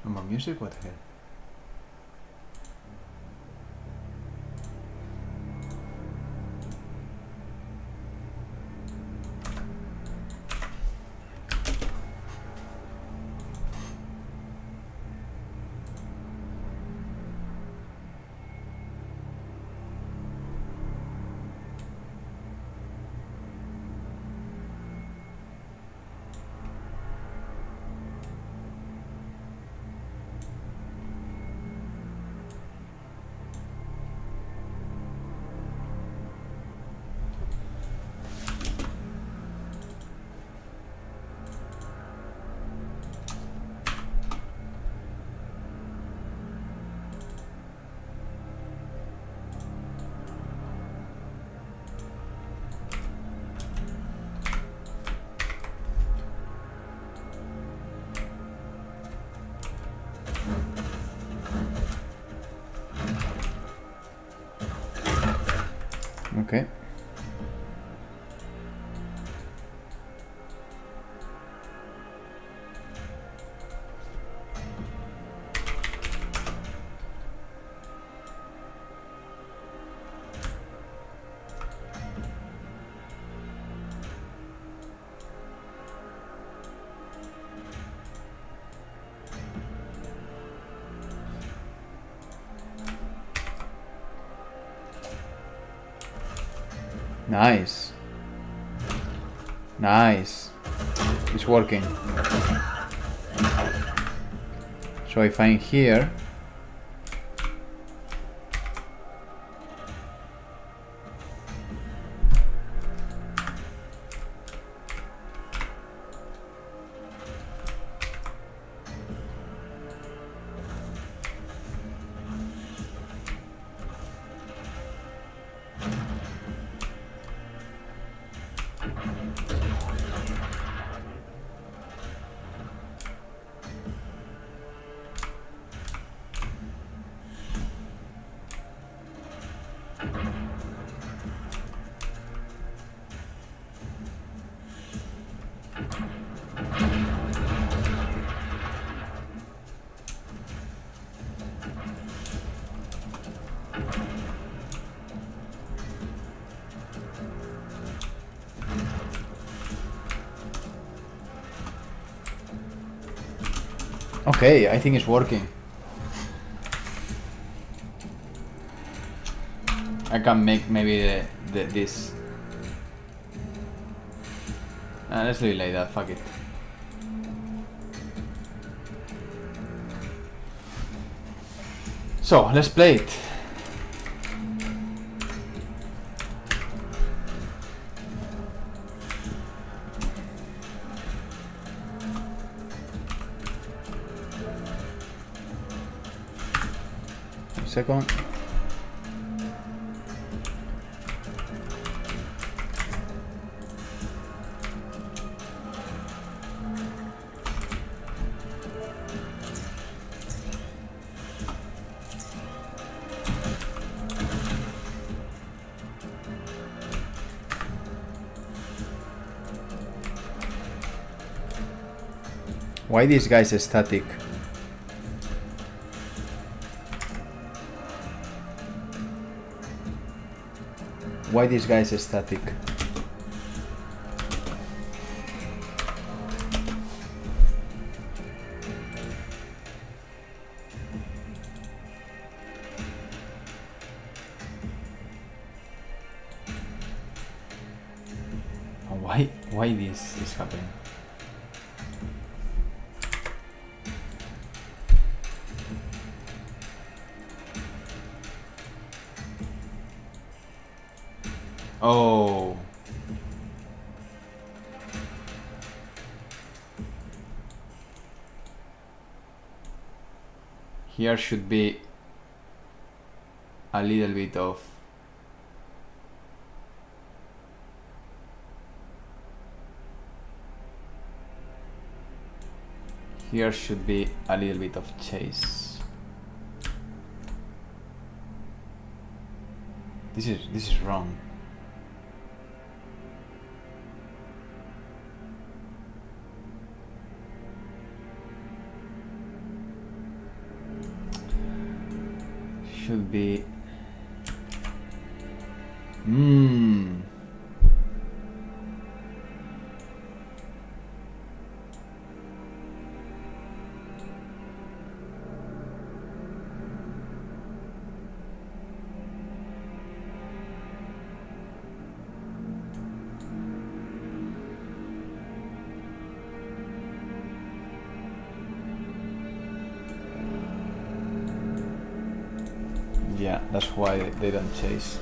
No more music? What the hell? Okay. Nice. Nice. It's working. So if I'm here, okay, I think it's working. I can make maybe this. Let's leave it like that, fuck it. So, let's play it. second. Why this guy is static? Why this guy is static? Why this is happening? Oh. Here should be a little bit of chase. This is wrong. Should be yeah, that's why they don't chase.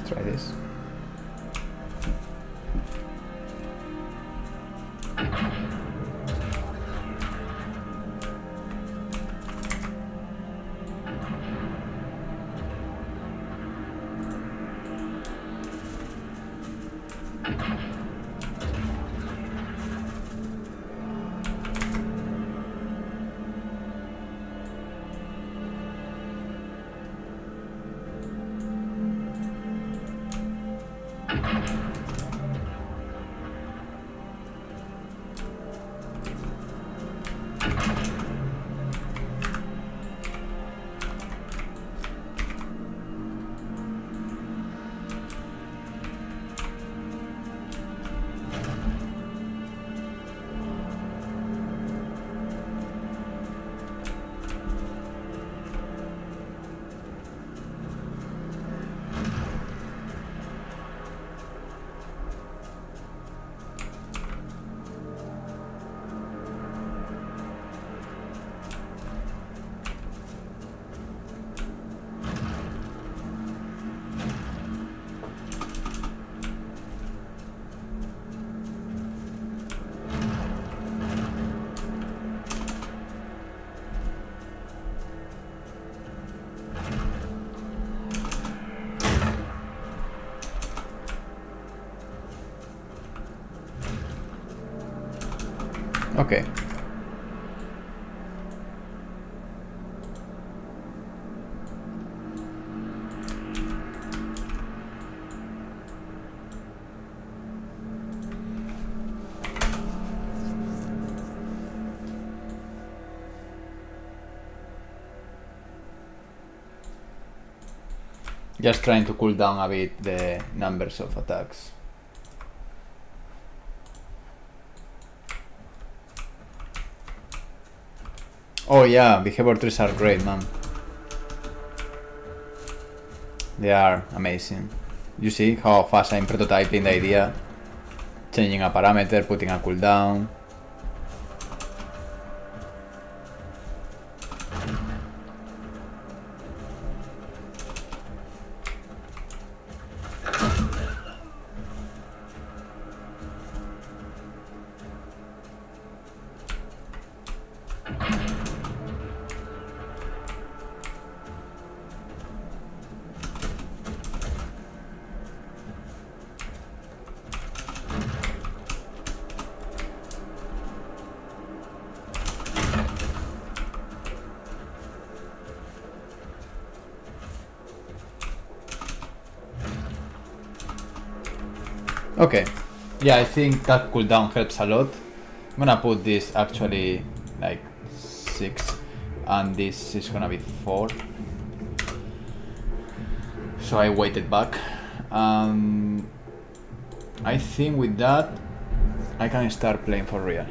Try this. Okay. Just trying to cool down a bit the numbers of attacks. Oh yeah, behavior trees are great, man. They are amazing. You see how fast I'm prototyping the idea, changing a parameter, putting a cooldown. Okay, yeah, I think that cooldown helps a lot. I'm gonna put this actually like 6 and this is gonna be 4. So I weighted back. I think with that I can start playing for real.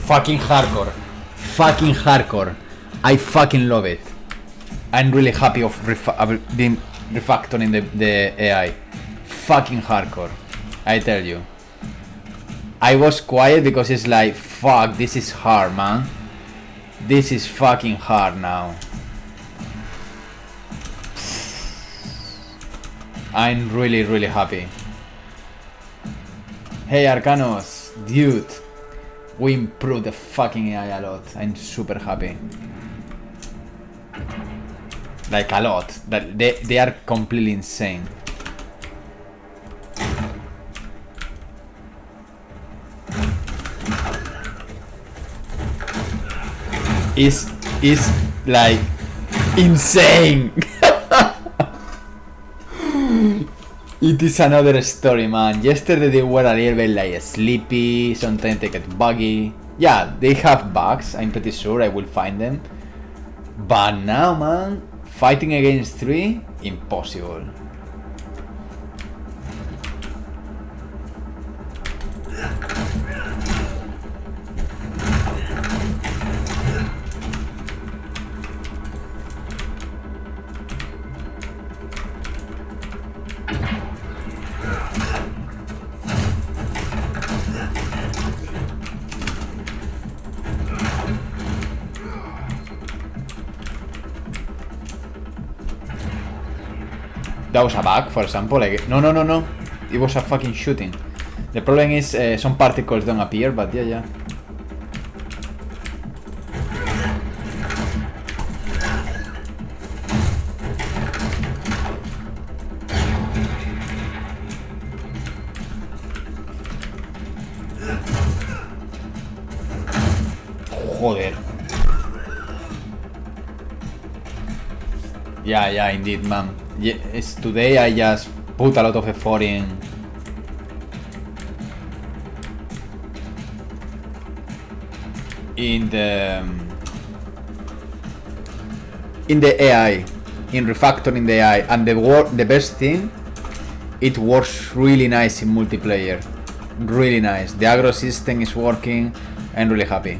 Fucking hardcore. Fucking hardcore. I fucking love it. I'm really happy of being refactoring the AI. Fucking hardcore. I tell you. I was quiet because it's like, fuck, this is hard, man. This is fucking hard now. I'm really, really happy. Hey Arcanos, dude. We improved the fucking AI a lot. I'm super happy. Like a lot. That they are completely insane. Is like insane. It is another story, man. Yesterday they were a little bit like sleepy, sometimes they get buggy. Yeah, they have bugs, I'm pretty sure I will find them. But now, man, fighting against 3, impossible. That was a bug, for example. Like, no. It was a fucking shooting. The problem is some particles don't appear, but yeah. Yeah, indeed, man. Yeah, it's today I just put a lot of effort in the AI, in refactoring the AI, and the best thing, it works really nice in multiplayer. Really nice. The aggro system is working. I'm really happy.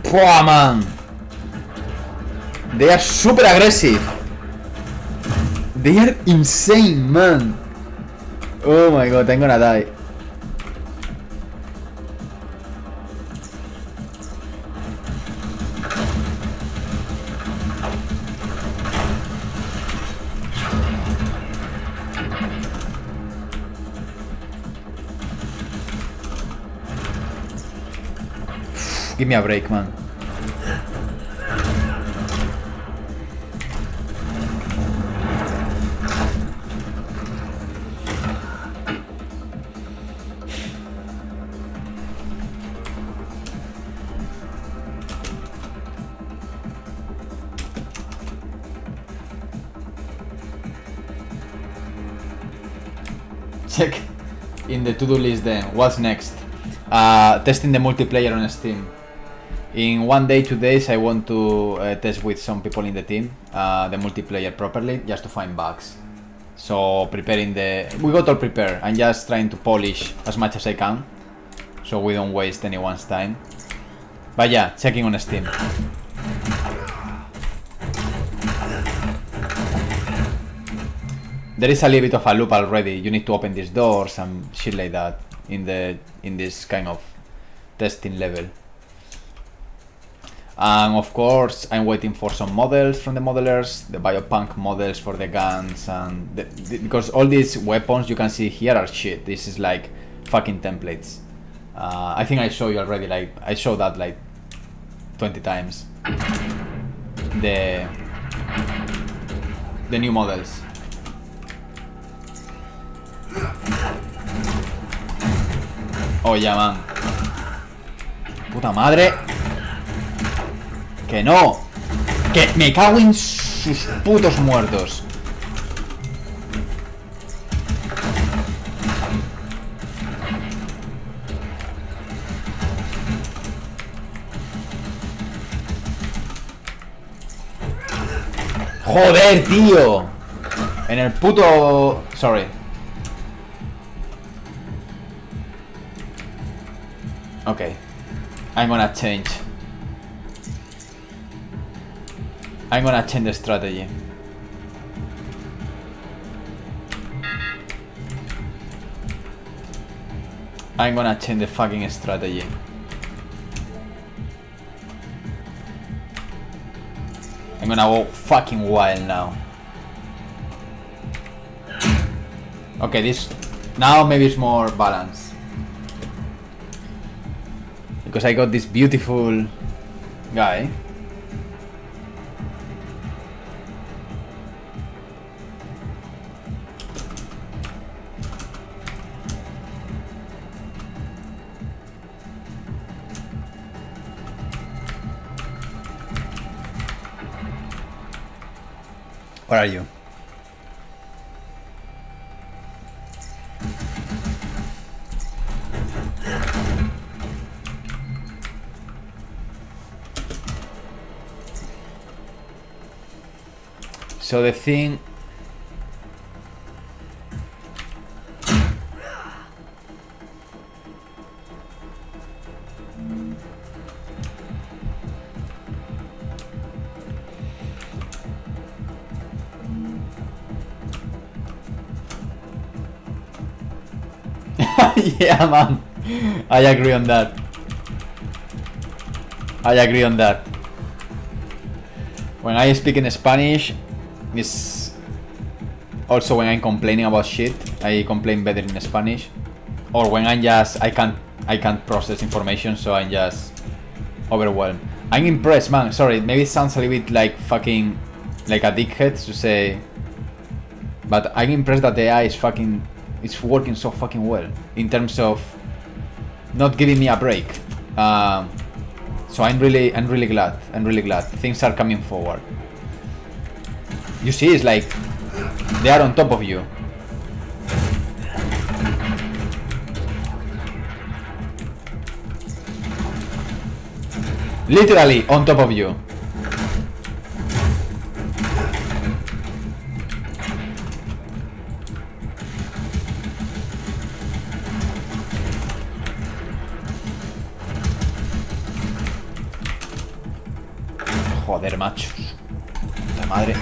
Pwah, man! They are super aggressive. They are insane, man. Oh my god, I'm gonna die. Give me a break, man. Check in the to-do list then. What's next? Testing the multiplayer on Steam. In 1 day, 2 days, I want to test with some people in the team the multiplayer properly, just to find bugs. So preparing we got all prepared. I'm just trying to polish as much as I can, so we don't waste anyone's time. But yeah, checking on Steam. There is a little bit of a loop already. You need to open these doors and shit like that in this kind of testing level. And of course, I'm waiting for some models from the modelers, the biopunk models for the guns, and because all these weapons you can see here are shit. This is like fucking templates. I think I showed you already. Like I showed that like 20 times. The new models. Oh yeah, man. Puta madre. Que no. Que me cago en sus putos muertos. Joder, tío. En el puto... Sorry. Okay. I'm gonna change the strategy. I'm gonna change the fucking strategy. I'm gonna go fucking wild now. Okay, this... Now maybe it's more balanced. Because I got this beautiful guy. Where are you? So the thing... Yeah, man. I agree on that. I agree on that. When I speak in Spanish, it's also when I'm complaining about shit. I complain better in Spanish, or when I'm just I can't process information, so I'm just overwhelmed. I'm impressed, man. Sorry, maybe it sounds a little bit like fucking like a dickhead to say, but I'm impressed that the AI is fucking, it's working so fucking well in terms of not giving me a break. So I'm really glad. I'm really glad things are coming forward. You see, it's like they are on top of you. Literally on top of you. Joder, macho. Puta madre.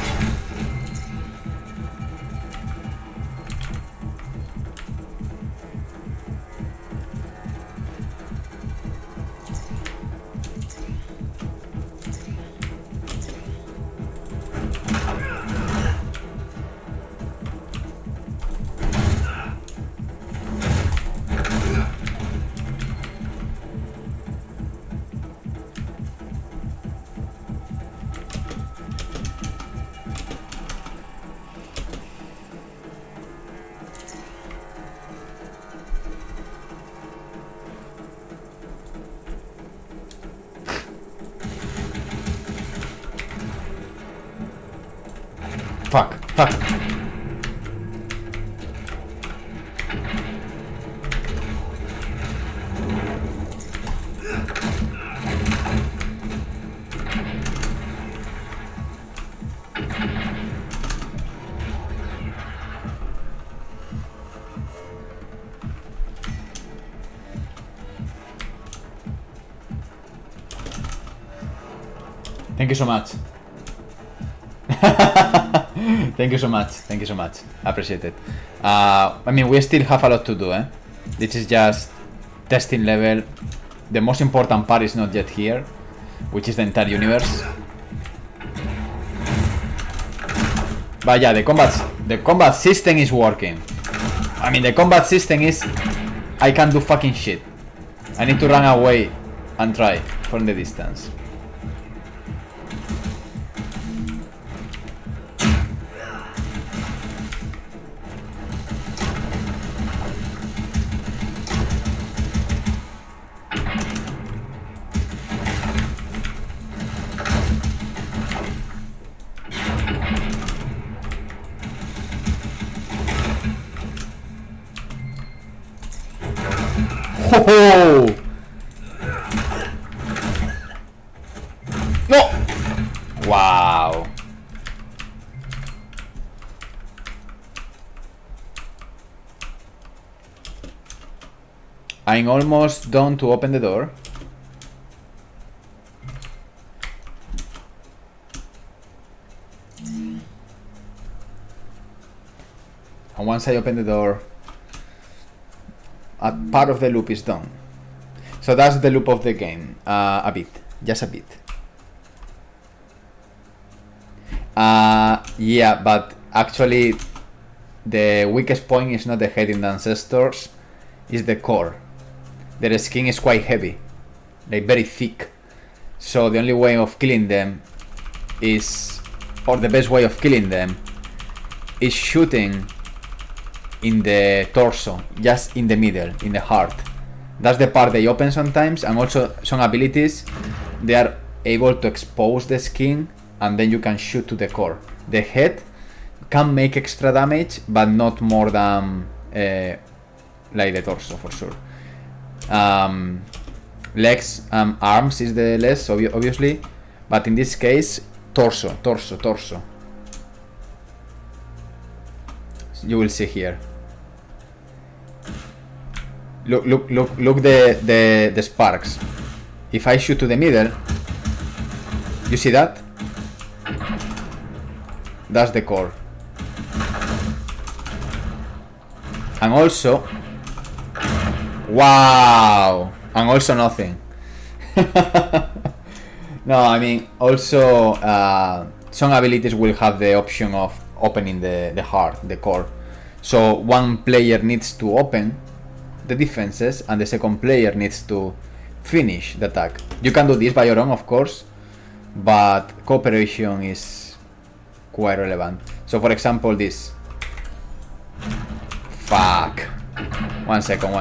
Fuck. Thank you so much. Thank you so much. Thank you so much. Appreciate it. I mean, we still have a lot to do, eh? This is just testing level. The most important part is not yet here, which is the entire universe. But yeah, the combat system is working. I mean, the combat system is, I can't do fucking shit. I need to run away and try from the distance. Oh! No! Wow. I'm almost done to open the door. And once I open the door, a part of the loop is done. So that's the loop of the game. A bit, just a bit. Yeah, but actually the weakest point is not the head in the ancestors, it's the core. Their skin is quite heavy, like very thick. So the only way of killing them is, or the best way of killing them is shooting in the torso, just in the middle, in the heart. That's the part they open sometimes, and also some abilities they are able to expose the skin and then you can shoot to the core. The head can make extra damage, but not more than like the torso for sure. Legs and arms is the less obviously, but in this case torso. You will see here. Look the sparks. If I shoot to the middle, you see that? That's the core. And also Wow! And also nothing. No, I mean, also some abilities will have the option of opening the heart, the core. So one player needs to open the defenses and the second player needs to finish the attack. You can do this by your own, of course, but cooperation is quite relevant. So for example, this. Fuck. One second.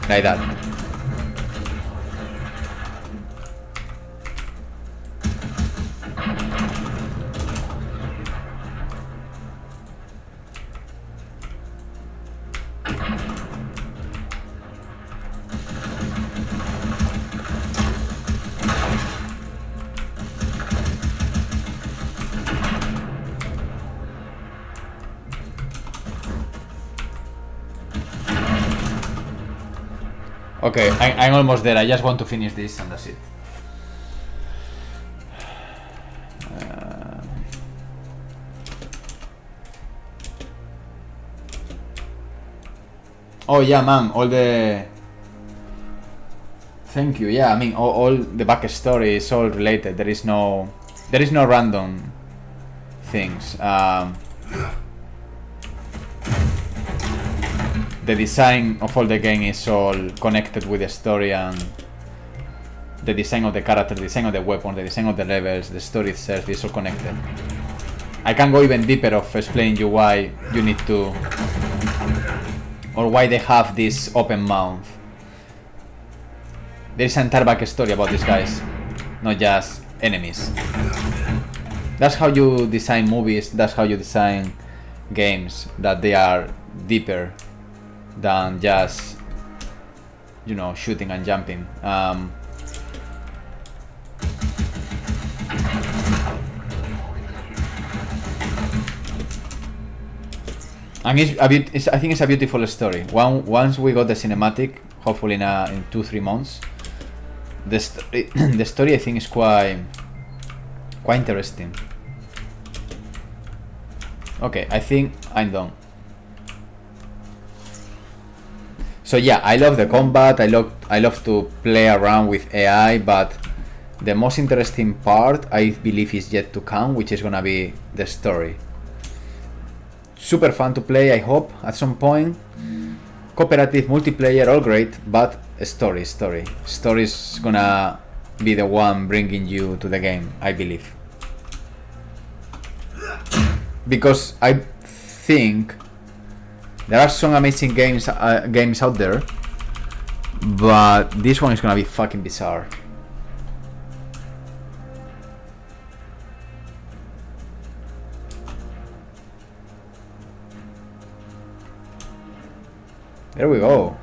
Like that. Okay, I'm almost there. I just want to finish this and that's it. Oh yeah, man, all the... Thank you, yeah, I mean, all the backstory is all related. There is no random things. The design of all the game is all connected with the story, and the design of the character, the design of the weapon, the design of the levels, the story itself is all connected. I can go even deeper of explaining you why you need to, or why they have this open mouth. There is an entire backstory about these guys, not just enemies. That's how you design movies, that's how you design games, that they are deeper than just, you know, shooting and jumping. And I think it's a beautiful story. Once we got the cinematic, hopefully in 2-3 months, the story I think is quite interesting. Okay, I think I'm done. So yeah, I love the combat, I love to play around with AI, but the most interesting part I believe is yet to come, which is gonna be the story. Super fun to play, I hope, at some point. Cooperative, multiplayer, all great, but story is gonna be the one bringing you to the game, I believe. Because I think there are some amazing games out there, but this one is gonna be fucking bizarre. There we go.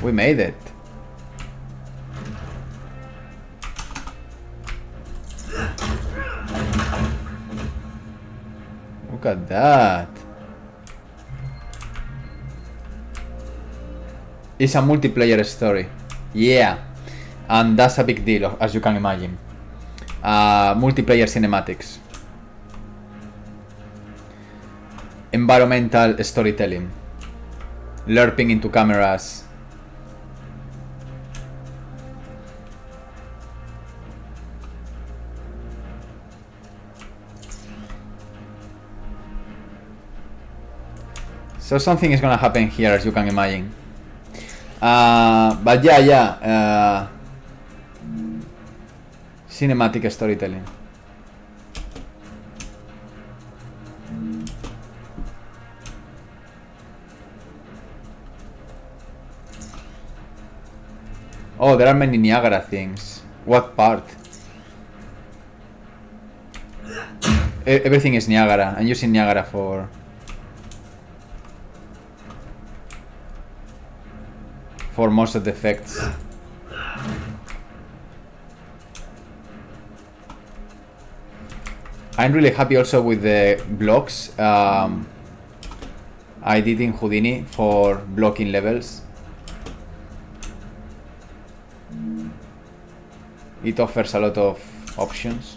We made it. Look at that. It's a multiplayer story. Yeah. And that's a big deal, as you can imagine. Multiplayer cinematics. Environmental storytelling. LARPing into cameras. So something is gonna happen here, as you can imagine. But yeah. Cinematic storytelling. Oh, there are many Niagara things. What part? Everything is Niagara. I'm using Niagara for most of the effects. I'm really happy also with the blocks I did in Houdini for blocking levels. It offers a lot of options.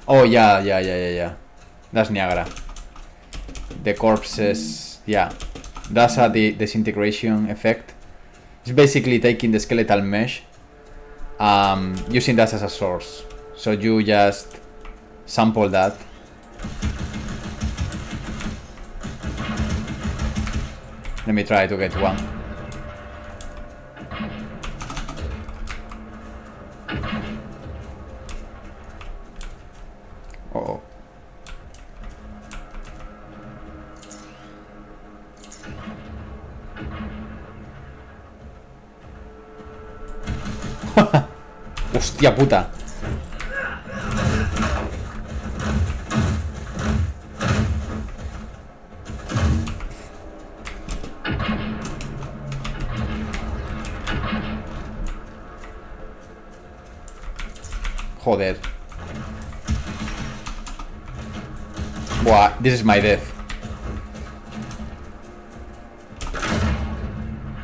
Oh yeah. That's Niagara. The corpses, yeah. That's the disintegration effect. It's basically taking the skeletal mesh, using that as a source. So you just sample that. Let me try to get one. Uh-oh. Hostia puta. Joder. Buah, this is my death.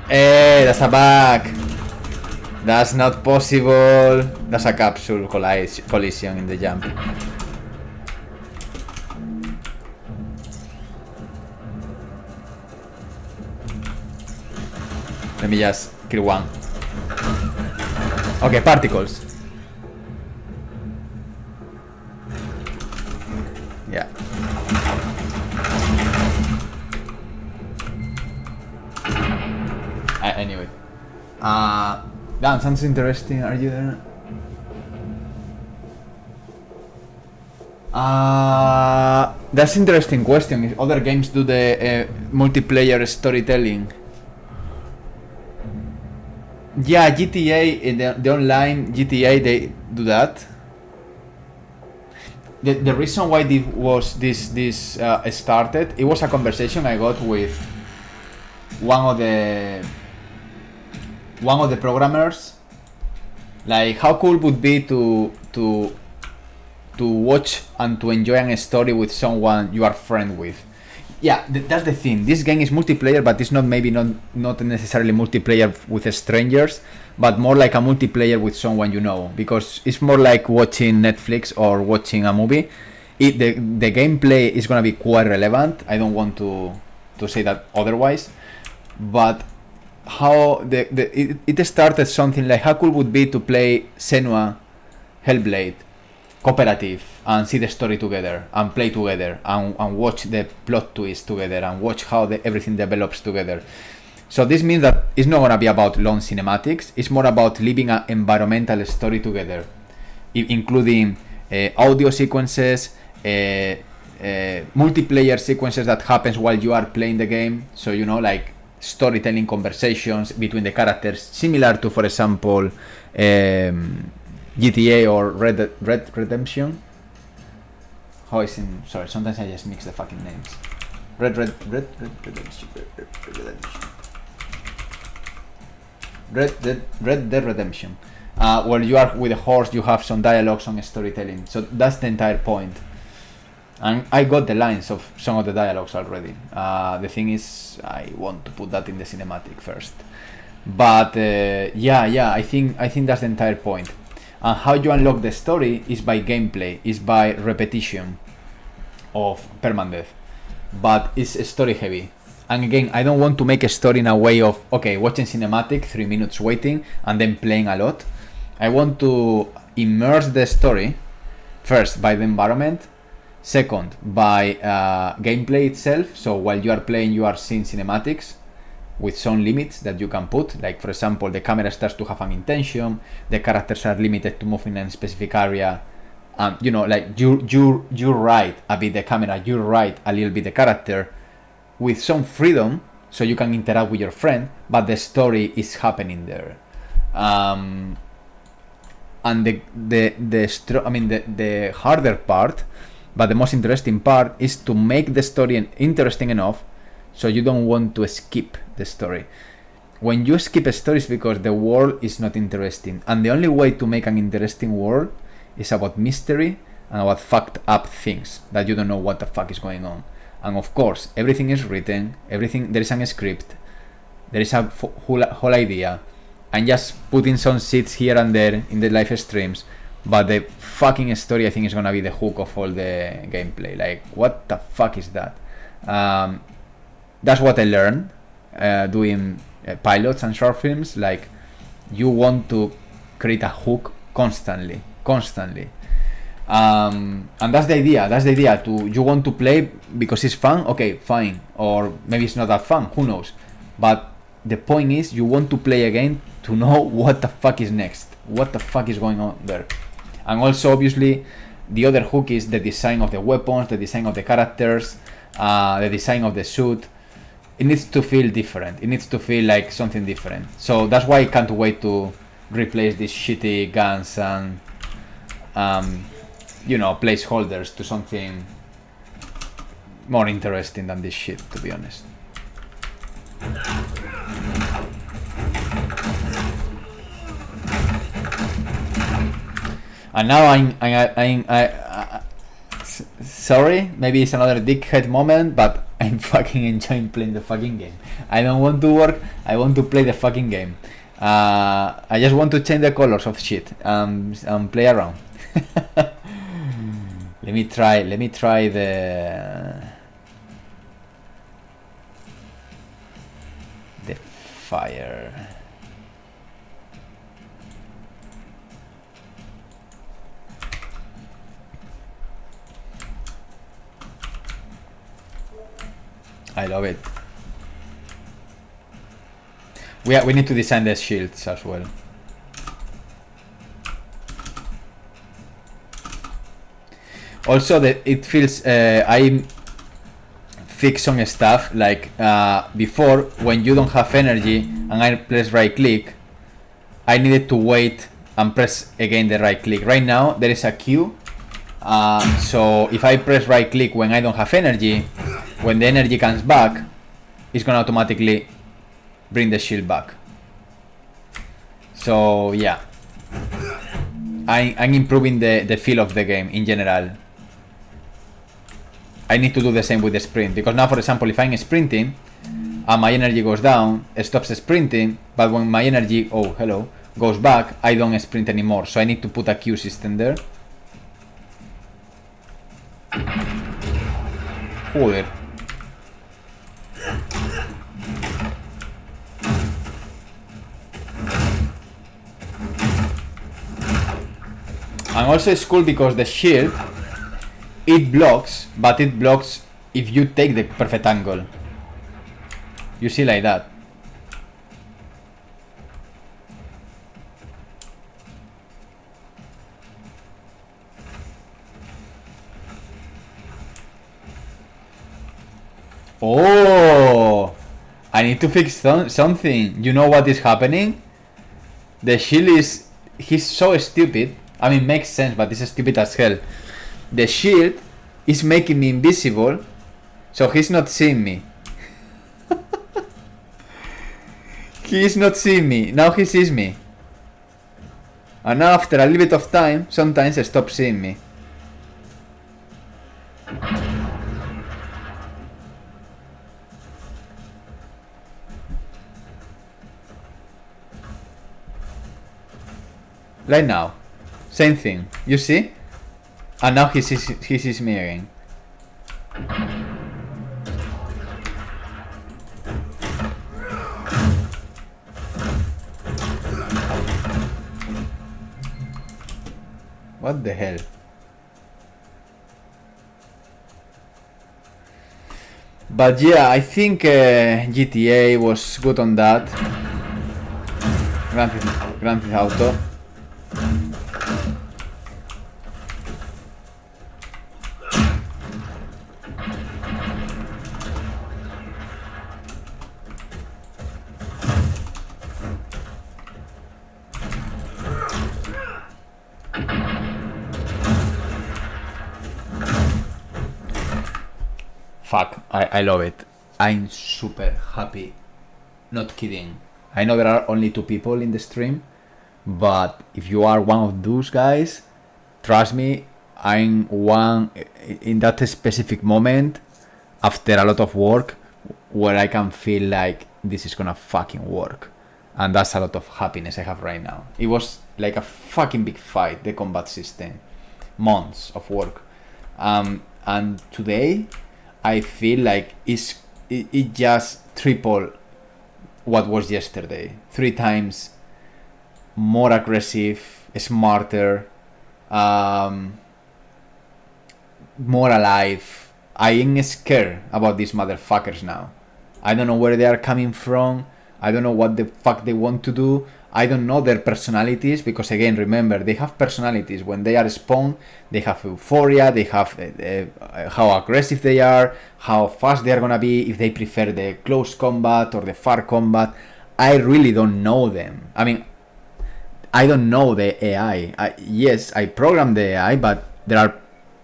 That's a bug. That's not possible. That's a capsule collision in the jump. Let me just kill one. Okay, particles. Yeah. Anyway. Dan, sounds interesting. Are you there? That's interesting question. If other games do the multiplayer storytelling. Yeah, GTA, the online GTA, they do that. The reason why this started, it was a conversation I got with one of the programmers. Like, how cool would be to watch and to enjoy a story with someone you are friend with. Yeah, that's the thing. This game is multiplayer, but it's not necessarily multiplayer with strangers, but more like a multiplayer with someone you know, because it's more like watching Netflix or watching a movie. The gameplay is gonna be quite relevant. I don't want to say that otherwise, but how it started something like, how cool would be to play Senua Hellblade cooperative and see the story together and play together and watch the plot twist together and watch how everything develops together. So this means that it's not gonna be about long cinematics. It's more about living an environmental story together, including audio sequences, multiplayer sequences that happens while you are playing the game. So, you know, like storytelling conversations between the characters, similar to, for example, GTA or Red Redemption. How is in? Sorry, sometimes I just mix the fucking names. Red Redemption. Red Dead Redemption. Where you are with a horse, you have some dialogues on storytelling. So that's the entire point. And I got the lines of some of the dialogues already. The thing is, I want to put that in the cinematic first. But yeah, I think that's the entire point. And how you unlock the story is by gameplay, is by repetition of permadeath. But it's story heavy. And again, I don't want to make a story in a way of, okay, watching cinematic, 3 minutes waiting, and then playing a lot. I want to immerse the story, first by the environment, second by gameplay itself. So while you are playing, you are seeing cinematics with some limits that you can put. Like, for example, the camera starts to have an intention, the characters are limited to move in a specific area. You know, like you write a bit the camera, you write a little bit the character with some freedom, so you can interact with your friend, but the story is happening there. And the harder part, but the most interesting part, is to make the story interesting enough so you don't want to skip the story. When you skip a story, it's because the world is not interesting, and the only way to make an interesting world is about mystery and about fucked up things that you don't know what the fuck is going on. And of course, everything is written, there is a script, there is a whole idea, and just putting some seeds here and there in the live streams but the fucking story I think is gonna be the hook of all the gameplay. Like, what the fuck is that? That's what I learned doing pilots and short films. Like, you want to create a hook constantly. And that's the idea. You want to play because it's fun, okay, fine. Or maybe it's not that fun, who knows. But the point is, you want to play again to know what the fuck is next, what the fuck is going on there. And also, obviously, the other hook is the design of the weapons, the design of the characters, the design of the suit. It needs to feel different. It needs to feel like something different. So that's why I can't wait to replace these shitty guns and placeholders to something more interesting than this shit, to be honest. And now I sorry, maybe it's another dickhead moment, but I'm fucking enjoying playing the fucking game. I don't want to work, I want to play the fucking game. I just want to change the colors of shit and play around. Let me try the fire. I love it. We need to design the shields as well. Also, it feels I fix some stuff like before, when you don't have energy and I press right click, I needed to wait and press again the right click. Right now there is a queue, so if I press right click when I don't have energy, when the energy comes back, it's gonna automatically bring the shield back. So yeah, I'm improving the feel of the game in general. I need to do the same with the sprint, because now, for example, if I'm sprinting and my energy goes down, it stops sprinting, but when my energy goes back, I don't sprint anymore. So I need to put a queue system there. Joder. And also it's cool because the shield, it blocks, but it blocks if you take the perfect angle. You see, like that. Oh, I need to fix something. You know what is happening? The shield he's so stupid. I mean, makes sense, but it's stupid as hell. The shield is making me invisible, so he's not seeing me. He is not seeing me. Now he sees me. And now, after a little bit of time, sometimes he stops seeing me. Right now, same thing. You see? And now he sees me again. What the hell? But yeah, I think GTA was good on that. Grand Theft Auto. Fuck, I love it. I'm super happy. Not kidding. I know there are only 2 people in the stream, but if you are one of those guys, trust me, I'm one in that specific moment after a lot of work where I can feel like this is gonna fucking work. And that's a lot of happiness I have right now. It was like a fucking big fight, the combat system. Months of work. And today, I feel like it just triple what was yesterday. 3 times more aggressive, smarter, more alive. I ain't scared about these motherfuckers now. I don't know where they are coming from. I don't know what the fuck they want to do. I don't know their personalities, because again, remember, they have personalities. When they are spawned, they have euphoria, they have how aggressive they are, how fast they are gonna be, if they prefer the close combat or the far combat. I really don't know them. I mean, I don't know the AI. Yes, I programmed the AI, but there are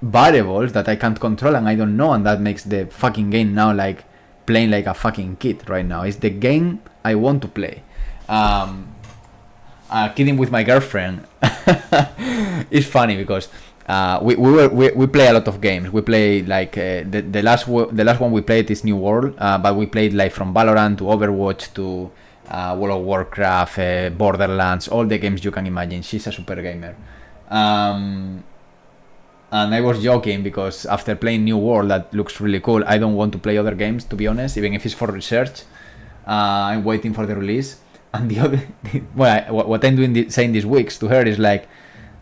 variables that I can't control and I don't know, and that makes the fucking game now like playing like a fucking kid right now. It's the game I want to play. Kidding with my girlfriend. It's funny because we play a lot of games. We play like the last one we played is New World, but we played like from Valorant to Overwatch to World of Warcraft, Borderlands, all the games you can imagine. She's a super gamer. And I was joking because after playing New World, that looks really cool, I don't want to play other games, to be honest, even if it's for research. I'm waiting for the release. And the other, what I'm doing, saying these weeks to her is like,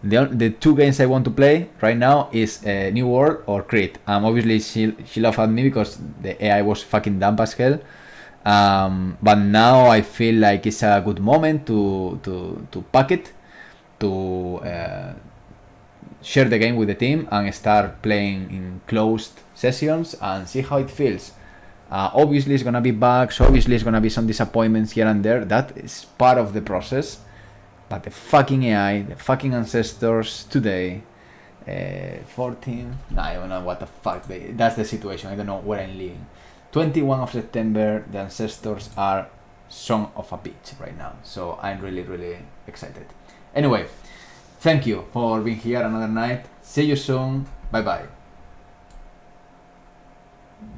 the 2 games I want to play right now is New World or CRETE. Obviously she laughed at me because the AI was fucking dumb as hell. But now I feel like it's a good moment to pack it, to share the game with the team and start playing in closed sessions and see how it feels. Obviously it's gonna be bugs, obviously it's gonna be some disappointments here and there. That is part of the process. But the fucking AI, the fucking ancestors today, 14, I don't know what the fuck, that's the situation, I don't know where I'm living. 21 of September, the ancestors are son of a bitch right now. So I'm really, really excited. Anyway, thank you for being here another night. See you soon. Bye bye.